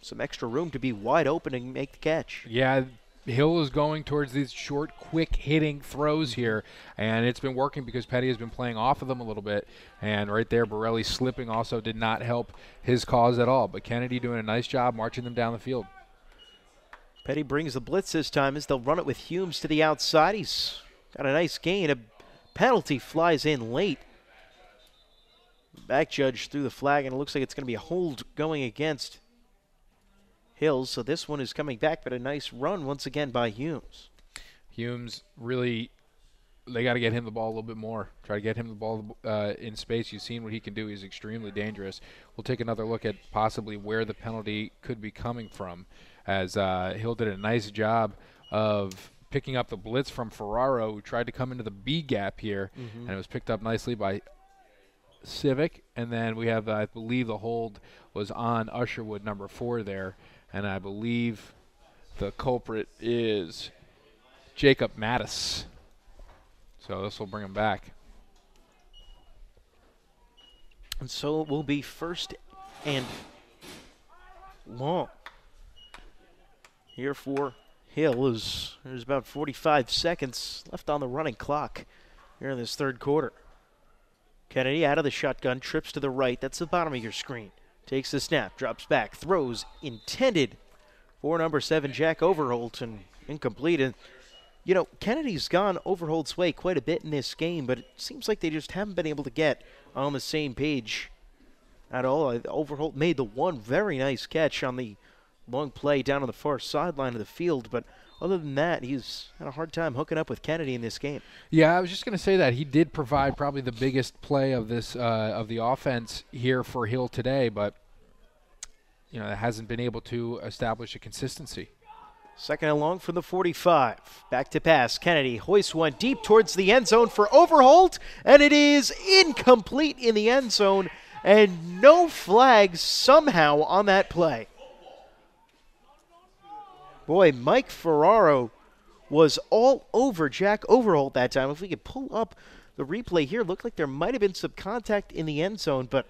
some extra room to be wide open and make the catch. Yeah, Hill is going towards these short, quick-hitting throws here, and it's been working because Peddie has been playing off of them a little bit. And right there, Borelli slipping also did not help his cause at all. But Kennedy doing a nice job marching them down the field. Peddie brings the blitz this time as they'll run it with Humes to the outside. He's got a nice gain. A penalty flies in late. Back judge threw the flag, and it looks like it's going to be a hold going against Hills, so this one is coming back, but a nice run once again by Humes. Humes really, they got to get him the ball a little bit more. Try to get him the ball in space. You've seen what he can do. He's extremely dangerous. We'll take another look at possibly where the penalty could be coming from, as Hill did a nice job of picking up the blitz from Ferraro, who tried to come into the B gap here, and it was picked up nicely by Civic. And then we have, I believe the hold was on Usherwood, number 4 there. And I believe the culprit is Jacob Mattis. So this will bring him back. And so it will be first and long here for Hill. There's about 45 seconds left on the running clock here in this third quarter. Kennedy out of the shotgun, trips to the right. That's the bottom of your screen. Takes the snap, drops back, throws intended for number 7, Jack Overholt, and incomplete. And, you know, Kennedy's gone Overholt's way quite a bit in this game, but it seems like they just haven't been able to get on the same page at all. Overholt made the one very nice catch on the long play down on the far sideline of the field, but other than that, he's had a hard time hooking up with Kennedy in this game. Yeah, I was just going to say that he did provide probably the biggest play of this of the offense here for Hill today, but you know, it hasn't been able to establish a consistency. Second and long from the 45. Back to pass. Kennedy hoists one deep towards the end zone for Overholt, and it is incomplete in the end zone, and no flags somehow on that play. Boy, Mike Ferraro was all over Jack Overholt that time. If we could pull up the replay here, it looked like there might have been some contact in the end zone, but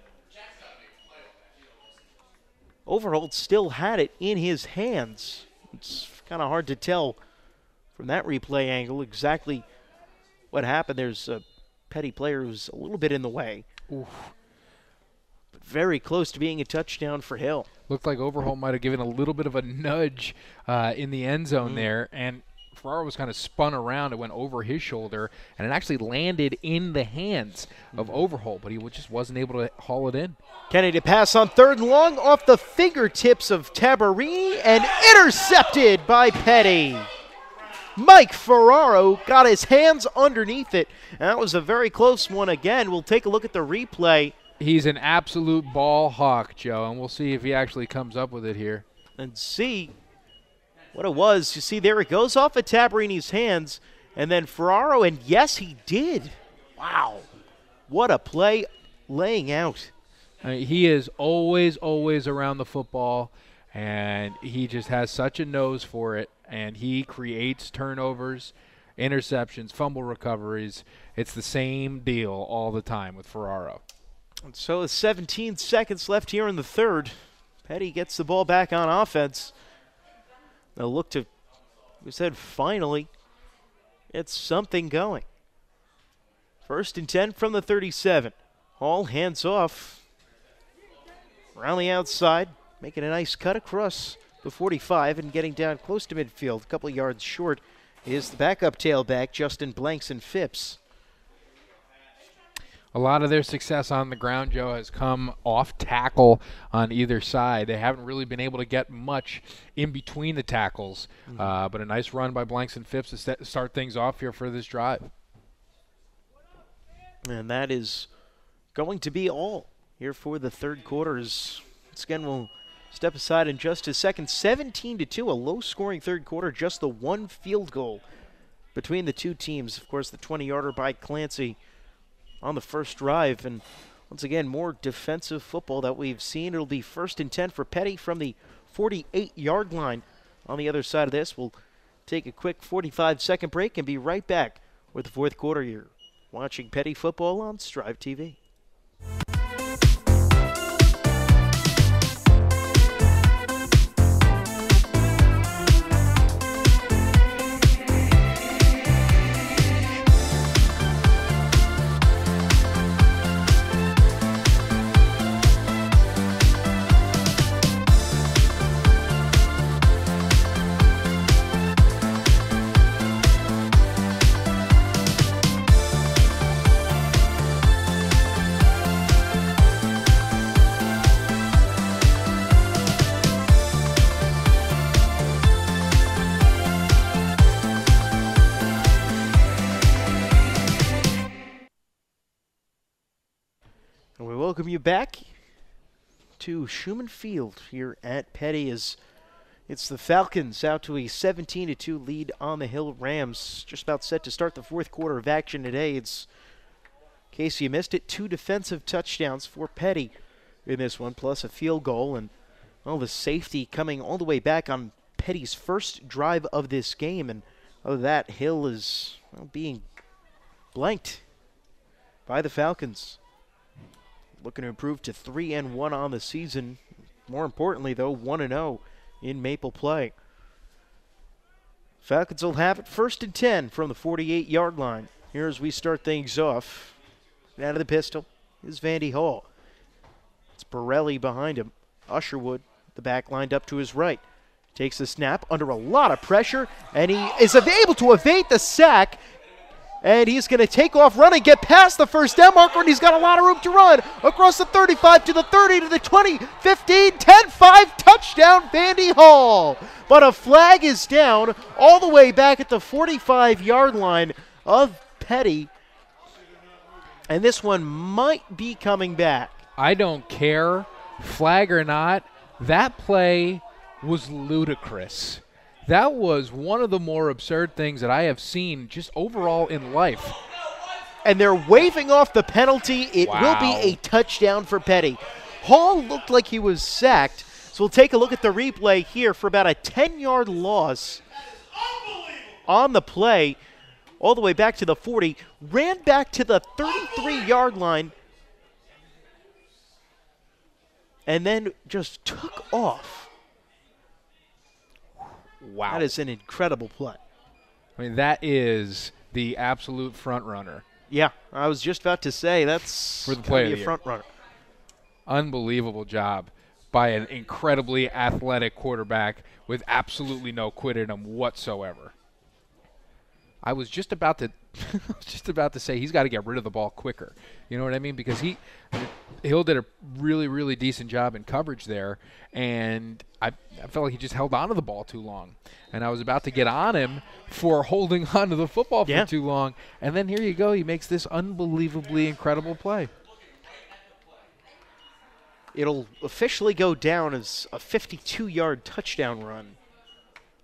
Overholt still had it in his hands. It's kind of hard to tell from that replay angle exactly what happened. There's a Peddie player who's a little bit in the way. Oof. But very close to being a touchdown for Hill. Looked like Overholt might have given a little bit of a nudge in the end zone there, and Ferraro was kind of spun around. It went over his shoulder, and it actually landed in the hands of Overholt, but he just wasn't able to haul it in. Kennedy to pass on third and long off the fingertips of Tabarini and intercepted by Peddie. Mike Ferraro got his hands underneath it. And that was a very close one again. We'll take a look at the replay. He's an absolute ball hawk, Joe, and we'll see if he actually comes up with it here. And see what it was. You see, there it goes off of Tabarini's hands, and then Ferraro, and yes, he did. Wow. What a play laying out. He is always around the football, and he just has such a nose for it, and he creates turnovers, interceptions, fumble recoveries. It's the same deal all the time with Ferraro. And so with 17 seconds left here in the third, Peddie gets the ball back on offense. They'll look to, we said, finally, it's something going. 1st and 10 from the 37. Hall hands off. Around the outside, making a nice cut across the 45 and getting down close to midfield. A couple of yards short is the backup tailback, Justin Blanks and Phipps. A lot of their success on the ground, Joe, has come off tackle on either side. They haven't really been able to get much in between the tackles, but a nice run by Blanks and Phipps to start things off here for this drive. And that is going to be all here for the third quarter. Once again, we'll step aside in just a second. 17-2, a low-scoring third quarter, just the one field goal between the two teams. Of course, the 20-yarder by Clancy on the first drive, and once again, more defensive football that we've seen. It'll be 1st and 10 for Peddie from the 48-yard line. On the other side of this, we'll take a quick 45-second break and be right back with the fourth quarter. You're watching Peddie football on Strive TV. Welcome you back to Schumann Field here at Peddie as it's the Falcons out to a 17-2 lead on the Hill Rams. Just about set to start the fourth quarter of action today. It's, in case you missed it, 2 defensive touchdowns for Peddie in this one, plus a field goal, and all the safety coming all the way back on Peddie's first drive of this game. And other than that, Hill is being blanked by the Falcons. Looking to improve to 3-1 on the season. More importantly, though, 1-0 in MAPL play. Falcons will have it 1st and 10 from the 48-yard line. Here as we start things off. Out of the pistol is Vandy Hall. It's Borelli behind him. Usherwood, the back lined up to his right. Takes the snap under a lot of pressure, and he is able to evade the sack. And he's going to take off running, get past the first down marker, and he's got a lot of room to run. Across the 35 to the 30 to the 20, 15, 10, 5, touchdown Vandy Hall. But a flag is down all the way back at the 45-yard line of Peddie. And this one might be coming back. I don't care, flag or not, that play was ludicrous. That was one of the more absurd things that I have seen just overall in life. And they're waving off the penalty. It will be a touchdown for Peddie. Hall looked like he was sacked, so we'll take a look at the replay here for about a 10-yard loss on the play, all the way back to the 40, ran back to the 33-yard line, and then just took off. Wow. That is an incredible play. I mean, that is the absolute front runner. Yeah, I was just about to say that's for the play of the year. Front runner. Unbelievable job by an incredibly athletic quarterback with absolutely no quit in him whatsoever. I was just about to was just about to say he's got to get rid of the ball quicker. You know what I mean? Because Hill did a really, really decent job in coverage there, and I felt like he just held on to the ball too long. And I was about to get on him for holding on to the football for too long. And then here you go. He makes this unbelievably incredible play. It'll officially go down as a 52-yard touchdown run.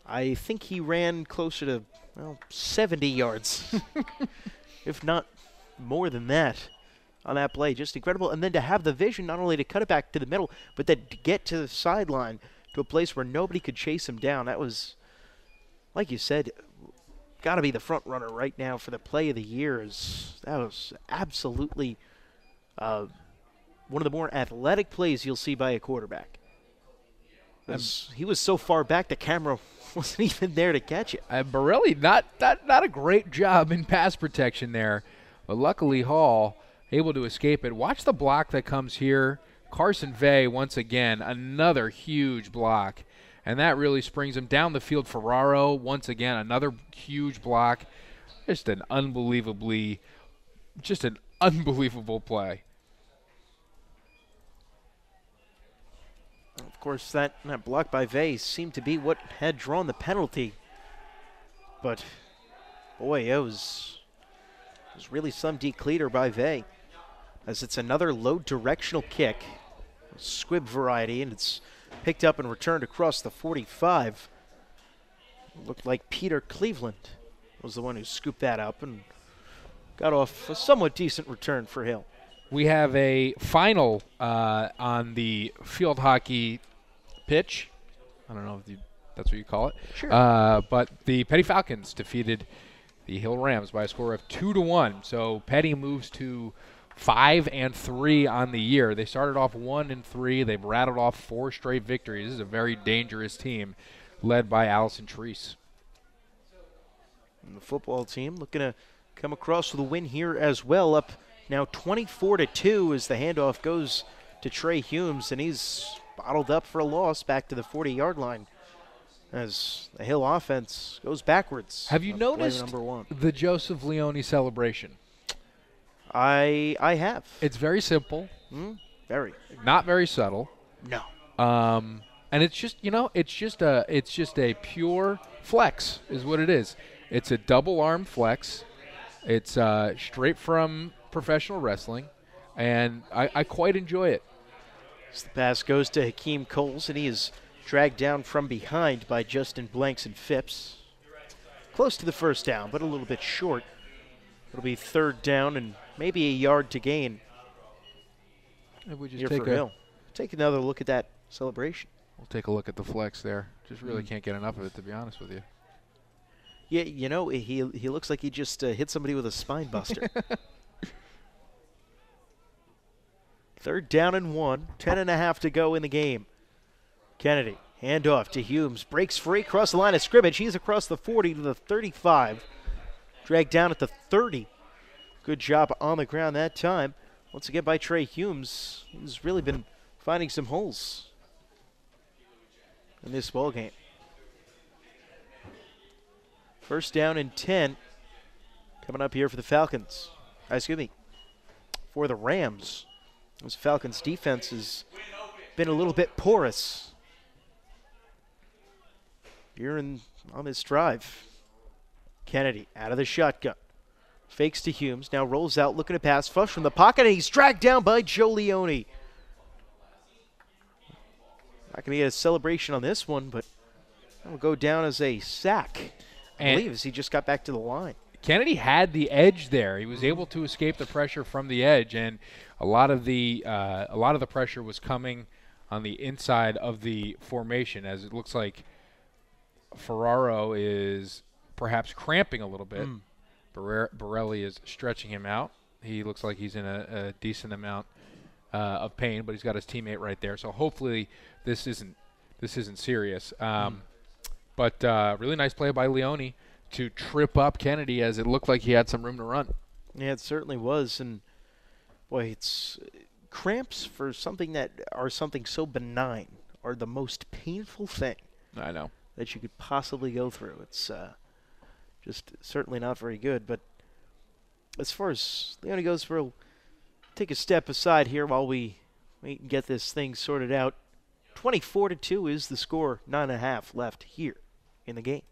I think he ran closer to 70 yards, if not more than that, on that play. Just incredible. And then to have the vision not only to cut it back to the middle, but then to get to the sideline to a place where nobody could chase him down. That was, like you said, got to be the front runner right now for the play of the year. That was absolutely one of the more athletic plays you'll see by a quarterback. He was so far back, the camera wasn't even there to catch it. Borelli, not a great job in pass protection there, but luckily Hall able to escape it. Watch the block that comes here. Carson Vey, once again, another huge block, and that really springs him down the field. Ferraro, once again, another huge block. Just an unbelievable play. Of course, that block by Vey seemed to be what had drawn the penalty. But, boy, it was really some decleater by Vey, as it's another low directional kick, squib variety, and it's picked up and returned across the 45. It looked like Peter Cleveland was the one who scooped that up and got off a somewhat decent return for Hill. We have a final on the field hockey pitch. I don't know if that's what you call it. Sure. But the Peddie Falcons defeated the Hill Rams by a score of 2-1. So Peddie moves to 5-3 on the year. They started off 1-3. They've rattled off 4 straight victories. This is a very dangerous team led by Allison Treese. And the football team looking to come across with a win here as well, up now 24-2 as the handoff goes to Trey Humes, and he's bottled up for a loss back to the 40-yard line as the Hill offense goes backwards. Have you noticed the Joseph Leone celebration? I have. It's very simple. Very. Not very subtle. No. And it's just, it's just a pure flex is what it is. It's a double arm flex. It's straight from professional wrestling, and I quite enjoy it. As the pass goes to Hakeem Coles, and he is dragged down from behind by Justin Blanks and Phipps. Close to the first down, but a little bit short. It'll be 3rd down and maybe a yard to gain. If we just here for Hill. Take another look at that celebration. We'll take a look at the flex there. Just really can't get enough of it, to be honest with you. Yeah, he looks like he just hit somebody with a spine buster. 3rd down and 1, 10.5 to go in the game. Kennedy, handoff to Humes, breaks free across the line of scrimmage. He's across the 40 to the 35, dragged down at the 30. Good job on the ground that time. Once again by Trey Humes, who's really been finding some holes in this ball game. 1st down and 10 coming up here for the Falcons. For the Rams. This Falcons defense has been a little bit porous here on this drive. Kennedy out of the shotgun. Fakes to Humes, now rolls out, looking to pass, flush from the pocket, and he's dragged down by Joe Leone. Not going to get a celebration on this one, but that will go down as a sack. I believe as he just got back to the line. Kennedy had the edge there. He was able to escape the pressure from the edge, and a lot of the pressure was coming on the inside of the formation, as it looks like Ferraro is perhaps cramping a little bit. Borelli is stretching him out. He looks like he's in a decent amount of pain, but he's got his teammate right there. So hopefully this isn't serious. But really nice play by Leone to trip up Kennedy, as it looked like he had some room to run. Yeah, it certainly was. And boy, it's cramps for something so benign are the most painful thing. I know. That you could possibly go through. It's just certainly not very good. But as far as Leone goes, we'll take a step aside here while we wait and get this thing sorted out. 24-2 is the score, 9.5 left here in the game.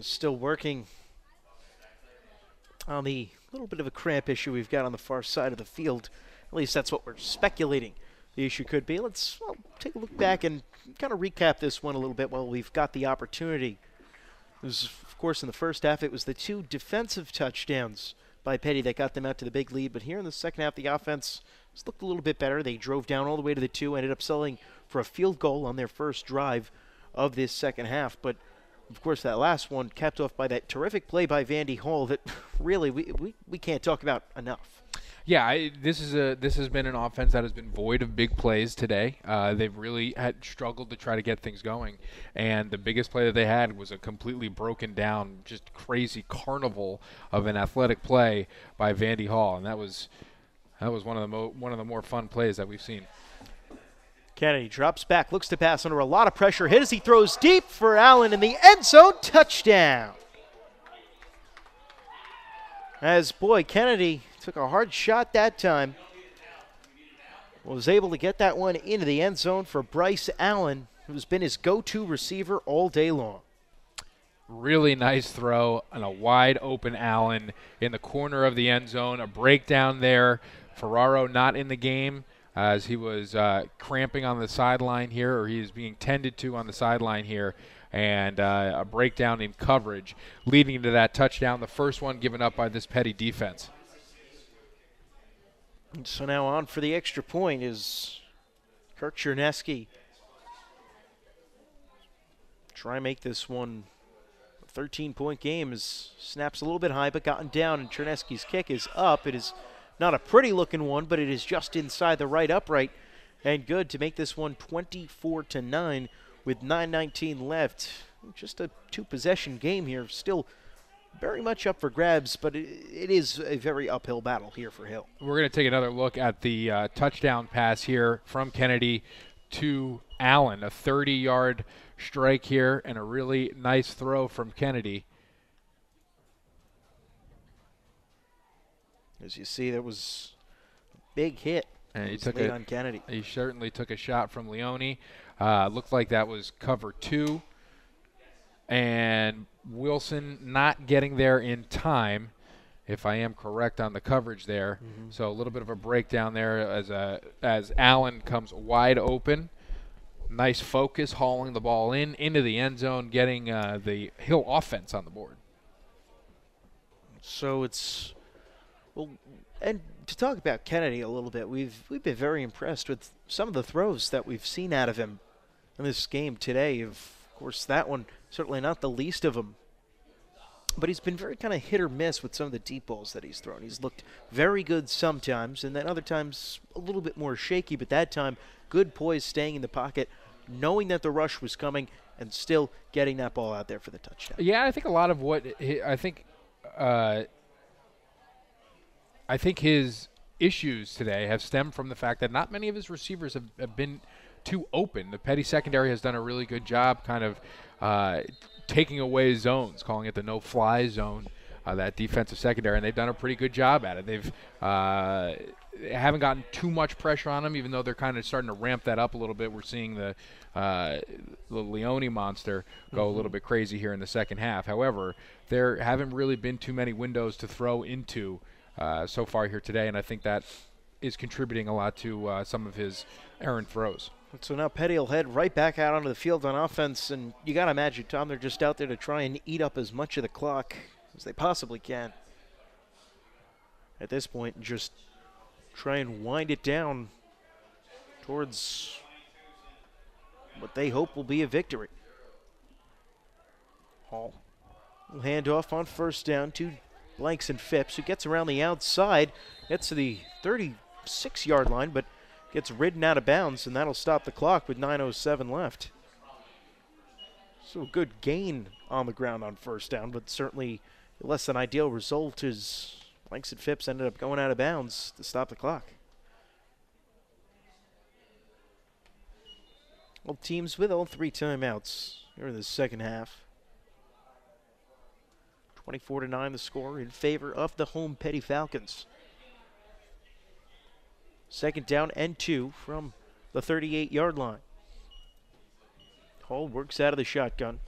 Still working on the little bit of a cramp issue we've got on the far side of the field. At least that's what we're speculating the issue could be. Let's take a look back and kind of recap this one a little bit while we've got the opportunity. It was, of course, in the first half, it was the 2 defensive touchdowns by Peddie that got them out to the big lead. But here in the second half, the offense just looked a little bit better. They drove down all the way to the 2, ended up settling for a field goal on their first drive of this second half. But of course, that last one capped off by that terrific play by Vandy Hall that really we can't talk about enough. Yeah, this has been an offense that has been void of big plays today. They've really had struggled to try to get things going, and the biggest play that they had was a completely broken down, just crazy carnival of an athletic play by Vandy Hall, and that was one of the more fun plays that we've seen. Kennedy drops back, looks to pass under a lot of pressure. Hit as he throws deep for Allen in the end zone. Touchdown. As, boy, Kennedy took a hard shot that time. Was able to get that one into the end zone for Bryce Allen, who's been his go-to receiver all day long. Really nice throw on a wide-open Allen in the corner of the end zone. A breakdown there. Ferraro not in the game, as he was cramping on the sideline here, or he is being tended to on the sideline here, and a breakdown in coverage leading to that touchdown, the first one given up by this Peddie defense. And so now on for the extra point is Kirk Chernesky. Try and make this one a 13-point game. As snaps a little bit high but gotten down, and Chernesky's kick is up. It is not a pretty looking one, but it is just inside the right upright and good to make this one 24-9 with 9:19 left. Just a 2-possession game here. Still very much up for grabs, but it is a very uphill battle here for Hill. We're going to take another look at the touchdown pass here from Kennedy to Allen. A 30-yard strike here and a really nice throw from Kennedy. As you see, there was a big hit. And he took on Kennedy. He certainly took a shot from Leone. Looked like that was cover 2. And Wilson not getting there in time, if I am correct on the coverage there. Mm-hmm. So a little bit of a breakdown there as Allen comes wide open. Nice focus, hauling the ball into the end zone, getting the Hill offense on the board. So it's... Well, and to talk about Kennedy a little bit, we've been very impressed with some of the throws that we've seen out of him in this game today. Of course, that one certainly not the least of them. But he's been very kind of hit or miss with some of the deep balls that he's thrown. He's looked very good sometimes, and then other times a little bit more shaky. But that time, good poise, staying in the pocket, knowing that the rush was coming, and still getting that ball out there for the touchdown. Yeah, I think a lot of what I think his issues today have stemmed from the fact that not many of his receivers have been too open. The Peddie secondary has done a really good job kind of taking away zones, calling it the no-fly zone, that defensive secondary, and they've done a pretty good job at it. They've haven't gotten too much pressure on them, even though they're kind of starting to ramp that up a little bit. We're seeing the Leone monster go a little bit crazy here in the second half. However, there haven't really been too many windows to throw into so far here today, and I think that is contributing a lot to some of his errant throws. So now Peddie will head right back out onto the field on offense, and you got to imagine, Tom, they're just out there to try and eat up as much of the clock as they possibly can. at this point and just try and wind it down towards what they hope will be a victory. Hall will hand off on first down to Blanks and Phipps, who gets around the outside, gets to the 36-yard line, but gets ridden out of bounds, and that'll stop the clock with 9:07 left. So a good gain on the ground on first down, but certainly a less than ideal result as Blanks and Phipps ended up going out of bounds to stop the clock. Well, teams with all 3 timeouts here in the second half. 24-9 the score in favor of the home Peddie Falcons. Second down and 2 from the 38-yard line. Hall works out of the shotgun.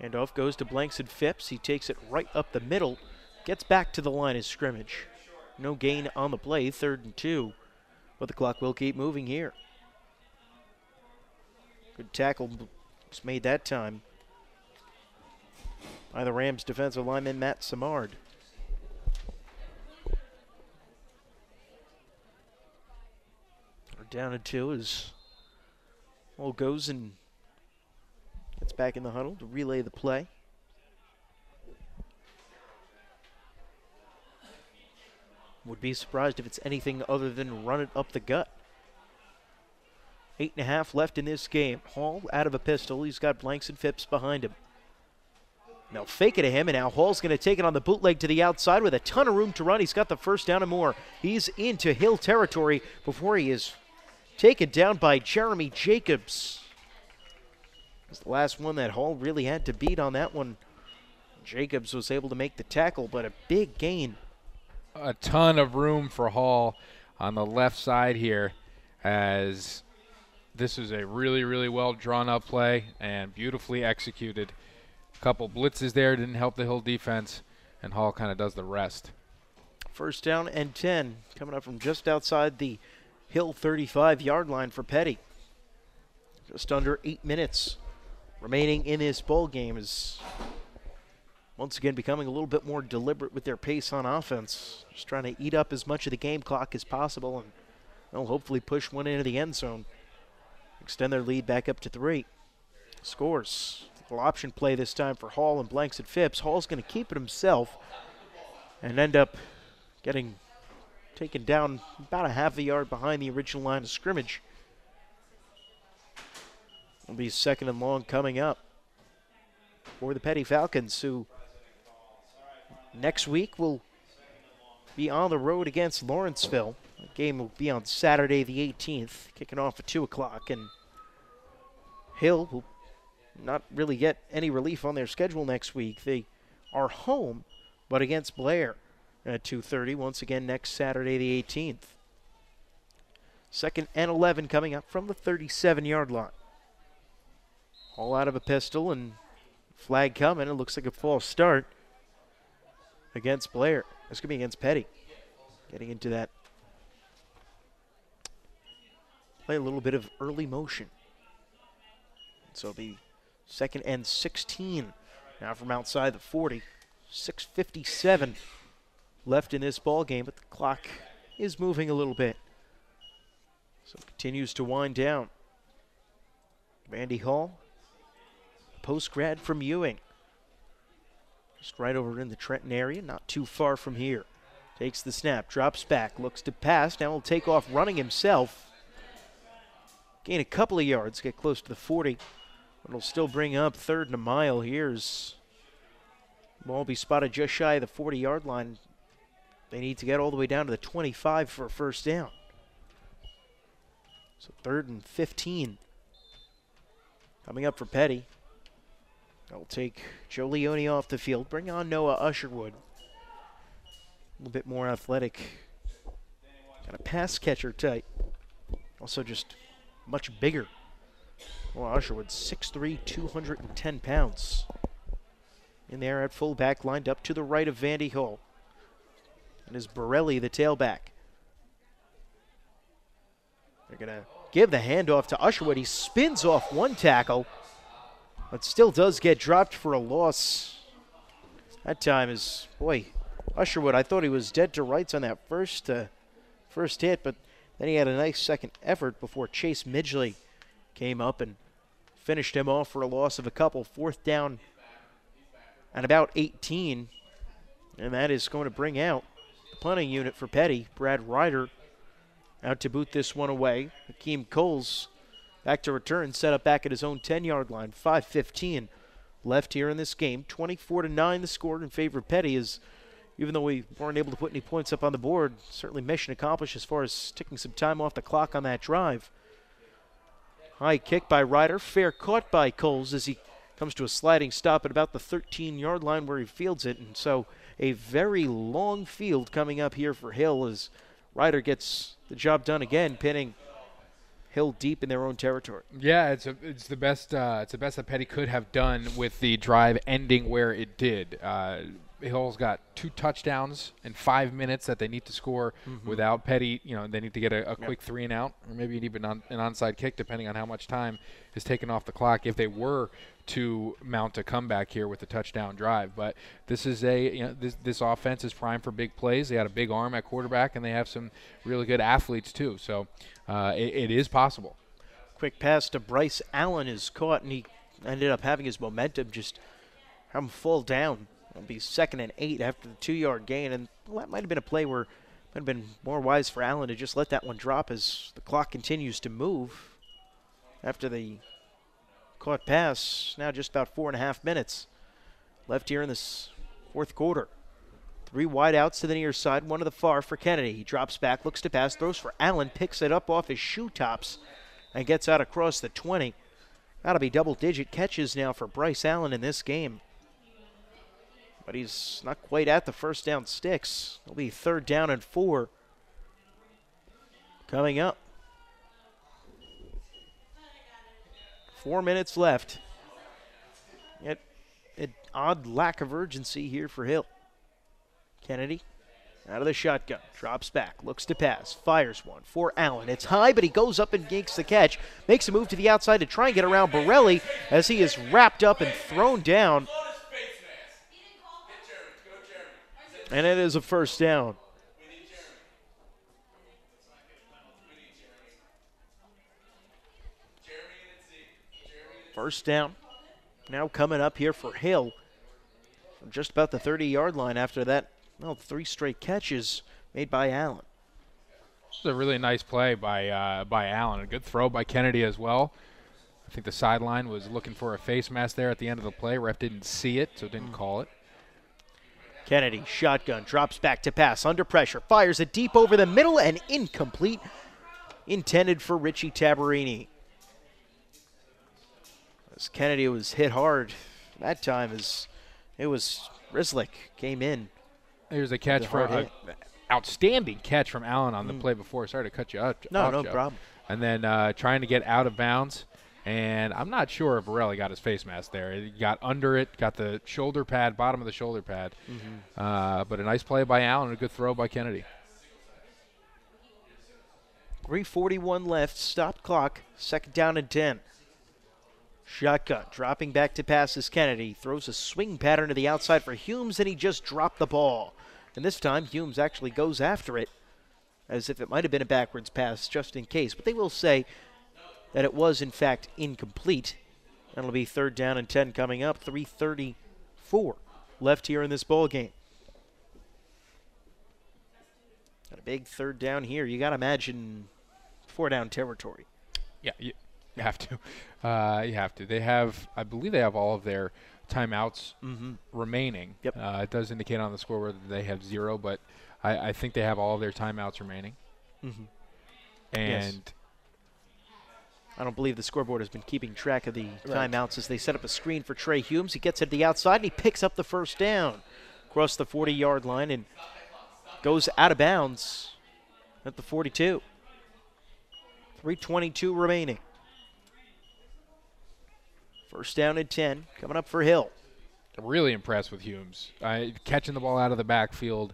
Handoff goes to Blanks and Phipps. He takes it right up the middle, gets back to the line of scrimmage. No gain on the play, 3rd and 2, but the clock will keep moving here. Good tackle was made that time by the Rams defensive lineman Matt Samard. We're down to 2 as Hall goes and gets back in the huddle to relay the play. Would be surprised if it's anything other than run it up the gut. 8.5 left in this game. Hall out of a pistol. He's got Blanks and Phipps behind him. They'll fake it to him, and now Hall's going to take it on the bootleg to the outside with a ton of room to run. He's got the first down and more. He's into Hill territory before he is taken down by Jeremy Jacobs. It's the last one that Hall really had to beat on that one. Jacobs was able to make the tackle, but a big gain. A ton of room for Hall on the left side here, as this is a really, really well drawn up play and beautifully executed. A couple blitzes there didn't help the Hill defense, and Hall kind of does the rest. First down and 10 coming up from just outside the Hill 35-yard line for Peddie. Just under 8 minutes remaining in this ball game, is once again becoming a little bit more deliberate with their pace on offense. Just trying to eat up as much of the game clock as possible and they'll hopefully push one into the end zone. Extend their lead back up to 3. Scores. Little option play this time for Hall and Blanks and Phipps. Hall's going to keep it himself and end up getting taken down about a half a yard behind the original line of scrimmage. It'll be 2nd and long coming up for the Peddie Falcons, who next week will be on the road against Lawrenceville. The game will be on Saturday the 18th, kicking off at 2 o'clock, and Hill will not really get any relief on their schedule next week. They are home, but against Blair at 2:30, once again next Saturday the 18th. 2nd and 11 coming up from the 37-yard line. All out of a pistol and flag coming. It looks like a false start against Blair. It's going to be against Peddie. Getting into that. Play a little bit of early motion. So it'll be 2nd and 16 now from outside the 40. 6:57 left in this ball game, but the clock is moving a little bit. So it continues to wind down. Vandy Hall, post-grad from Ewing. Just right over in the Trenton area, not too far from here. Takes the snap, drops back, looks to pass. Now he'll take off running himself. Gain a couple of yards, get close to the 40. But it'll still bring up 3rd and a mile. Here's ball be spotted just shy of the 40-yard line. They need to get all the way down to the 25 for a first down. So 3rd and 15. Coming up for Peddie. They'll take Joe Leone off the field, bring on Noah Usherwood. A little bit more athletic. Kind of pass catcher type. Also just much bigger. Well, Usherwood, 6'3", 210 pounds. In there at fullback, lined up to the right of Vandy Hall. And is Borelli the tailback. They're going to give the handoff to Usherwood. He spins off one tackle, but still does get dropped for a loss That time is, boy, Usherwood, I thought he was dead to rights on that first hit, but then he had a nice second effort before Chase Midgley came up and finished him off for a loss of a couple. 4th down at about 18, and that is going to bring out the punting unit for Peddie. Brad Ryder out to boot this one away. Hakeem Coles back to return, set up back at his own 10-yard line. 5:15 left here in this game. 24-9 the score in favor of Peddie, as even though we weren't able to put any points up on the board, certainly mission accomplished as far as taking some time off the clock on that drive. High kick by Ryder, fair caught by Coles as he comes to a sliding stop at about the 13-yard line where he fields it. And so a very long field coming up here for Hill as Ryder gets the job done again, pinning Hill deep in their own territory. Yeah, it's the best that Peddie could have done with the drive ending where it did. Hill's got 2 touchdowns in 5 minutes that they need to score without Peddie. They need to get a quick 3 and out, or maybe even an onside kick, depending on how much time is taken off the clock if they were to mount a comeback here with the touchdown drive. But this is this offense is primed for big plays. They had a big arm at quarterback, and they have some really good athletes too. So it is possible. Quick pass to Bryce Allen is caught, and he ended up having his momentum just have him fall down. It'll be 2nd and 8 after the 2-yard gain, and that might have been a play where it might have been more wise for Allen to just let that one drop as the clock continues to move after the caught pass. Now just about 4.5 minutes left here in this 4th quarter. 3 wide outs to the near side, 1 to the far for Kennedy. He drops back, looks to pass, throws for Allen, picks it up off his shoe tops, and gets out across the 20. That'll be double-digit catches now for Bryce Allen in this game. But he's not quite at the first down sticks. It'll be 3rd down and 4 coming up. 4 minutes left. Yet an odd lack of urgency here for Hill. Kennedy out of the shotgun, drops back, looks to pass, fires one for Allen. It's high, but he goes up and makes the catch, makes a move to the outside to try and get around Borelli as he is wrapped up and thrown down. And it is a 1st down. First down now coming up here for Hill from just about the 30-yard line after that, 3 straight catches made by Allen. This is a really nice play by Allen. A good throw by Kennedy as well. I think the sideline was looking for a face mask there at the end of the play. Ref didn't see it, so didn't call it. Kennedy, shotgun, drops back to pass, under pressure, fires it deep over the middle and incomplete. Intended for Richie Tabarini. As Kennedy was hit hard that time, as it was Rizlik came in. Here's a catch from an outstanding catch from Allen on the play before. Sorry to cut you out. No problem. And then trying to get out of bounds. And I'm not sure if Borelli got his face mask there. He got under it, got the shoulder pad, bottom of the shoulder pad. But a nice play by Allen and a good throw by Kennedy. 3:41 left, stopped clock, 2nd down and 10. Shotgun, dropping back to pass is Kennedy. Throws a swing pattern to the outside for Humes, and he just dropped the ball. And this time, Humes actually goes after it as if it might have been a backwards pass just in case. But they will say that it was, in fact, incomplete. That'll be 3rd down and 10 coming up. 3:34 left here in this ball game. Got a big 3rd down here. You got to imagine 4-down territory. Yeah, you have to. You have to. They have, I believe they have all of their timeouts remaining. Yep. It does indicate on the scoreboard that they have 0, but I think they have all of their timeouts remaining. And yes. I don't believe the scoreboard has been keeping track of the timeouts as they set up a screen for Trey Humes. He gets it to the outside, and he picks up the 1st down across the 40-yard line and goes out of bounds at the 42. 3:22 remaining. 1st down and 10 coming up for Hill. I'm really impressed with Humes. Catching the ball out of the backfield,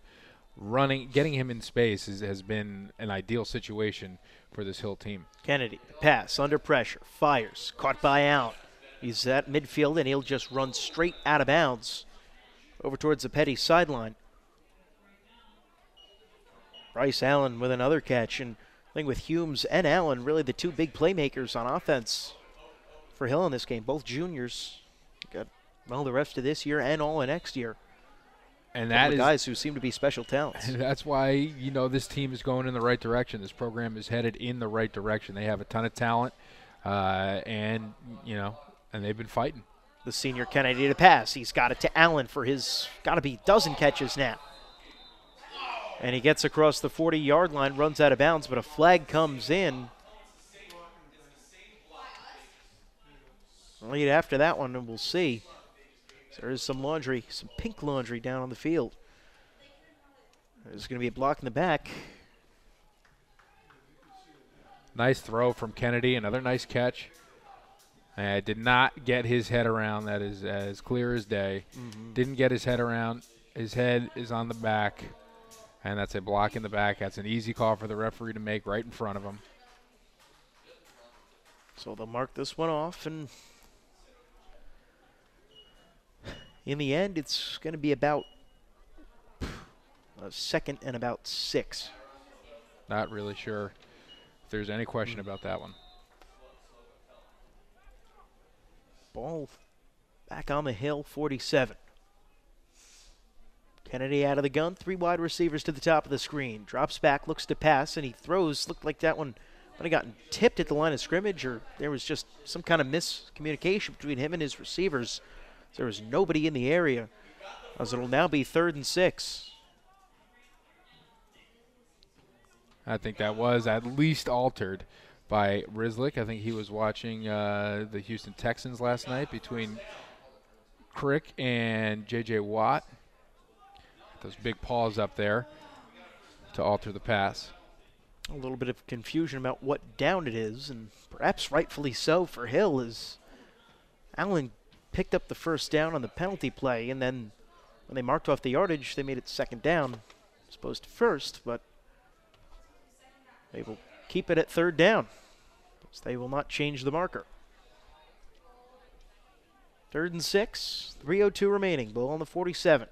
running, getting him in space has been an ideal situation for this Hill team. Kennedy, pass, under pressure, fires, caught by Allen. He's at midfield, and he'll just run straight out of bounds over towards the Peddie sideline. Bryce Allen with another catch, and I think with Humes and Allen, really the two big playmakers on offense for Hill in this game, both juniors. Got well the rest of this year and all of next year. And that is guys who seem to be special talents. That's why, you know, this team is going in the right direction. This program is headed in the right direction. They have a ton of talent, and, you know, and they've been fighting. The senior Kennedy to pass. He's got it to Allen for his, got to be dozen catches now. And he gets across the 40-yard line, runs out of bounds, but a flag comes in. Lead after that one, and we'll see. There is some laundry, some pink laundry down on the field. There's going to be a block in the back. Nice throw from Kennedy, another nice catch. Did not get his head around. That is as clear as day. Didn't get his head around. His head is on the back, and that's a block in the back. That's an easy call for the referee to make right in front of him. So they'll mark this one off, and in the end, it's going to be about a second and about 6. Not really sure if there's any question about that one. Ball back on the hill, 47. Kennedy out of the gun, 3 wide receivers to the top of the screen. Drops back, looks to pass, and he throws. Looked like that one might have gotten tipped at the line of scrimmage, or there was just some kind of miscommunication between him and his receivers. There was nobody in the area, as it'll now be 3rd and 6. I think that was at least altered by Rizlik. I think he was watching the Houston Texans last night between Crick and J.J. Watt. Those big paws up there to alter the pass. A little bit of confusion about what down it is, and perhaps rightfully so for Hill, as Allen picked up the first down on the penalty play, and then when they marked off the yardage, they made it 2nd down as opposed to 1st, but they will keep it at 3rd down, so they will not change the marker. 3rd and 6, 3:02 remaining, ball on the 47.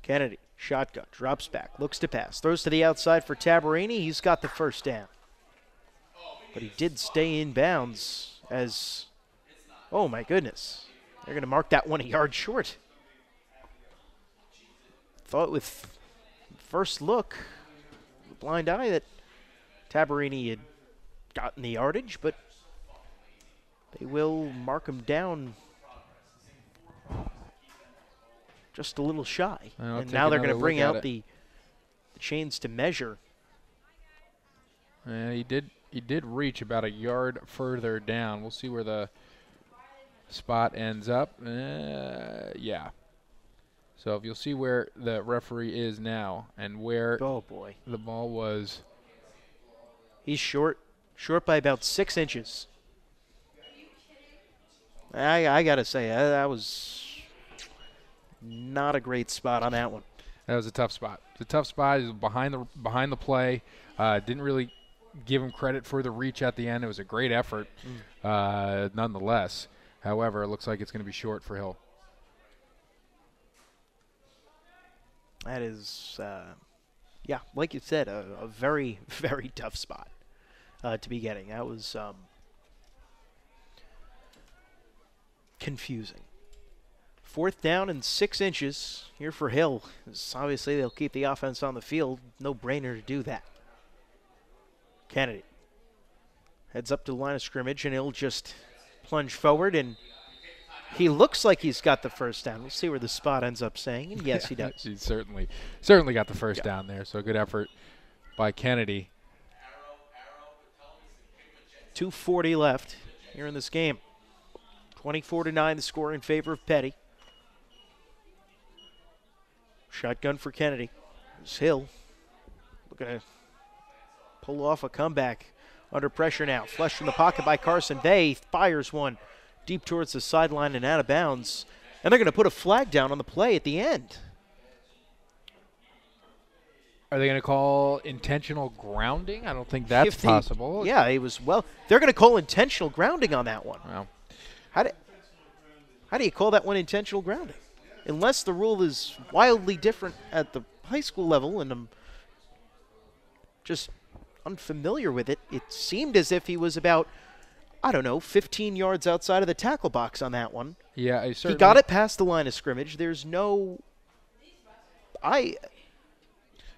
Kennedy, shotgun, drops back, looks to pass, throws to the outside for Tabarini. He's got the first down, but he did stay in bounds as, oh my goodness, they're going to mark that one a yard short. Thought with first look, the blind eye, that Tabarini had gotten the yardage, but they will mark him down just a little shy. And now they're going to bring out the chains to measure. He did reach about a yard further down. We'll see where the spot ends up. Yeah. So if you'll see where the referee is now and where the ball was. He's short by about 6 inches. I got to say, that was not a great spot on that one. That was a tough spot. It's a tough spot. He was behind the play. Didn't really give him credit for the reach at the end. It was a great effort, nonetheless. However, it looks like it's going to be short for Hill. That is, yeah, like you said, a very, very tough spot to be getting. That was confusing. 4th down and 6 inches here for Hill. Obviously, they'll keep the offense on the field. No brainer to do that. Kennedy heads up to the line of scrimmage, and he'll just plunge forward, and he looks like he's got the first down. We'll see where the spot ends up saying, and yes, he does. He certainly got the first down there, so good effort by Kennedy. 2:40 left here in this game. 24-9 the score in favor of Peddie. Shotgun for Kennedy. There's Hill looking to pull off a comeback under pressure now. Flushed from the pocket by Carson Bay. Fires one deep towards the sideline and out of bounds. And they're going to put a flag down on the play at the end. Are they going to call intentional grounding? I don't think that's possible. Yeah, it was, well, they're going to call intentional grounding on that one. Well, how do you call that one intentional grounding? unless the rule is wildly different at the high school level, and I'm just unfamiliar with it, it seemed as if he was about, I don't know, 15 yards outside of the tackle box on that one. Yeah, he got it past the line of scrimmage. There's no...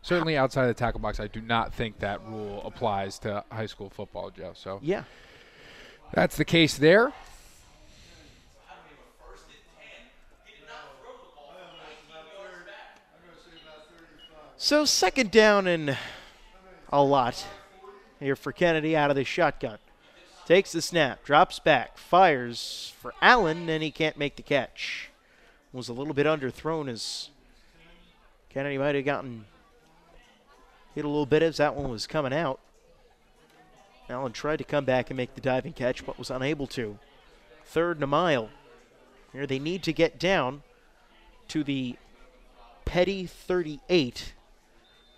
Certainly outside of the tackle box, I do not think that rule applies to high school football, Joe. So yeah, that's the case there. So second down and a lot here for Kennedy out of the shotgun. Takes the snap, drops back, fires for Allen, and he can't make the catch. Was a little bit underthrown as Kennedy might have gotten hit a little bit as that one was coming out. Allen tried to come back and make the diving catch, but was unable to. 3rd and a mile. Here they need to get down to the Peddie 38.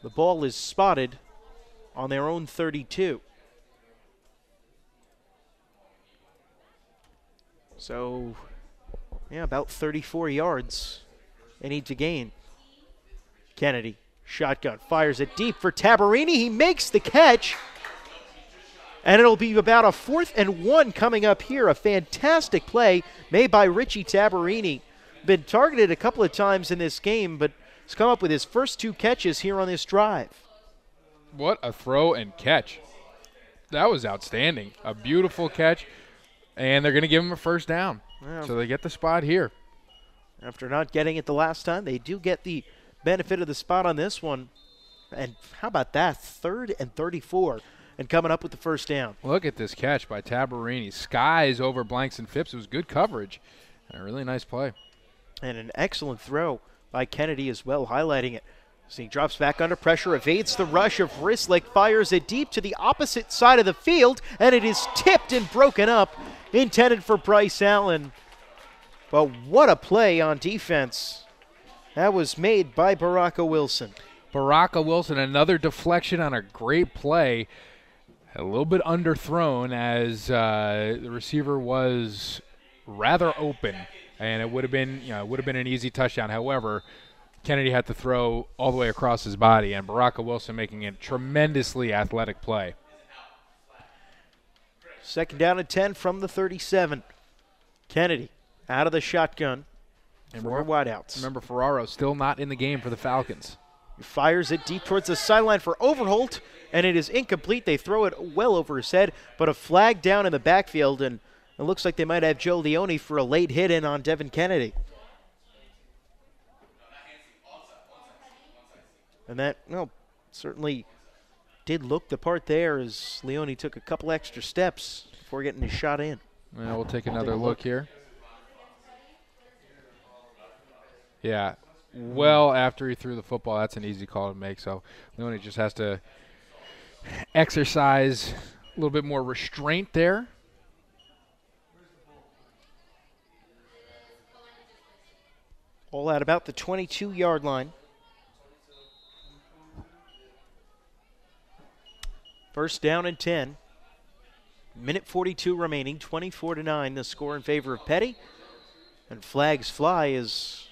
The ball is spotted on their own 32. So, yeah, about 34 yards they need to gain. Kennedy, shotgun, fires it deep for Tabarini. He makes the catch. And it'll be about a 4th and 1 coming up here. A fantastic play made by Richie Tabarini. Been targeted a couple of times in this game, but has come up with his first 2 catches here on this drive. What a throw and catch. That was outstanding. A beautiful catch. And they're going to give him a first down. Yeah. So they get the spot here. After not getting it the last time, they do get the benefit of the spot on this one. And how about that? 3rd and 34. And coming up with the first down. Look at this catch by Tabarini. Skies over Blanks and Phipps. It was good coverage. And a really nice play. And an excellent throw by Kennedy as well, highlighting it. So he drops back under pressure, evades the rush of Rislick, fires it deep to the opposite side of the field, and it is tipped and broken up, intended for Bryce Allen. But what a play on defense. That was made by Baraka Wilson. Baraka Wilson, another deflection on a great play. A little bit underthrown as the receiver was rather open, and it would have been, an easy touchdown. However, Kennedy had to throw all the way across his body, and Baraka Wilson making a tremendously athletic play. 2nd down and 10 from the 37. Kennedy out of the shotgun. And more wideouts. Remember, Ferraro still not in the game for the Falcons. He fires it deep towards the sideline for Overholt, and it is incomplete. They throw it well over his head, but a flag down in the backfield, and it looks like they might have Joe Leone for a late hit in on Devin Kennedy. And that, certainly did look the part there as Leone took a couple extra steps before getting his shot in. Well, we'll take another look here. Yeah, well after he threw the football, that's an easy call to make. So Leone just has to exercise a little bit more restraint there. All at about the 22-yard line. First down and 10. Minute 42 remaining, 24-9 the score in favor of Peddie. And flags fly as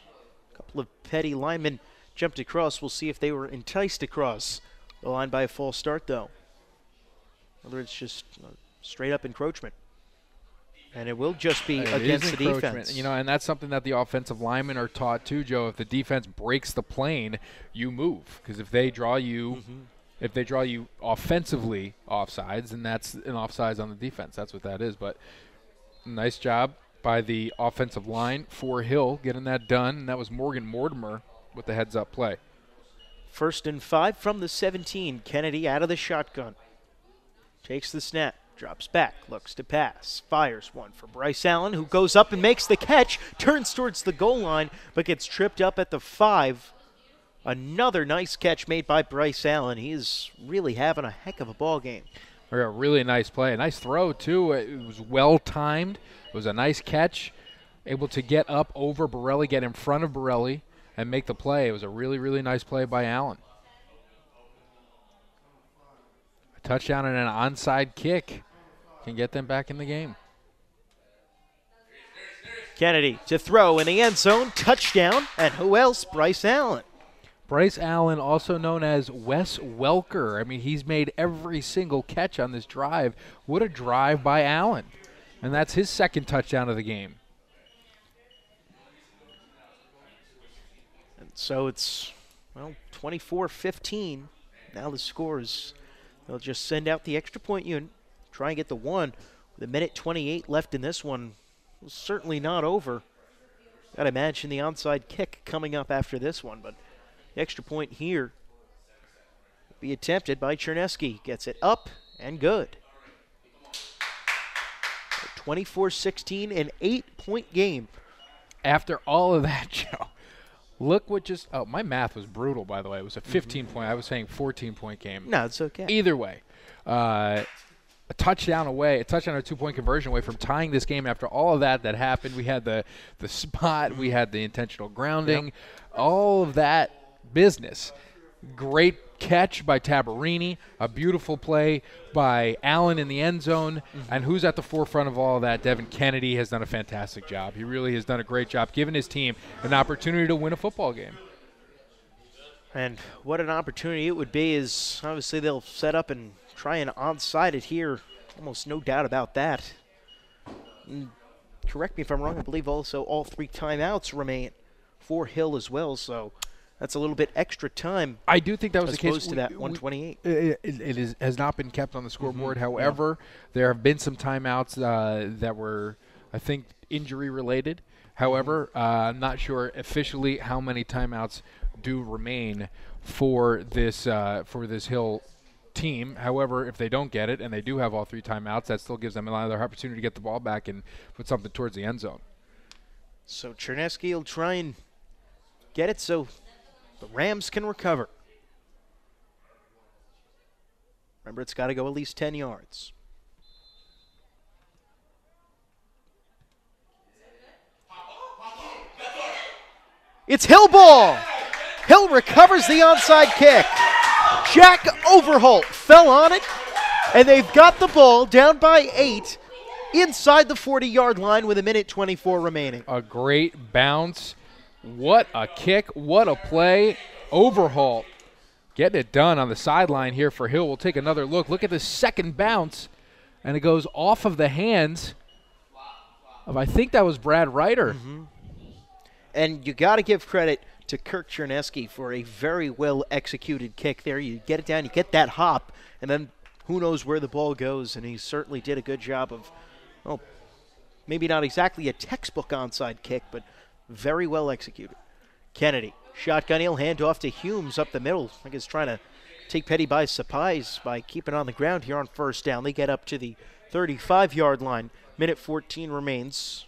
a couple of Peddie linemen jumped across. We'll see if they were enticed across the line by a false start, though. Whether it's just straight up encroachment. And it will just be against the defense. And that's something that the offensive linemen are taught too, Joe. If the defense breaks the plane, you move. Because if they draw you if they draw you offensively offsides, then that's an offsides on the defense. That's what that is. But nice job by the offensive line for Hill getting that done. And that was Morgan Mortimer with the heads-up play. 1st and 5 from the 17. Kennedy out of the shotgun. Takes the snap. Drops back, looks to pass, fires one for Bryce Allen, who goes up and makes the catch, turns towards the goal line, but gets tripped up at the 5. Another nice catch made by Bryce Allen. He is really having a heck of a ball game. A really nice play. A nice throw, too. It was well-timed. It was a nice catch. Able to get up over Borelli, get in front of Borelli, and make the play. It was a really, really nice play by Allen. A touchdown and an onside kick can get them back in the game. Kennedy to throw in the end zone, touchdown, and who else? Bryce Allen. Bryce Allen, also known as Wes Welker. I mean, he's made every single catch on this drive. What a drive by Allen. And that's his second touchdown of the game. And so it's, well, 24-15. Now the score is, they'll just send out the extra point unit, try and get the one. With 1:28 left in this one, certainly not over. Got to imagine the onside kick coming up after this one, but the extra point here will be attempted by Chernesky. Gets it up and good. 24-16, an 8-point game. After all of that, Joe, look what just, oh, my math was brutal, by the way. It was a 15-point, I was saying 14-point game. No, it's okay. Either way, a touchdown away, a touchdown or 2-point conversion away from tying this game after all of that happened. We had the spot, we had the intentional grounding, all of that business. Great catch by Tabarini, a beautiful play by Allen in the end zone, and who's at the forefront of all of that? Devin Kennedy has done a fantastic job. He really has done a great job giving his team an opportunity to win a football game. And what an opportunity it would be is obviously they'll set up and try and onside it here. Almost no doubt about that. And correct me if I'm wrong, I believe also all 3 timeouts remain for Hill as well, so that's a little bit extra time. I do think that was the case. As opposed to that 128. It has not been kept on the scoreboard. However, there have been some timeouts that were, I think, injury-related. However, I'm not sure officially how many timeouts do remain for this Hill team. However, if they don't get it and they do have all 3 timeouts, that still gives them another opportunity to get the ball back and put something towards the end zone. So Chernesky will try and get it so the Rams can recover. Remember, it's got to go at least 10 yards. It's Hill ball. Hill recovers the onside kick. Jack Overholt fell on it, and they've got the ball down by 8 inside the 40-yard line with 1:24 remaining. A great bounce. What a kick. What a play. Overholt getting it done on the sideline here for Hill. We'll take another look. Look at the second bounce, and it goes off of the hands of, I think that was Brad Ryder. And you got to give credit to Kirk Chernesky for a very well-executed kick there. You get it down, you get that hop, and then who knows where the ball goes, and he certainly did a good job of, well, maybe not exactly a textbook onside kick, but very well executed. Kennedy, shotgun, he'll hand off to Humes up the middle. I think he's trying to take Peddie by surprise by keeping on the ground here on first down. They get up to the 35-yard line. 1:14 remains.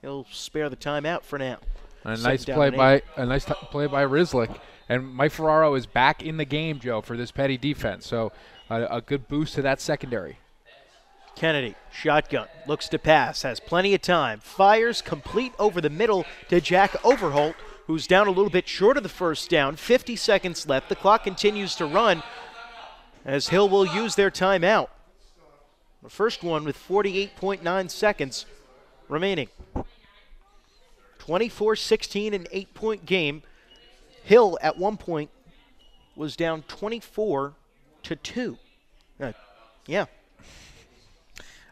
He'll spare the timeout for now. A nice play by Rizlik, and Mike Ferraro is back in the game, Joe, for this Peddie defense. So a good boost to that secondary. Kennedy, shotgun, looks to pass, has plenty of time, fires complete over the middle to Jack Overholt, who's down a little bit short of the first down. 50 seconds left. The clock continues to run as Hill will use their timeout. The first one with 48.9 seconds remaining. 24-16, an 8-point game. Hill at one point was down 24-2. Yeah.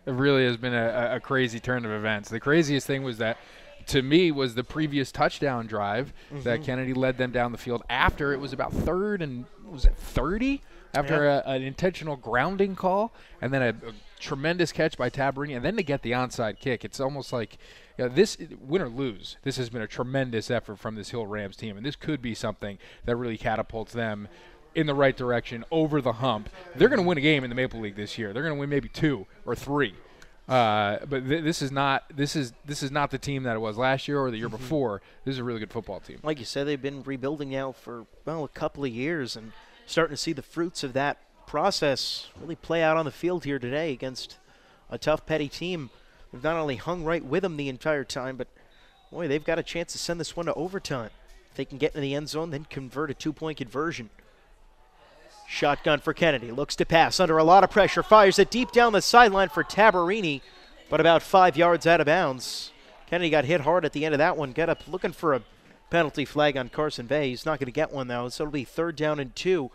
It really has been a crazy turn of events. The craziest thing was that, to me, was the previous touchdown drive that Kennedy led them down the field after it was about 3rd and, was it 30? After an intentional grounding call, and then a tremendous catch by Tabarini, and then to get the onside kick. It's almost like, this, win or lose, this has been a tremendous effort from this Hill Rams team, and this could be something that really catapults them in the right direction, over the hump. They're going to win a game in the Maple League this year. They're going to win maybe 2 or 3. But this is not the team that it was last year or the year before. This is a really good football team. Like you said, they've been rebuilding now for, well, a couple of years, and starting to see the fruits of that process really play out on the field here today against a tough Peddie team. They've not only hung right with them the entire time, but boy, they've got a chance to send this one to overtime. If they can get in the end zone, then convert a 2-point conversion. Shotgun for Kennedy, looks to pass under a lot of pressure, fires it deep down the sideline for Tabarini, but about 5 yards out of bounds. Kennedy got hit hard at the end of that one. Got up looking for a penalty flag on Carson Vay. He's not going to get one, though. So it'll be 3rd down and 2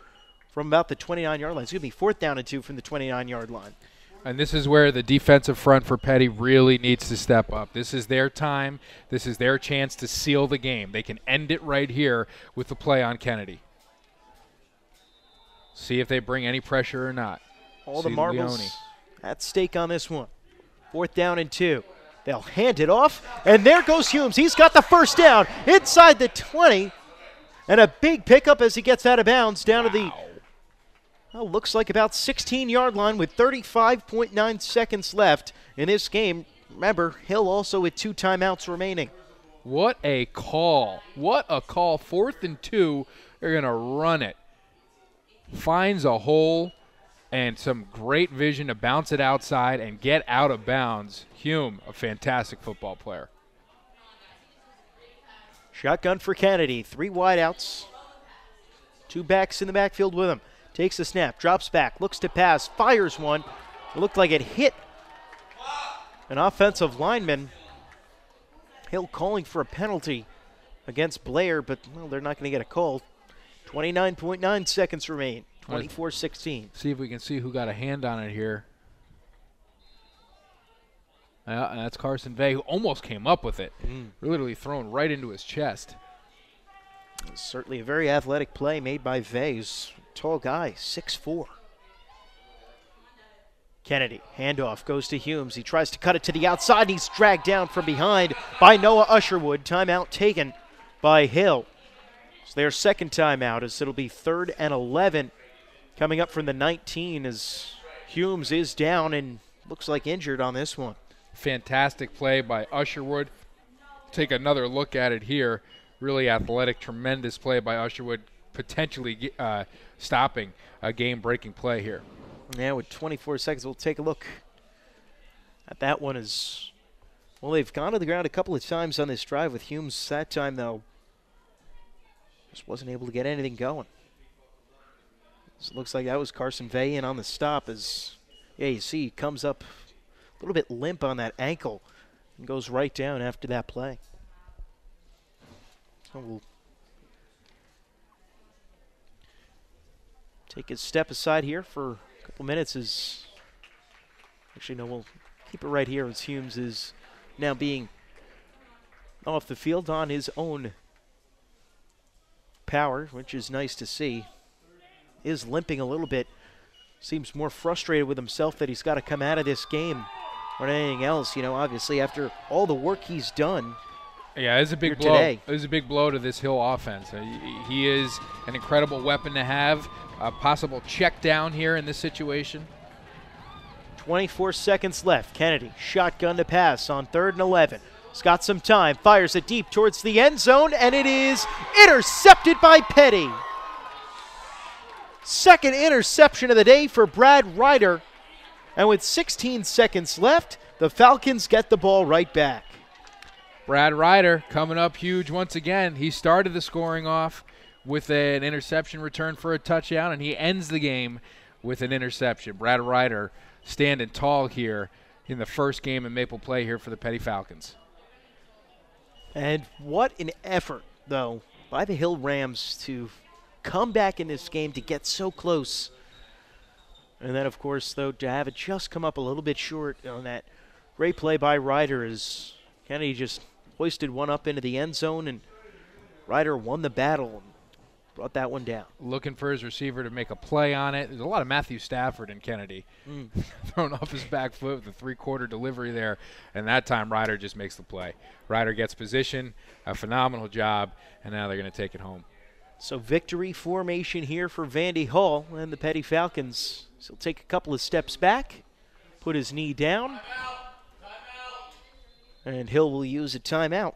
from about the 29-yard line. Excuse me, 4th down and 2 from the 29-yard line. And this is where the defensive front for Peddie really needs to step up. This is their time. This is their chance to seal the game. They can end it right here with the play on Kennedy. See if they bring any pressure or not. All the marbles at stake on this one. 4th down and 2. They'll hand it off, and there goes Humes. He's got the 1st down inside the 20, and a big pickup as he gets out of bounds down to the looks like about 16-yard line with 35.9 seconds left in this game. Remember, Hill also with 2 timeouts remaining. What a call. What a call. 4th and 2. They're going to run it. Finds a hole and some great vision to bounce it outside and get out of bounds. Hume, a fantastic football player. Shotgun for Kennedy. 3 wideouts. 2 backs in the backfield with him. Takes the snap, drops back, looks to pass, fires one. It looked like it hit an offensive lineman. Hill calling for a penalty against Blair, but well, they're not going to get a call. 29.9 seconds remain. 24-16. See if we can see who got a hand on it here. And that's Carson Vay, who almost came up with it. Literally thrown right into his chest. Certainly a very athletic play made by Vay. He's a tall guy, 6'4". Kennedy, handoff, goes to Humes. He tries to cut it to the outside. He's dragged down from behind by Noah Usherwood. Timeout taken by Hill. So their 2nd timeout, as it'll be 3rd and 11 coming up from the 19 as Humes is down and looks like injured on this one. Fantastic play by Usherwood. Take another look at it here. Really athletic, tremendous play by Usherwood, potentially stopping a game-breaking play here. Yeah, with 24 seconds, we'll take a look at that one. As well, they've gone to the ground a couple of times on this drive with Humes. That time, though, just wasn't able to get anything going. So it looks like that was Carson Vay in on the stop as, yeah, you see he comes up a little bit limp on that ankle and goes right down after that play. So we'll take a step aside here for a couple minutes. Actually, no, we'll keep it right here as Humes is now being off the field on his own power, which is nice to see. Is limping a little bit. Seems more frustrated with himself that he's got to come out of this game or anything else. You know, obviously after all the work he's done. Yeah, it's a big blow. Today. It's a big blow to this Hill offense. He is an incredible weapon to have. A possible check down here in this situation. 24 seconds left. Kennedy, shotgun to pass on 3rd and 11. He's got some time. Fires it deep towards the end zone, and it is intercepted by Peddie. 2nd interception of the day for Brad Ryder. And with 16 seconds left, the Falcons get the ball right back. Brad Ryder coming up huge once again. He started the scoring off with an interception return for a touchdown, and he ends the game with an interception. Brad Ryder standing tall here in the first game in Maple play here for the Peddie Falcons. And what an effort, though, by the Hill Rams to come back in this game to get so close. And then, of course, though, to have it just come up a little bit short on that great play by Ryder as Kennedy just hoisted one up into the end zone, and Ryder won the battle and brought that one down. Looking for his receiver to make a play on it. There's a lot of Matthew Stafford and Kennedy thrown off his back foot with a 3-quarter delivery there, and that time Ryder just makes the play. Ryder gets position, a phenomenal job, and now they're going to take it home. So victory formation here for Vandy Hall and the Peddie Falcons. So he'll take a couple of steps back, put his knee down, and Hill will use a timeout.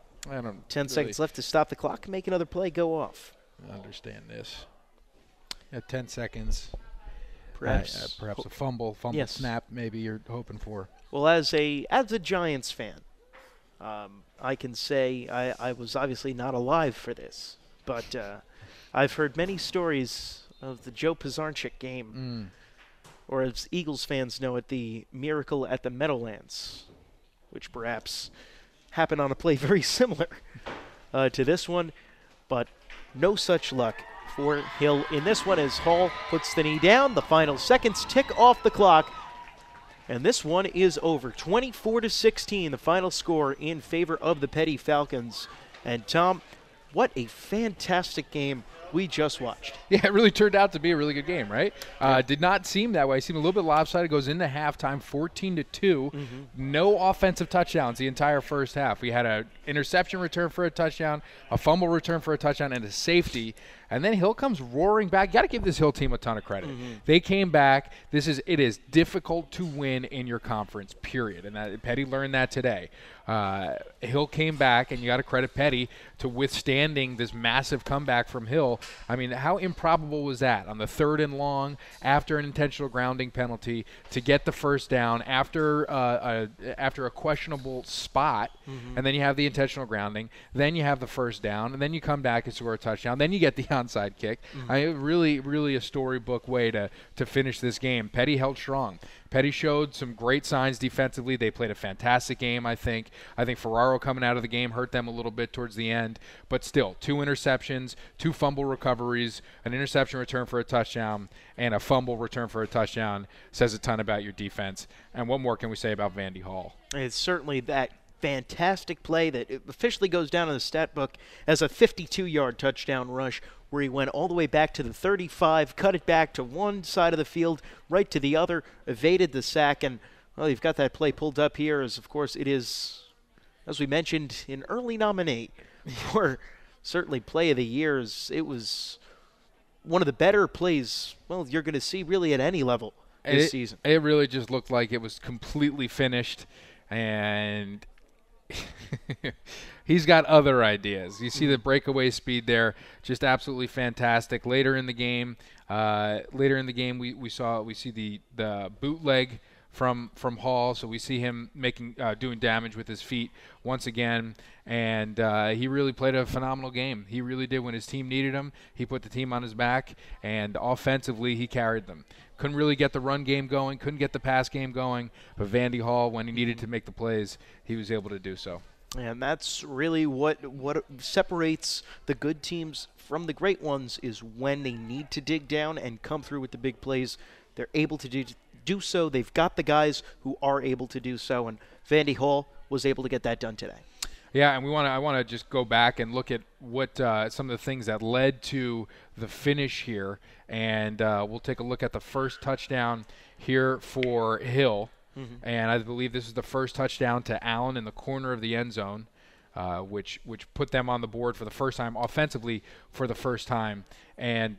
10 seconds left to stop the clock and make another play go off. I understand this. At 10 seconds, perhaps a fumble yes. Snap maybe you're hoping for. Well, as a Giants fan, I can say I was obviously not alive for this, but I've heard many stories of the Joe Pizarnik game, or as Eagles fans know it, the Miracle at the Meadowlands, which perhaps happen on a play very similar to this one, but no such luck for Hill in this one as Hall puts the knee down. The final seconds tick off the clock, and this one is over. 24-16, the final score in favor of the Peddie Falcons. And Tom, what a fantastic game we just watched. Yeah, it really turned out to be a really good game, right? Did not seem that way. It seemed a little bit lopsided. Goes into halftime, 14-2. No offensive touchdowns the entire first half. We had an interception return for a touchdown, a fumble return for a touchdown, and a safety. And then Hill comes roaring back. Got to give this Hill team a ton of credit. They came back. It is difficult to win in your conference, period. And Peddie learned that today. Hill came back, and you got to credit Peddie to withstanding this massive comeback from Hill. I mean, how improbable was that on the 3rd and long after an intentional grounding penalty to get the first down after a questionable spot, and then you have the intentional grounding, then you have the first down, and then you come back and score a touchdown, then you get the onside kick. I mean, really a storybook way to finish this game. Peddie held strong. Peddie showed some great signs defensively. They played a fantastic game, I think. I think Ferraro coming out of the game hurt them a little bit towards the end, but still, 2 interceptions, 2 fumble recoveries, an interception return for a touchdown, and a fumble return for a touchdown says a ton about your defense. And what more can we say about Vandy Hall? It's certainly that fantastic play that officially goes down in the stat book as a 52-yard touchdown rush, where he went all the way back to the 35, cut it back to one side of the field, right to the other, evaded the sack, and, well, you've got that play pulled up here as, of course, it is, as we mentioned, an early nominee for certainly play of the year. It was one of the better plays, well, you're going to see really at any level this season. It really just looked like it was completely finished, and he's got other ideas. You see the breakaway speed there, just absolutely fantastic. Later in the game, we see the bootleg from Hall, so we see him doing damage with his feet once again, and he really played a phenomenal game. He really did. When his team needed him, he put the team on his back, and offensively he carried them. Couldn't really get the run game going, couldn't get the pass game going, but Vandy Hall, when he needed to make the plays, he was able to do so. And that's really what separates the good teams from the great ones, is when they need to dig down and come through with the big plays, they're able to do so. They've got the guys who are able to do so, and Vandy Hall was able to get that done today. Yeah, and I want to just go back and look at what some of the things that led to the finish here, and we'll take a look at the first touchdown here for Hill, and I believe this is the first touchdown to Allen in the corner of the end zone, which put them on the board for the first time offensively for the first time, and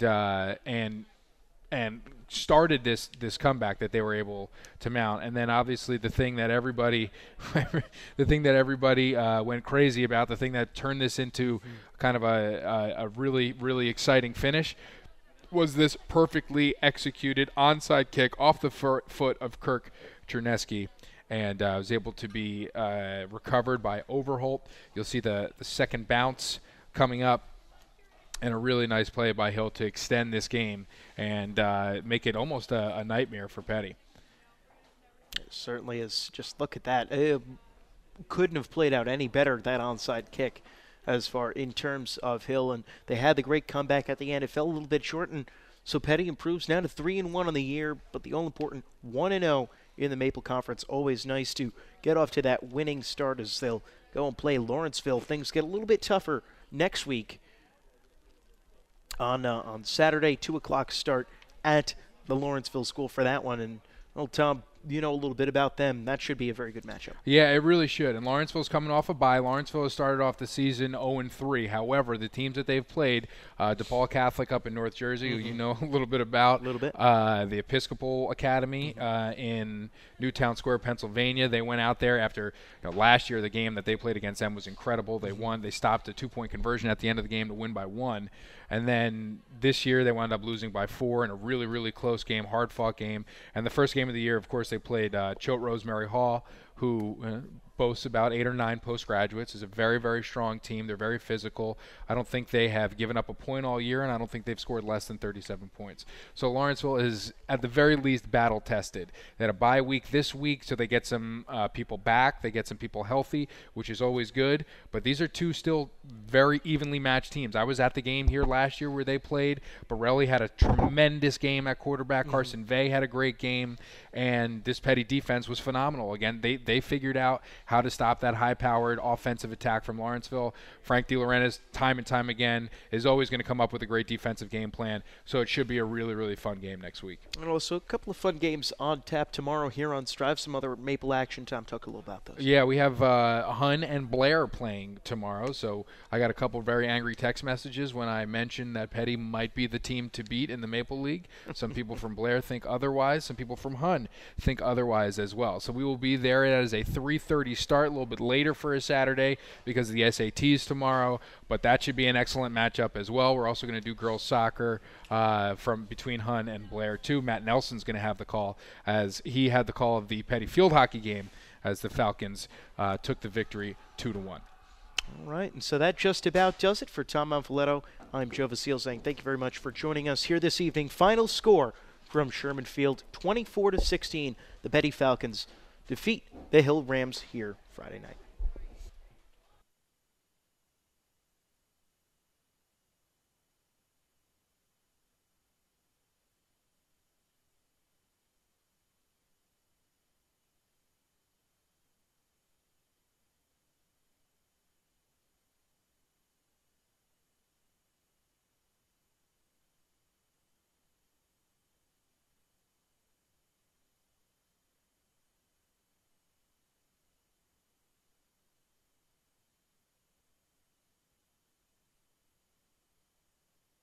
started this comeback that they were able to mount. And then obviously the thing that everybody went crazy about, the thing that turned this into kind of a really exciting finish, was this perfectly executed onside kick off the foot of Kirk Chernesky, and was able to be recovered by Overholt. You'll see the second bounce coming up, and a really nice play by Hill to extend this game and make it almost a nightmare for Peddie. It certainly is. Just look at that. It couldn't have played out any better, that onside kick, as far in terms of Hill. And they had the great comeback at the end. It fell a little bit short, and so Peddie improves now to 3-1 on the year, but the all-important 1-0 in the MAPL Conference. Always nice to get off to that winning start as they'll go and play Lawrenceville. Things get a little bit tougher next week. On Saturday, 2 o'clock start at the Lawrenceville School for that one. And, well, Tom, you know a little bit about them. That should be a very good matchup. Yeah, it really should. And Lawrenceville's coming off a bye. Lawrenceville has started off the season 0-3. However, the teams that they've played, DePaul Catholic up in North Jersey, who you know a little bit about. The Episcopal Academy in Newtown Square, Pennsylvania. They went out there after last year. The game that they played against them was incredible. They won. They stopped a 2-point conversion at the end of the game to win by 1. And then this year they wound up losing by 4 in a really close game, hard-fought game. And the first game of the year, of course, they played Choate Rosemary Hall, who boasts about 8 or 9 postgraduates. Is a very, very strong team. They're very physical. I don't think they have given up a point all year, and I don't think they've scored less than 37 points. So Lawrenceville is, at the very least, battle-tested. They had a bye week this week, so they get some people back. They get some people healthy, which is always good. But these are two still very evenly matched teams. I was at the game here last year where they played. Borelli had a tremendous game at quarterback. Carson Vey had a great game. And this Peddie defense was phenomenal. Again, they figured out how to stop that high-powered offensive attack from Lawrenceville. Frank DeLaurentis, time and time again, is always going to come up with a great defensive game plan. So it should be a really, really fun game next week. And also a couple of fun games on tap tomorrow here on Strive. Some other Maple action. Tom, talk a little about those. Yeah, we have Hun and Blair playing tomorrow. So I got a couple of very angry text messages when I mentioned that Peddie might be the team to beat in the Maple League. Some people from Blair think otherwise. Some people from Hun think otherwise as well. So we will be there. It is a 3:30 start, a little bit later for a Saturday because of the SATs tomorrow, but that should be an excellent matchup as well. We're also going to do girls soccer from between Hun and Blair too. Matt Nelson's going to have the call, as he had the call of the Peddie field hockey game as the Falcons took the victory 2-1. All right, and so that just about does it for Tom Monfiletto. I'm Joe Vasile saying thank you very much for joining us here this evening. Final score from Sherman Field, 24-16. The Peddie Falcons defeat the Hill Rams here Friday night.